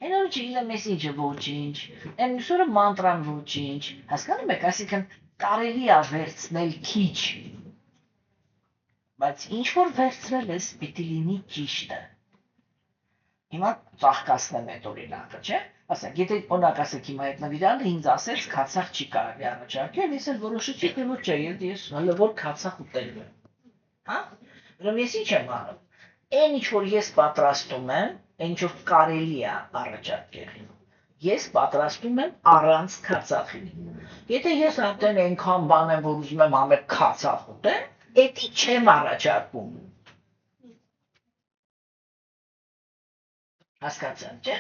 այն օրը չգիտեմ մեսիջը ոչինչ, այն մյուսօրը մանտրան ոչինչ, հասկանում եք, այսինքն կարելի է վերցնել քիչ, բայց ինչ որ վերցրել ես, պիտի լինի ճիշտը։ Հիմա ծաղկացնեմ այդ օրինակը, չէ՞։ Ասենք, եթե օրինակ ասեք հիմա այդ նվիրալը ինձ ասեց քացախ չի կարելի առաջարկել, ես էլ որոշեցի, թե ոչ չէ, ես հնարավոր քացախ ուտելու եմ։ Հա։ Ուրեմն ես ինչ եմ անում։ Այն ինչ որ ես պատրաստում եմ, այն ինչ որ կարելի է առաջարկել, ես պատրաստում եմ առանց քացախի։ Եթե ես արդեն այնքան բան եմ, որ ուզում եմ ամեն քացախ ուտեմ, էդի չեմ առաջարկում։ Հասկացան, չէ՞։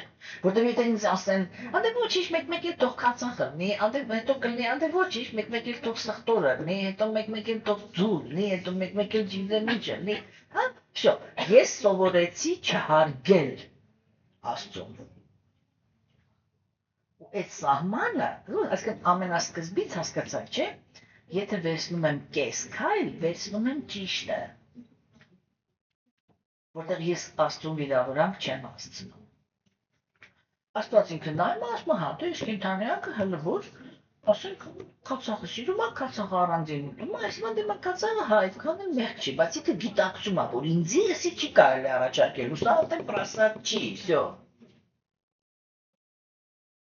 Որտեղ եթե ինձ ասեն, անդե ոչինչ մեկ-մեկ էլ թող կացախրնի, անդե հետո կլինի, անդե ոչինչ մեկ-մեկ էլ թող սխտորը, հետո մեկ-մեկ էլ թող ձուլնի, հետո մեկ-մեկ էլ ջիվդեմ իջնի, հա, շո, ես սովորեցի չհարգել Աստծուն։ Ու այդ սահմանը, այսինքն ամենասկզբից հասկացա, չէ՞, եթե վերցնում եմ կես քայլ, վերցնում եմ ճիշտը, որտեղ ես Աստծուն վիրավորանք չեմ հասցնում։ Աստված ինքը նայում է, ասում է, հա, դու ես կենդանիակը հլվոր, ասենք կացախը սիրում է, կացախը առանձին ուտում է, այսինքն դեմը կացախը հա, այդքան էլ մեղք չի, բայց ինքը գիտակցում է, որ ինձ եսի չի կարելի առաջարկել, սա դե պրասատ չի, всё։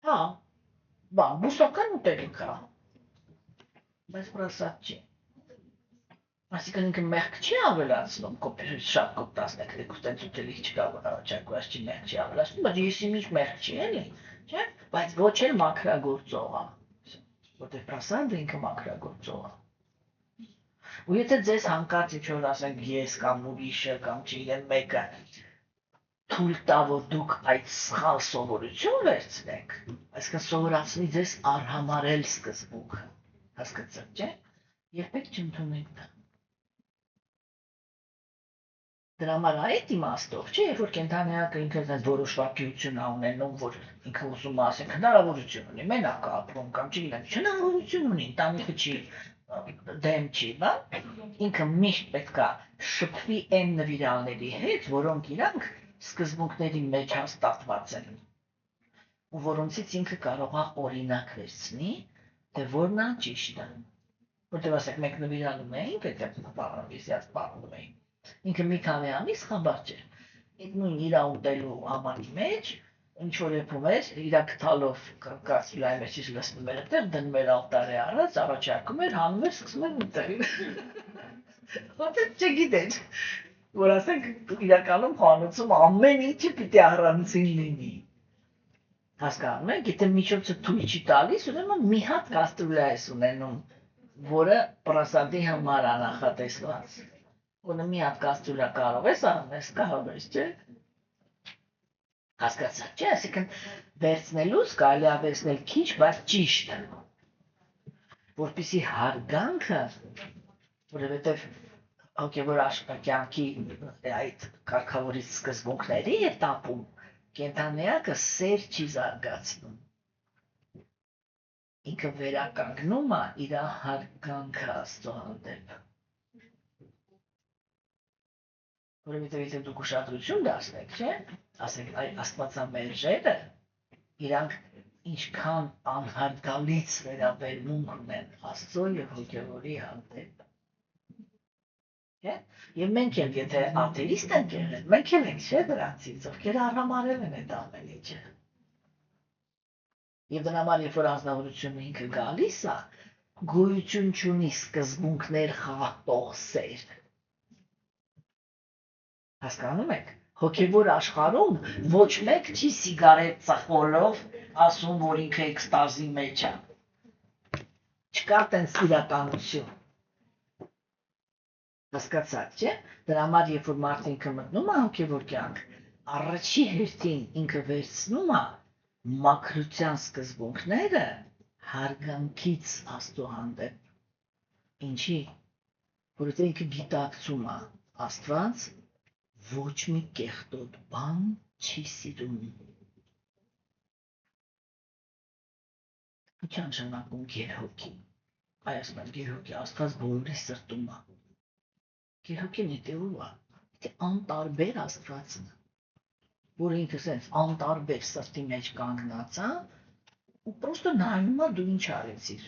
Հա, բան, բուսական ուտելիք է, բայց պրասատ չի։ Այսինքն ինքը մեղք չի ավելացնում, շատ կոպ 12 տենց ուտելիք չկա, որ առաջարկված չի մեղք չի ավելացնում, բայց եսի միշտ մեղք չի էլի, չէ՞, բայց ոչ էլ մաքրագործող է, որտեղ պրասանդը ինքը մաքրագործող է։ Ու եթե ձեզ հանկարծ ինչ-որ ասենք ես կամ ուրիշը կամ չգիտեմ մեկը թույլ տա, որ դուք այդ սխալ սովորություն վերցնեք, այսինքն սովորացնի ձեզ արհամարել սկզբունքը, հասկացաք, չէ՞, երբեք չընդունեք դա։ Դրա համար այդ իմաստով, չէ, երբ որ կենդանիակը ինքը այդպես որոշվածություն է ունենում, որ ինքը ուզում է ասենք հնարավորություն ունի, մենակ է ապրում կամ չգիտեմ, հնարավորություն ունի, ընտանիքը չի դեմ չի, բա ինքը միշտ պետք է շփվի այն նվիրալների հետ, որոնք իրանք սկզբունքների մեջ հաստատված են, ու որոնցից ինքը կարող է օրինակ վերցնի, թե որն է ճիշտը։ Որտեղ ասեք մեկ նվիրալում էինք, այդ պարոնում էին։ Ինքը մի քանի ամիս խաբար չէր, այդ նույն իրա ուտելու համարի մեջ, ինչ-որ եփում էր, իրա գտալով կարծիլայի մեջ իր լսնում էր այդտեղ, դնում էր ալտարի առաջ, առաջարկում էր, հանում էր, սկսում էր ուտել։ Ոտեղ չգիտեր, որ ասենք իրականում խանութում ամեն ինչը պիտի առանձին լինի։ Հասկանում եք, եթե միջոցը թույլ չի տալիս, ուրեմն մի հատ կաստրուլա ես ունենում, որը պրասադի համար է նախատեսված։ Որը մի հատ կաստրուլա կարող ես առնես, կարող ես, չէ՞։ Հասկացաք, չէ՞, այսինքն վերցնելուց կարելի է վերցնել քիչ, բայց ճիշտ։ Որպեսզի հարգանքը, որովհետև հոգևոր աշխարհի այդ կարգավորից սկզբունքների էտապում կենդանիակը սեր չի զարգացնում։ Ինքը վերականգնում է իր հարգանքը Աստծո հանդեպ։ Որովհետև եթե դուք ուշադրություն դարձնեք, չէ՞, ասենք այ աստվածամերժերը, իրանք ինչքան անհարգալից վերաբերմունք ունեն Աստծո եւ հոգևորի հանդեպ։ Չէ՞։ Եվ մենք էլ եթե աթեիստ ենք եղել, մենք էլ ենք չէ դրանցից, ովքեր արհամարել են այդ ամեն ինչը։ Եվ դրա համար երբ որ անձնավորությունը ինքը գալիս է, գոյություն չունի սկզբունքներ խախտող սեր։ Հասկանում եք, հոգևոր աշխարհում ոչ մեկ չի սիգարետ ծխոլով ասում, որ ինքը էքստազի մեջ է։ Չկա տենց իրականություն։ Հասկացաք, չէ՞։ Դրա համար երբ որ մարդը ինքը մտնում է հոգևոր կյանք, առաջի հերթին ինքը վերցնում է մաքրության սկզբունքները հարգանքից Աստծո հանդեպ։ Ինչի՞։ Որովհետև ինքը գիտակցում է Աստված ոչ մի կեղտոտ բան չի սիրում։ Ինչ նշանակում գերհոգի։ Այսպես գերհոգի Աստված բոլորի սրտում է։ Գերհոգին հետևում է, թե անտարբեր Աստվածն է, որ ինքը սենց անտարբեր սրտի մեջ կանգնած է, ու պրոստը նայում է դու ինչ արեցիր։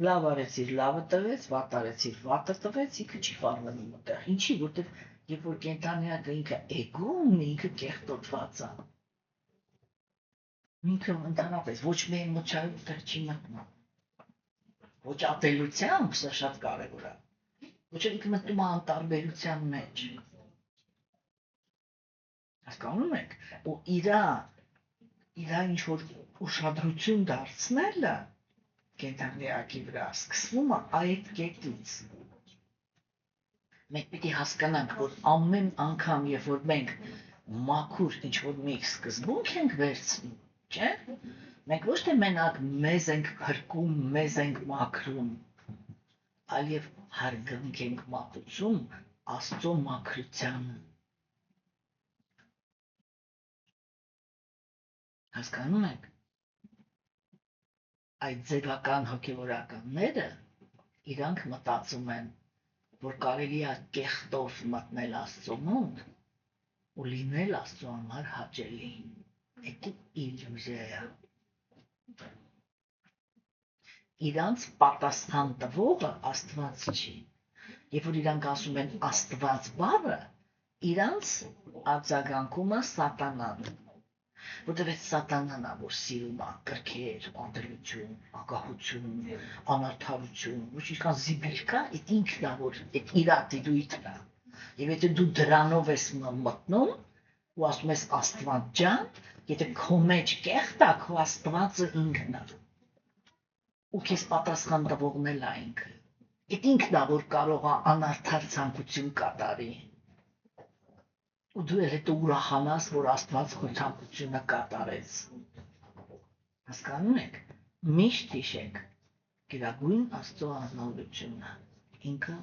Լավ արեցիր, լավը տվեց, վատ արեցիր, վատը տվեց, ինքը չի խառնում այդտեղ։ Ինչի, որտեղ երբ որ կենդանիակը ինքը էգո ունի, ինքը կեղտոտված է։ Ինքը ընդհանրապես ոչ մի էմոցիայի տեղ չի մտնում։ Ոչ ատելությամբ, սա շատ կարևոր է։ Ոչ էլ ինքը մտնում է անտարբերության մեջ։ Հասկանում եք, ու իրա ինչ-որ ուշադրություն դարձնելը կենդանիակի վրա սկսվում է այդ կետից։ Մենք պիտի հասկանանք, որ ամեն անգամ, երբ որ մենք մաքուր ինչ-որ մի սկզբունք ենք վերցնում, չէ՞։ Մենք ոչ թե մենակ մեզ ենք փրկում, մեզ ենք մաքրում, այլև հարգանք ենք մատուցում Աստծո մաքրությանը։ Հասկանում եք։ Այդ ձևական հոգևորականները իրանք մտածում են, որ կարելի է կեղտով մտնել Աստծո մոտ ու լինել Աստծո համար հաճելի։ Դա իլյուզիա է։ Իրանց պատասխան տվողը Աստված չի։ Երբ որ իրանք ասում են Աստված բառը, իրանց արձագանքումը սատանան։ Որտեղ այդ սատանան է, որ սիրում է կրքեր, անդրություն, ագահություն, անարդարություն, ոչ ինչքան զիբիլկա, այդ ինքն է, որ այդ իրա դույթն է։ Եվ եթե դու դրանով ես մտնում ու ասում ես Աստված ջան, եթե քո մեջ կեղտ է, քո Աստվածը ինքն է։ Ու քեզ պատասխան տվողն էլ է ինքը։ Այդ ինքն է, որ կարող է անարդար ցանկություն կատարի։ Ու դու էլ հետո ուրախանաս, որ Աստված քո ցանկությունը կատարեց։ Հասկանում եք։ Միշտ հիշեք գերագույն Աստծո անznավորությունը։ Ինքը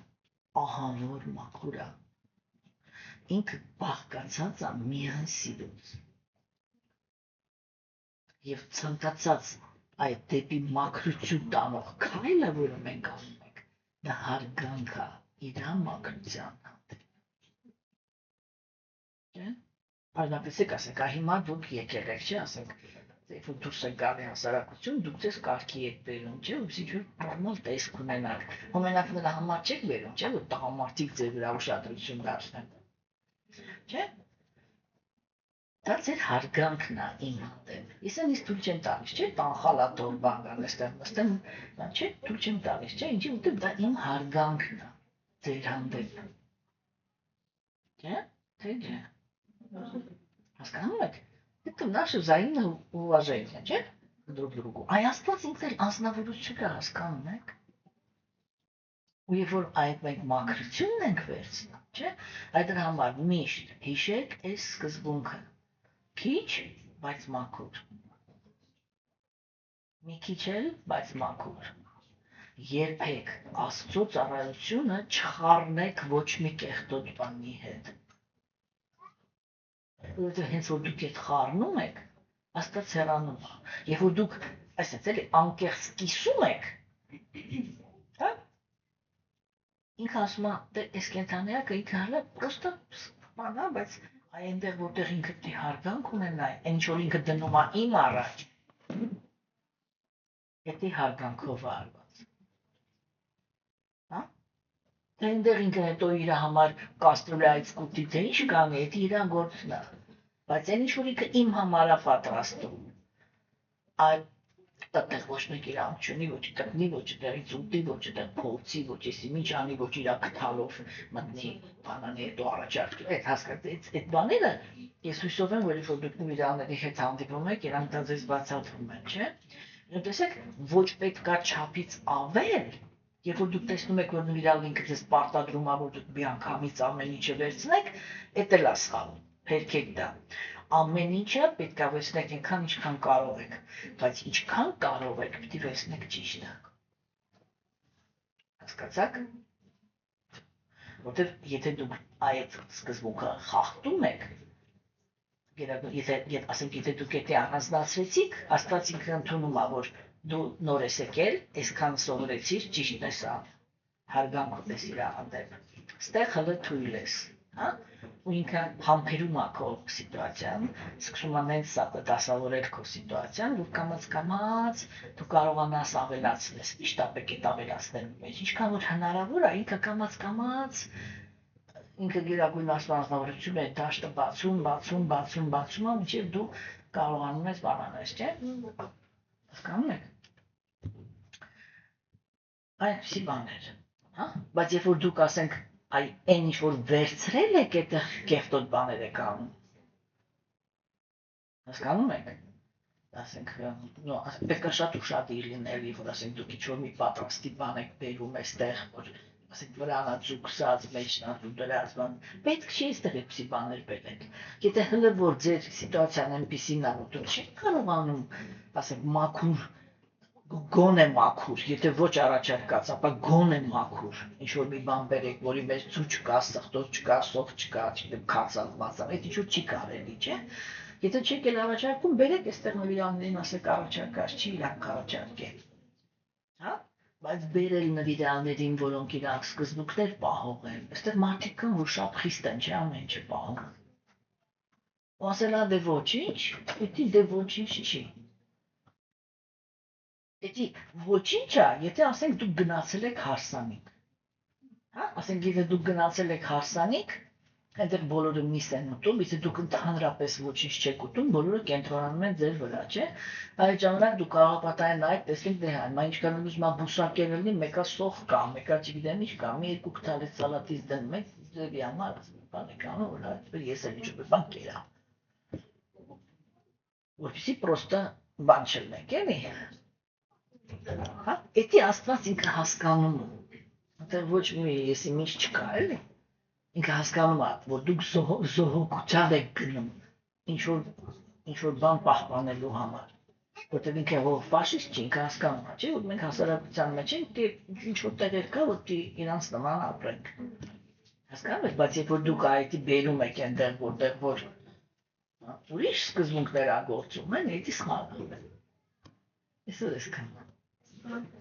ահավոր մաքուր է։ Ինքը բաղկացած է միայն սիրուց։ Եվ ցանկացած այդ դեպի մաքրություն տանող քայլը, որը մենք անում ենք, դա հարգանք է իր մաքրության հանդեպ։ Արնապեսեք ասեք, հիմա դուք եկեղեցի չէ, ասենք, երբ որ դուրս եք գալի հասարակություն, դուք ձեզ կարգի եք բերում, չէ, որ նորմալ տեսք ունենաք։ Հոմենակ նրա համար չեք բերում, չէ, որ տղամարդիկ ձեր վրա ուշադրություն դարձնեն։ Չէ։ Դա ձեր հարգանքն է իմ հանդեպ։ Ես ինձ թույլ չեմ տալիս, չէ, տան խալաթով բան կան այստեղ նստեմ, չէ, թույլ չեմ տալիս, չէ, ինչի որտեղ դա իմ հարգանքն է ձեր հանդեպ։ Չէ, թե չէ։ Հասկանում եք։ Это наше взаимное уважение, չէ՞, друг другу։ Այ Աստված ինքն էլ անձնավորություն կա, հասկանում եք։ Ու երբ որ այդ մենք մաքրությունն ենք վերցնում, չէ՞, այդ համար միշտ հիշեք այս սկզբունքը։ Քիչ, բայց մաքուր։ Մի քիչ էլ, բայց մաքուր։ Երբեք Աստծո ծառայությունը չխառնեք ոչ մի կեղտոտ բանի հետ։ Որովհետև հենց որ դուք այդ խառնում եք, Աստված հեռանում է։ Երբ որ դուք, այսպես էլի, անկեղծ կիսում եք, հա, ինքը ասում է, դե այս կենթանիակը ինքը հələ պրոստը բան է, բայց այնտեղ որտեղ ինքը դի հարգանք ունենա, այն ինչ որ ինքը դնում է իմ առաջ, դա հարգանքով է արված։ Հա։ Այնտեղ ինքը հետո իր համար կաստրուլայից կուտի, թե ինչ կանի, դա իր գործն է։ Բայց այն ինչ որ ինքը իմ համար է պատրաստում, այլ այդտեղ ոչ մեկ իրանք չունի, ոչ տնի, ոչ տեղից ուտի, ոչ այդտեղ փորձի, ոչ էսի ինչ անի, ոչ իր քթալով մտնի, բանանի հետո առաջարկի։ Այդ հասկացած, այդ բաները ես հույսով եմ, որ երբ որ դուք իրանների հետ հանդիպում եք, իրանք դա ձեզ բացատրում են, չէ՞։ Ու տեսեք, ոչ պետքա չափից ավել, երբ որ դուք տեսնում եք, որ իրան ինքը ձեզ պարտադրում է, որ դուք մի անգամից ամեն ինչը վերցնեք, դա էլ է սխալ։ Փերքեք դա։ Ամեն ինչը պետք է վերցնեք այնքան, ինչքան կարող եք, բայց ինչքան կարող եք, պիտի վերցնեք ճիշտը։ Հասկացաք։ Որտեվ եթե դուք այդ սկզբունքը խախտում եք, եթե դուք դա առանձնացրեցիք, Աստված ինքը ընդունում է, որ դու նոր ես եկել, այսքան սովորեցիր, ճիշտն ես անում, հարգանքով ես իր հանդեպ, ստեղ հələ թույլ ես, հա։ Ու ինքը համբերում է քո սիտուացիան, սկսում է նենց դասավորել քո սիտուացիան, որ կամաց դու կարողանաս ավելացնել, միշտ ապեք այդ ավելացնելու մեջ, ինչքան որ հնարավոր է, ինքը կամաց ինքը գերագույն անձնավորություն է, դաշտը բացում, մինչև դու կարողանում ես բանանես, չէ՞։ Հասկանում եք։ Այդպիսի բաներ, հա, բայց երբ որ դուք ասենք այն ինչ որ վերցրել եք այդտեղ կեղտոտ բաներ եք անում։ Հասկանում եք։ Ասենք, պետք է շատ ուշադիր լինել, որ ասենք դուք ինչ որ մի պատրաստի բան եք բերում այստեղ, որ ասենք վրանացուկսած մեջնատու դրածման պետք չի այստեղ այդպիսի բաներ բերեք եթե հլը որ ձեր սիտուացիան այնպիսին ա դուք չեք կարողանում ասենք մաքուր գոնե մաքուր եթե ոչ առաջարկած ապա գոնե մաքուր ինչ որ մի բան բերեք որի մեջ ցու չկա սխտոր չկա սոխ չկա չգիտեմ քացած մասան այդ ինչ որ չի կարելի չէ եթե չեք էլ առաջարկում բերեք այստեղ նվիրալներին ասեք առաջարկած չի իրանք առաջարկել հա բայց բերել նվիրալներին, որոնք իրանք սկզբունքներ պահող են, այստեղ մարդիկ կան, որ շատ խիստ են, չէ՞ ամեն ինչը պահում։ Ու ասել ա դե ոչինչ, էդի դե ոչինչ չի։ Էդի ոչինչ ա, եթե ասենք դուք գնացել եք հարսանիք։ Հա, ասենք եթե դուք գնացել եք հարսանիք, այնտեղ բոլորը միս են ուտում, եթե դուք ընդհանրապես ոչինչ չեք ուտում, բոլորը կենտրոնանում են ձեր վրա, չէ՞։ Այդ ժամանակ դուք կարող պատահեն նայեք, տեսնեք դե հա, մա ինչքան ուզում ա բուսակեր լինի, մեկը սոխ կա, մեկը չգիտեմ ինչ կա, մի երկու քթալից սալատից դնում եք, ձեւի համար բան եք անում, որ այդպես ես էլ ինչ-որ բան կերա։ Որպեսզի պրոստը բան չլինեք, էլի։ Հա, էդի Աստված ինքը հասկանում է։ Այնտեղ ոչ մի եսի ինչ չկա, էլի։ Ինքը հասկանում է, որ դուք զոհոգության եք գնում ինչ-որ բան պահպանելու համար, որտեղ ինքը հող ֆաշիստ չի, ինքը հասկանում է, չէ, որ մենք հասարակության մեջ ենք, ինչ-որ տեղեր կա, որ իրանց նման ապրենք, հասկանում եք, բայց երբ որ դուք այդի բերում եք այնտեղ, որտեղ որ ուրիշ սկզբունքներ ագործում են, էդի սխալ է, ես էլ ես կանում